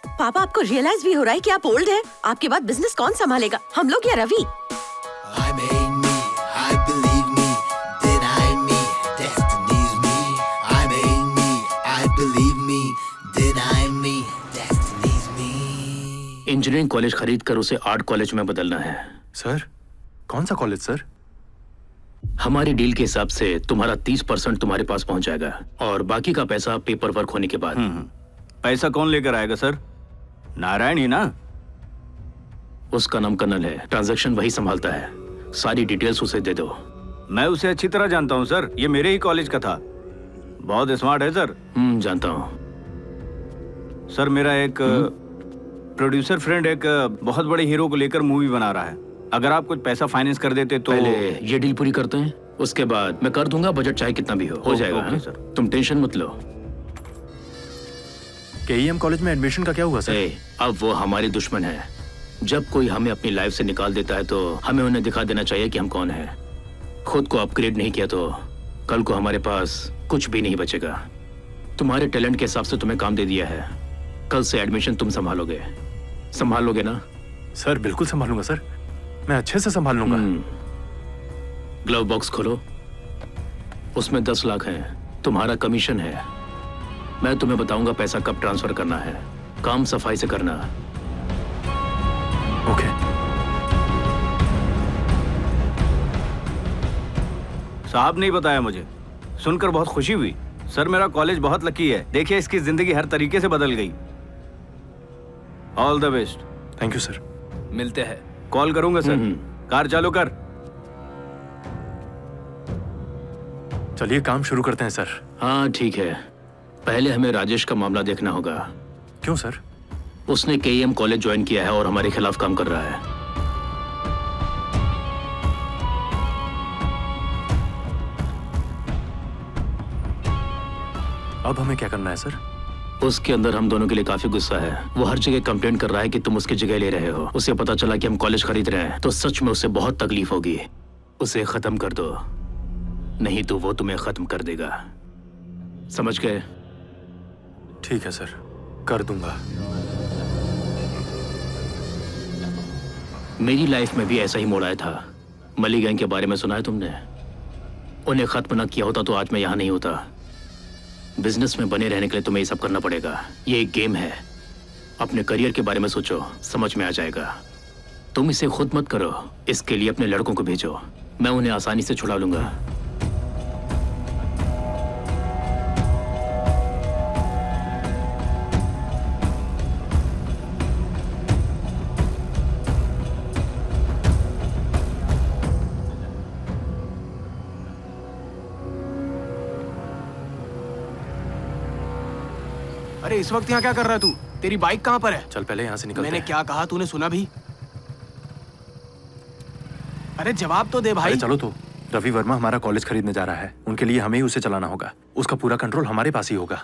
पापा, आपको रियलाइज भी हो रहा है कि आप ओल्ड हैं? आपके बाद बिजनेस कौन संभालेगा, हम लोग या रवि? इंजीनियरिंग कॉलेज खरीद कर उसे आर्ट कॉलेज में बदलना है। सर, कौन सा कॉलेज सर? हमारी डील के हिसाब से तुम्हारा 30% तुम्हारे पास पहुंच जाएगा और बाकी का पैसा पेपर वर्क होने के बाद। पैसा कौन लेकर आएगा सर? नारायण ही ना? उसका नाम कर्नल है। ट्रांजैक्शन वही संभालता है। सारी डिटेल्स उसे दे दो। मैं उसे अच्छी तरह जानता हूँ सर। ये मेरे ही कॉलेज का था। बहुत स्मार्ट है सर। जानता हूँ सर। मेरा एक प्रोड्यूसर फ्रेंड एक बहुत बड़े हीरो को लेकर मूवी बना रहा है। अगर आप कुछ पैसा फाइनेंस कर देते तो। पहले ये डील पूरी करते हैं, उसके बाद मैं कर दूंगा। बजट चाहे कितना भी हो जाएगा। Okay sir. तुम टेंशन मत लो। केईएम कॉलेज में एडमिशन का क्या हुआ सर? अब वो हमारे दुश्मन है। जब कोई हमें अपनी लाइफ से निकाल देता है तो हमें उन्हें दिखा देना चाहिए कि हम कौन हैं। खुद को अपग्रेड नहीं किया तो कल को हमारे पास कुछ भी नहीं बचेगा। तुम्हारे टैलेंट के हिसाब से तुम्हें काम दे दिया है। कल से एडमिशन तुम संभालोगे। संभाल लोगे ना? सर बिल्कुल संभालूंगा सर। मैं अच्छे से संभाल लूंगा। ग्लव बॉक्स खोलो। उसमें 10 लाख हैं। तुम्हारा कमीशन है। मैं तुम्हें बताऊंगा पैसा कब ट्रांसफर करना है। काम सफाई से करना। ओके। साहब नहीं बताया मुझे। सुनकर बहुत खुशी हुई सर। मेरा कॉलेज बहुत लकी है। देखिए इसकी जिंदगी हर तरीके से बदल गई। All the best. Thank you sir. मिलते हैं। कॉल करूंगा सर। कार चालू कर। चलिए काम शुरू करते हैं सर। हाँ ठीक है, पहले हमें राजेश का मामला देखना होगा। क्यों सर? उसने केईएम कॉलेज ज्वाइन किया है और हमारे खिलाफ काम कर रहा है। अब हमें क्या करना है सर? उसके अंदर हम दोनों के लिए काफी गुस्सा है। वो हर जगह कंप्लेंट कर रहा है कि तुम उसकी जगह ले रहे हो। उसे पता चला कि हम कॉलेज खरीद रहे हैं तो सच में उसे बहुत तकलीफ होगी। उसे खत्म कर दो, नहीं तो वो तुम्हें खत्म कर देगा। समझ गए? ठीक है सर, कर दूंगा। मेरी लाइफ में भी ऐसा ही मोड़ आया था। मली गैंग के बारे में सुना है तुमने? उन्हें खत्म न किया होता तो आज मैं यहाँ नहीं होता। बिजनेस में बने रहने के लिए तुम्हें ये सब करना पड़ेगा। ये एक गेम है। अपने करियर के बारे में सोचो, समझ में आ जाएगा। तुम इसे खुद मत करो, इसके लिए अपने लड़कों को भेजो। मैं उन्हें आसानी से छुड़ा लूंगा। अरे इस वक्त यहाँ क्या कर रहा है तू? तेरी बाइक कहाँ पर है? चल पहले यहाँ से निकलते मैंने हैं। क्या कहा तूने सुना भी? अरे जवाब तो दे भाई। अरे चलो तो, रवि वर्मा हमारा कॉलेज खरीदने जा रहा है। उनके लिए हमें ही उसे चलाना होगा। उसका पूरा कंट्रोल हमारे पास ही होगा।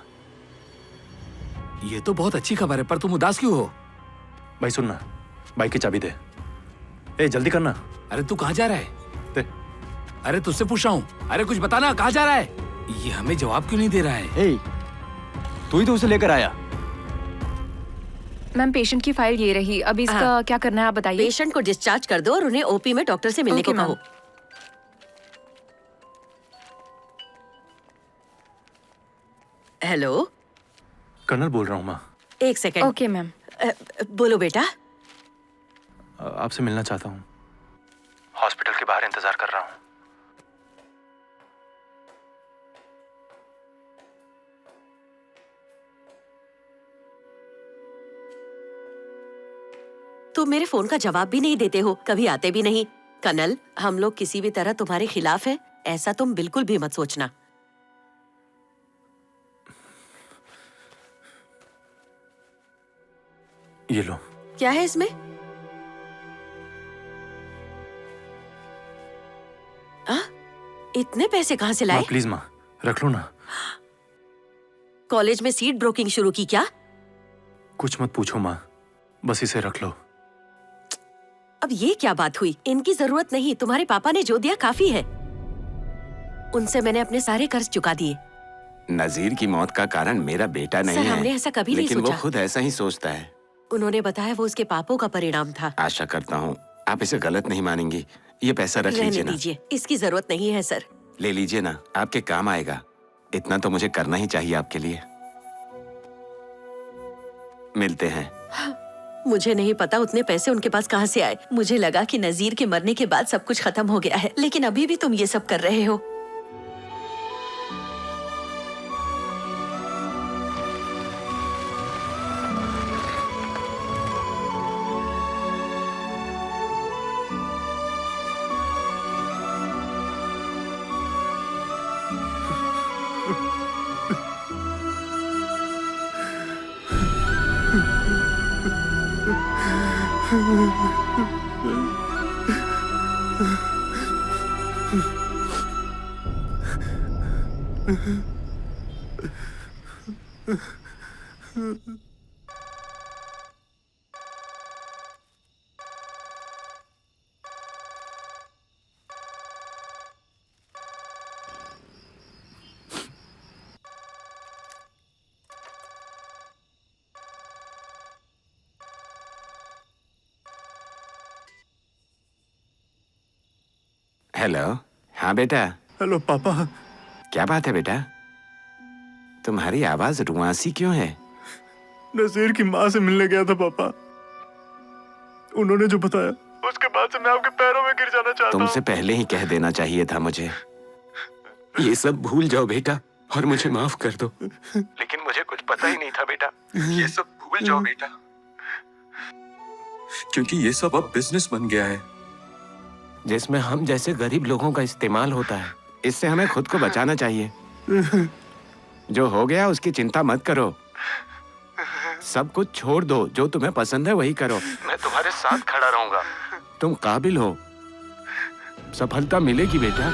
ये तो बहुत अच्छी खबर है, पर तुम उदास क्यों हो? भाई सुनना, बाइक की चाबी दे। ए जल्दी करना। अरे तू कहाँ जा रहा है? दे। अरे तुझसे पूछ रहा हूँ। अरे कुछ बताना, कहाँ जा रहा है? ये हमें जवाब क्यों नहीं दे रहा है? तू ही तो उसे लेकर आया। मैम पेशेंट की फाइल ये रही। अब इसका क्या करना है आप बताइए। पेशेंट को डिस्चार्ज कर दो और उन्हें ओपी में डॉक्टर से मिलने को कहो। हेलो, कर्नल बोल रहा हूँ माँ। एक सेकंड। Okay ma'am. बोलो बेटा। आपसे मिलना चाहता हूँ। हॉस्पिटल के बाहर इंतजार कर रहा हूँ। तुम मेरे फोन का जवाब भी नहीं देते हो, कभी आते भी नहीं। कर्नल, हम लोग किसी भी तरह तुम्हारे खिलाफ हैं, ऐसा तुम बिल्कुल भी मत सोचना। ये लो। क्या है इसमें? इतने पैसे कहाँ से लाए? प्लीज माँ, रख लो ना। कॉलेज में सीट ब्रोकिंग शुरू की क्या? कुछ मत पूछो माँ, बस इसे रख लो। अब ये क्या बात हुई? इनकी जरूरत नहीं, तुम्हारे पापा ने जो दिया काफी है। उनसे मैंने अपने सारे कर्ज चुका दिए। नजीर की मौत का कारण मेरा बेटा नहीं सर, है। हमने ऐसा कभी नहीं लेकिन सोचा। वो खुद ऐसा ही सोचता है। उन्होंने बताया वो उसके पापों का परिणाम था। आशा करता हूँ आप इसे गलत नहीं मानेंगी। ये पैसा रख रहने लीजिए ना। दीजिए, इसकी जरूरत नहीं है सर। ले लीजिए ना, आपके काम आएगा। इतना तो मुझे करना ही चाहिए आपके लिए। मिलते हैं। मुझे नहीं पता उतने पैसे उनके पास कहाँ से आए। मुझे लगा कि नजीर के मरने के बाद सब कुछ खत्म हो गया है, लेकिन अभी भी तुम ये सब कर रहे हो। हेलो। हाँ बेटा। हेलो पापा। क्या बात है बेटा? तुम्हारी आवाज रुआसी क्यों है? नजीर की माँ से मिलने गया था पापा। उन्होंने जो बताया उसके बाद से मैं आपके पैरों में गिर जाना चाहता हूँ। तुमसे पहले ही कह देना चाहिए था मुझे। ये सब भूल जाओ बेटा और मुझे माफ कर दो। लेकिन मुझे कुछ पता ही नहीं था बेटा। ये सब भूल जाओ बेटा। क्योंकि ये सब अब बिजनेस बन गया है जिसमें हम जैसे गरीब लोगों का इस्तेमाल होता है। इससे हमें खुद को बचाना चाहिए। जो हो गया उसकी चिंता मत करो, सब कुछ छोड़ दो, जो तुम्हें पसंद है वही करो। मैं तुम्हारे साथ खड़ा रहूंगा। तुम काबिल हो, सफलता मिलेगी बेटा।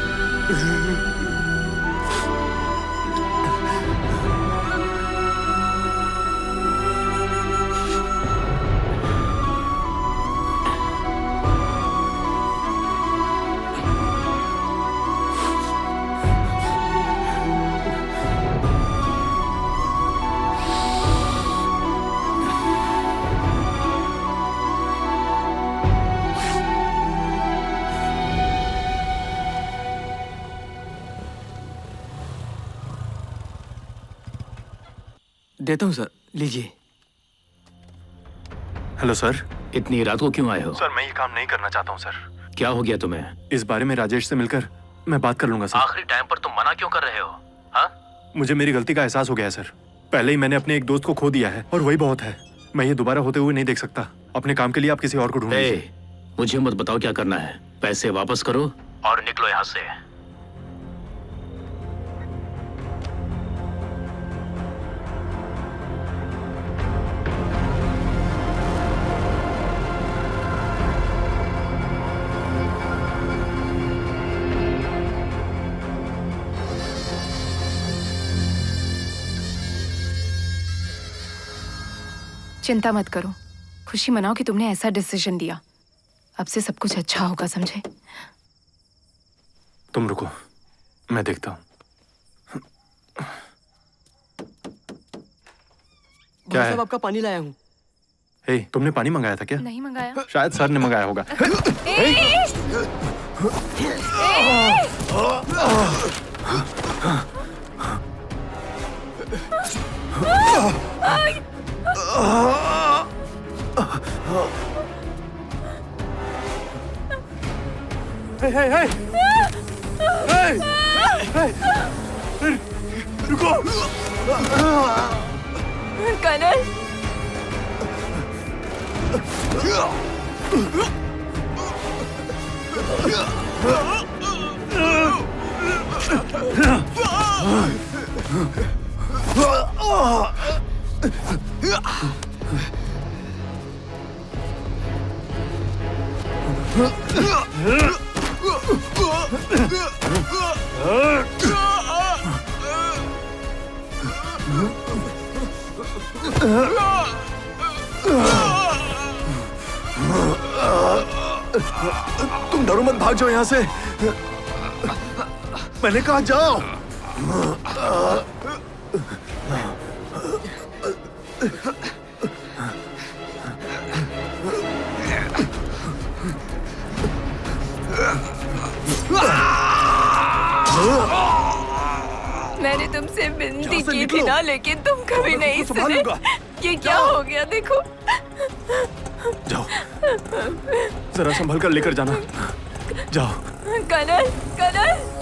देता हूँ सर, लीजिए। Hello sir. इतनी रात को क्यों आए हो? सर मैं ये काम नहीं करना चाहता हूँ सर। क्या हो गया तुम्हें? इस बारे में राजेश से मिलकर मैं बात कर लूंगा सर। आखिरी टाइम पर तुम मना क्यों कर रहे हो? हाँ? मुझे मेरी गलती का एहसास हो गया है सर। पहले ही मैंने अपने एक दोस्त को खो दिया है और वही बहुत है। मैं ये दोबारा होते हुए नहीं देख सकता। अपने काम के लिए आप किसी और को ढूंढ लीजिए। मुझे मत बताओ क्या करना है। पैसे वापस करो और निकलो यहाँ से। चिंता मत करो, खुशी मनाओ कि तुमने ऐसा डिसीजन दिया। अब से सब कुछ अच्छा होगा, समझे? तुम रुको, मैं देखता हूँ। क्या है? आपका पानी लाया हूँ। हे, तुमने पानी मंगाया था क्या? नहीं मंगाया। शायद सर ने मंगाया होगा। रुको। कनल। तुम डरो मत, भाग जाओ यहाँ से। मैंने कहा जाओ। मैंने तुमसे विनती की थी ना, लेकिन तुम कभी नहीं सुने। ये क्या हो गया देखो। जाओ, जरा संभल कर लेकर जाना। जाओ। कनल, कनल।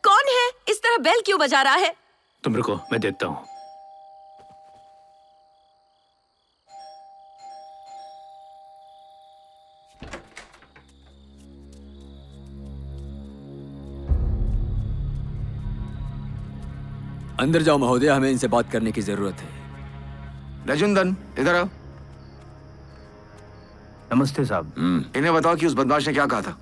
कौन है? इस तरह बेल क्यों बजा रहा है? तुम रुको, मैं देखता हूँ। अंदर जाओ महोदय, हमें इनसे बात करने की जरूरत है। रजुंदन, इधर आओ। नमस्ते साहब। इन्हें बताओ कि उस बदमाश ने क्या कहा था।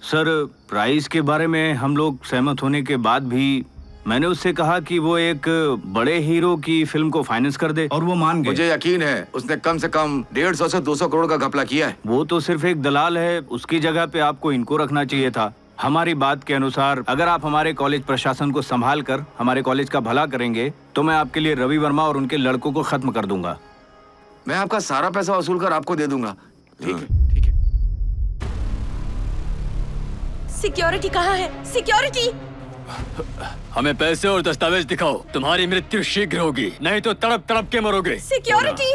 सर, प्राइस के बारे में हम लोग सहमत होने के बाद भी मैंने उससे कहा कि वो एक बड़े हीरो की फिल्म को फाइनेंस कर दे और वो मान गए। मुझे यकीन है उसने कम से कम 150 से 200 करोड़ का घपला किया है। वो तो सिर्फ एक दलाल है, उसकी जगह पे आपको इनको रखना चाहिए था। हमारी बात के अनुसार अगर आप हमारे कॉलेज प्रशासन को संभाल कर हमारे कॉलेज का भला करेंगे तो मैं आपके लिए रवि वर्मा और उनके लड़कों को खत्म कर दूंगा। मैं आपका सारा पैसा वसूल कर आपको दे दूंगा। ठीक है। सिक्योरिटी कहाँ है? सिक्योरिटी! हमें पैसे और दस्तावेज दिखाओ, तुम्हारी मृत्यु शीघ्र होगी, नहीं तो तड़प तड़प के मरोगे। सिक्योरिटी!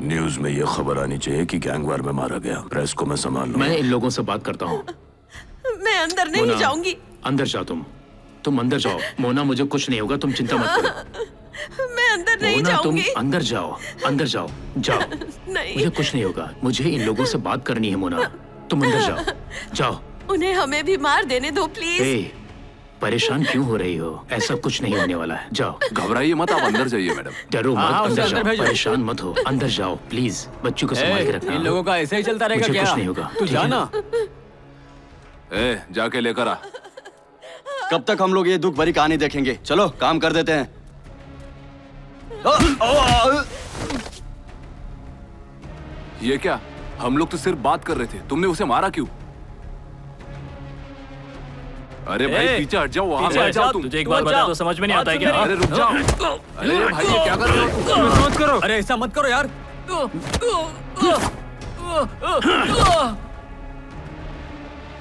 न्यूज में ये खबर आनी चाहिए कि गैंगवार में मारा गया। प्रेस को मैं संभाल लूंगा। मैं इन लोगों से बात करता हूँ। मैं अंदर नहीं जाऊंगी। अंदर जाओ तुम अंदर जाओ। मोना, मुझे कुछ नहीं होगा, तुम चिंता मत करो। मैं अंदर नहीं मोना, तुम जाऊंगी। अंदर जाओ, जाओ। नहीं, मुझे कुछ नहीं होगा। मुझे इन लोगों से बात करनी है मोना। तुम अंदर जाओ। उन्हें हमें भी मार देने दो प्लीज। परेशान क्यों हो रही हो? ऐसा कुछ नहीं होने वाला है। जाओ। घबराइए मत, आप अंदर जाइए मैडम। डरो मत, अंदर जाओ। परेशान मत हो, अंदर जाओ प्लीज। बच्चों को संभाल के रखना। इन लोगों का ऐसे ही चलता रहेगा मुझे क्या? कुछ नहीं होगा। तू जाना। जाके लेकर आ। कब तक हम लोग ये दुख भरी कहानी देखेंगे? चलो काम कर देते हैं। ये क्या? हम लोग तो सिर्फ बात कर रहे थे, तुमने उसे मारा क्यों? अरे भाई पीछे हट जाओ, वहां बैठ जाओ तुम। तुझे एक बार बता तो समझ में नहीं आता है क्या? अरे रुक जाओ। अरे भाई ये क्या कर रहे हो? मत करो। अरे ऐसा मत करो यार।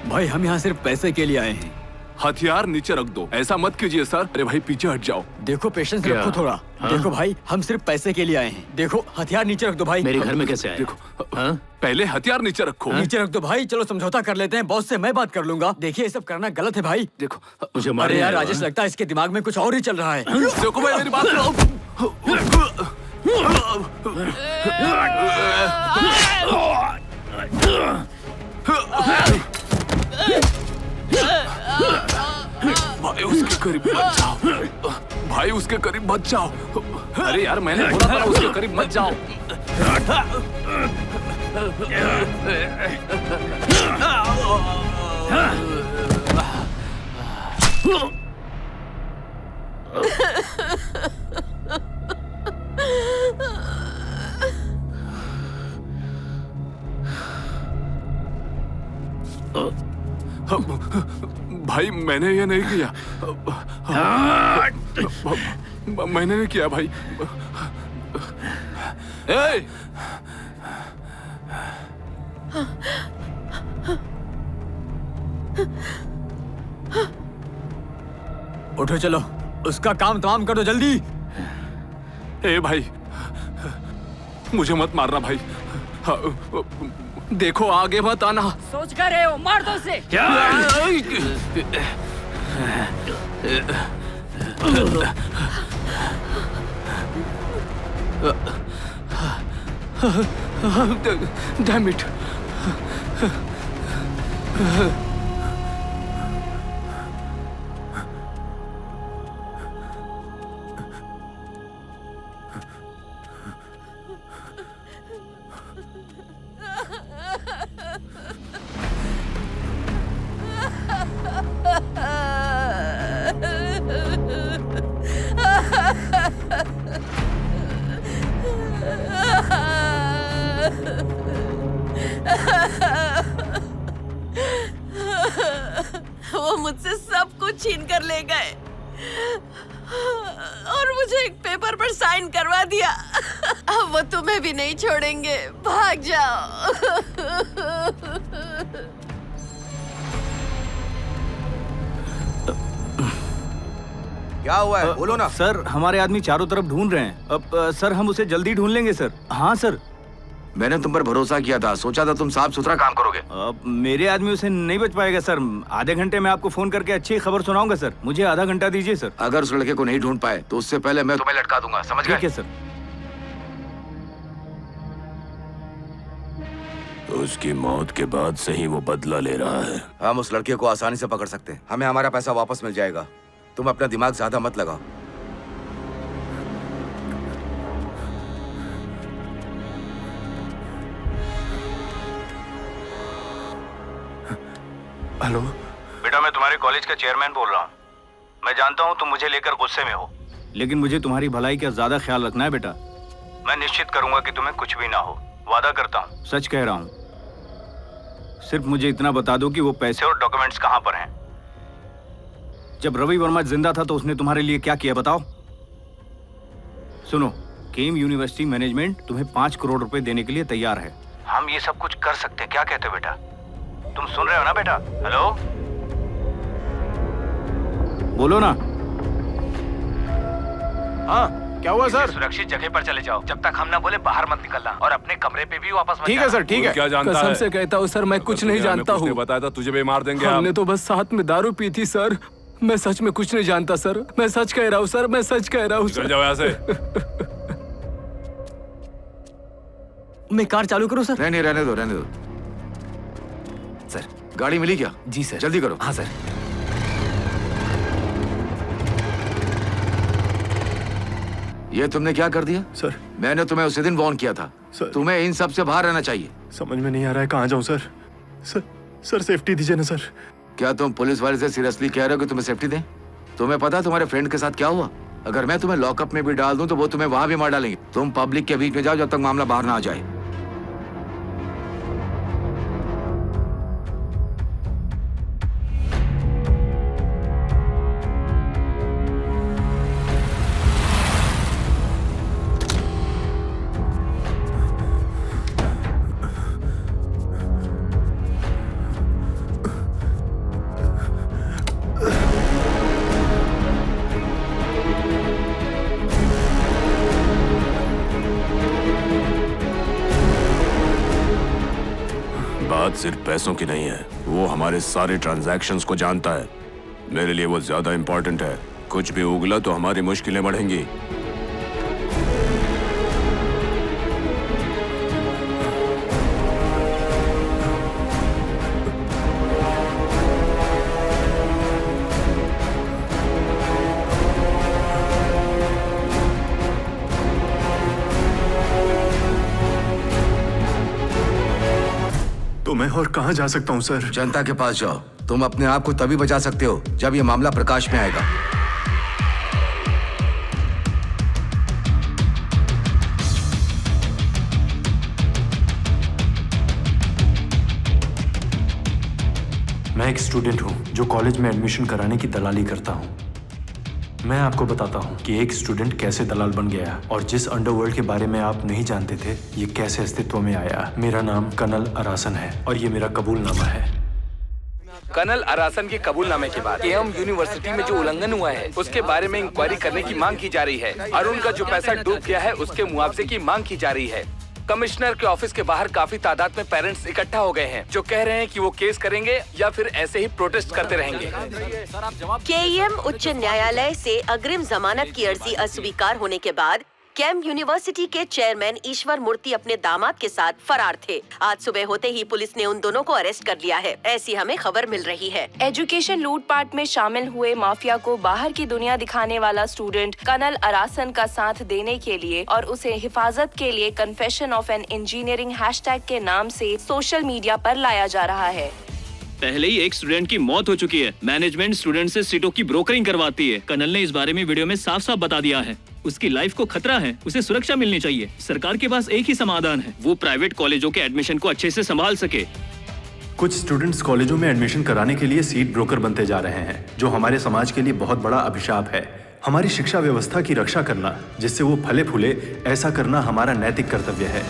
भाई हम यहाँ सिर्फ पैसे के लिए आए हैं। हथियार नीचे रख दो। ऐसा मत कीजिए सर। अरे भाई पीछे हट जाओ। देखो पेशेंस रखो थोड़ा। देखो भाई, हम सिर्फ पैसे के लिए आए हैं। देखो हथियार नीचे रख दो भाई। मेरे घर में कैसे आए? देखो पहले हथियार नीचे रखो। नीचे रख दो भाई। चलो समझौता कर लेते हैं, बॉस से मैं बात कर लूंगा। देखिए ये सब करना गलत है भाई। देखो मुझे अरे यार राजेश, लगता है इसके दिमाग में कुछ और ही चल रहा है। देखो भाई मेरी बात सुनो। भाई उसके करीब मत जाओ। भाई उसके करीब मत जाओ। अरे यार मैंने बोला था उसके करीब मत जाओ। भाई मैंने ये नहीं किया। मैंने नहीं किया भाई। ए! उठो चलो, उसका काम तमाम कर दो जल्दी। ए भाई मुझे मत मारना भाई। देखो आगे मत आना। सोच कर रहे हो, मार दो उसे। क्या? Damn it. वो मुझसे सब कुछ छीन कर ले गए और मुझे एक पेपर पर साइन करवा दिया। अब वो तुम्हें भी नहीं छोड़ेंगे। भाग जाओ। क्या हुआ है? बोलो ना। सर हमारे आदमी चारों तरफ ढूंढ रहे हैं। अब सर हम उसे जल्दी ढूंढ लेंगे सर। हाँ सर। मैंने तुम पर भरोसा किया था, सोचा था तुम साफ सुथरा काम करोगे। अब मेरे आदमी उसे नहीं बच पाएगा सर। आधे घंटे में आपको फोन करके अच्छी खबर सुनाऊंगा सर। मुझे आधा घंटा दीजिए सर। अगर उस लड़के को नहीं ढूंढ पाए तो उससे पहले मैं तुम्हें लटका दूंगा, समझ गए? ठीक है सर। तो उसकी मौत के बाद से ही वो बदला ले रहा है। हम उस लड़के को आसानी से पकड़ सकते हैं। हमें हमारा पैसा वापस मिल जाएगा। तुम अपना दिमाग ज्यादा मत लगाओ। हेलो बेटा, मैं तुम्हारे कॉलेज का चेयरमैन बोल रहा हूँ। मैं जानता हूँ तुम मुझे लेकर गुस्से में हो, लेकिन मुझे तुम्हारी भलाई का ज्यादा ख्याल रखना है बेटा। मैं निश्चित करूंगा कि तुम्हें कुछ भी ना हो, वादा करता हूँ। सच कह रहा हूँ। सिर्फ मुझे इतना बता दो कि वो पैसे और डॉक्यूमेंट्स कहाँ पर हैं। जब रवि वर्मा जिंदा था तो उसने तुम्हारे लिए क्या किया बताओ। सुनो, केम यूनिवर्सिटी मैनेजमेंट तुम्हें 5 करोड़ रुपए देने के लिए तैयार है। हम ये सब कुछ कर सकते हैं, क्या कहते हो बेटा? तुम सुन रहे हो ना बेटा? हेलो, बोलो ना। हाँ क्या हुआ सर? सुरक्षित जगह पर चले जाओ, जब तक हम ना बोले बाहर मत निकलना, और अपने कमरे पे भी वापस मत ठीक है सर, ठीक है। क्या जानता कसम है? से कहता हूँ सर, मैं कुछ नहीं जानता हूँ। बताया था तुझे भी मार देंगे। हमने तो बस साथ में दारू पी थी सर। मैं सच में कुछ नहीं जानता सर, मैं सच कह रहा हूँ सर, मैं सच कह रहा हूँ। चल जाओ यहाँ से। मैं कार चालू करूँ सर? नहीं, रहने दो, रहने दो। सर गाड़ी मिली क्या? जी सर। जल्दी करो। हाँ सर। ये तुमने क्या कर दिया? सर मैंने तुम्हें उसी दिन वार्न किया था। सर तुम्हें इन सब से बाहर रहना चाहिए। समझ में नहीं आ रहा है कहाँ जाऊँ सर। सर सेफ्टी दीजिए ना सर। क्या तुम पुलिस वाले से सीरियसली कह रहे हो कि तुम्हें सेफ्टी दें? तुम्हें पता है तुम्हारे फ्रेंड के साथ क्या हुआ? अगर मैं तुम्हें लॉकअप में भी डाल दूं तो वो तुम्हें वहां भी मार डालेंगे। तुम पब्लिक के बीच में जाओ जब तक मामला बाहर ना आ जाए। बात सिर्फ पैसों की नहीं है, वो हमारे सारे ट्रांजैक्शंस को जानता है। मेरे लिए वो ज्यादा इंपॉर्टेंट है। कुछ भी उगला तो हमारी मुश्किलें बढ़ेंगी। तो मैं और कहाँ जा सकता हूँ सर? जनता के पास जाओ। तुम अपने आप को तभी बचा सकते हो जब ये मामला प्रकाश में आएगा। मैं एक स्टूडेंट हूँ जो कॉलेज में एडमिशन कराने की दलाली करता हूँ। मैं आपको बताता हूँ कि एक स्टूडेंट कैसे दलाल बन गया और जिस अंडरवर्ल्ड के बारे में आप नहीं जानते थे ये कैसे अस्तित्व में आया। मेरा नाम कर्नल अरासन है और ये मेरा कबूलनामा है। कर्नल अरासन के कबूलनामे के बाद केएम यूनिवर्सिटी में जो उल्लंघन हुआ है उसके बारे में इंक्वायरी करने की मांग की जा रही है। अरुण का जो पैसा डूब गया है उसके मुआवजे की मांग की जा रही है। कमिश्नर के ऑफिस के बाहर काफी तादाद में पेरेंट्स इकट्ठा हो गए हैं जो कह रहे हैं कि वो केस करेंगे या फिर ऐसे ही प्रोटेस्ट करते रहेंगे। केईएम उच्च न्यायालय से अग्रिम जमानत की अर्जी अस्वीकार होने के बाद केम यूनिवर्सिटी के चेयरमैन ईश्वर मूर्ति अपने दामाद के साथ फरार थे। आज सुबह होते ही पुलिस ने उन दोनों को अरेस्ट कर लिया है, ऐसी हमें खबर मिल रही है। एजुकेशन लूटपाट में शामिल हुए माफिया को बाहर की दुनिया दिखाने वाला स्टूडेंट कर्नल अरासन का साथ देने के लिए और उसे हिफाजत के लिए confession of an engineering hashtag के नाम से सोशल मीडिया पर लाया जा रहा है। पहले ही एक स्टूडेंट की मौत हो चुकी है। मैनेजमेंट स्टूडेंट से सीटों की ब्रोकरिंग करवाती है। कर्नल ने इस बारे में वीडियो में साफ साफ बता दिया है। उसकी लाइफ को खतरा है, उसे सुरक्षा मिलनी चाहिए। सरकार के पास एक ही समाधान है, वो प्राइवेट कॉलेजों के एडमिशन को अच्छे से संभाल सके। कुछ स्टूडेंट्स कॉलेजों में एडमिशन कराने के लिए सीट ब्रोकर बनते जा रहे हैं, जो हमारे समाज के लिए बहुत बड़ा अभिशाप है। हमारी शिक्षा व्यवस्था की रक्षा करना जिससे वो फले फूले, ऐसा करना हमारा नैतिक कर्तव्य है।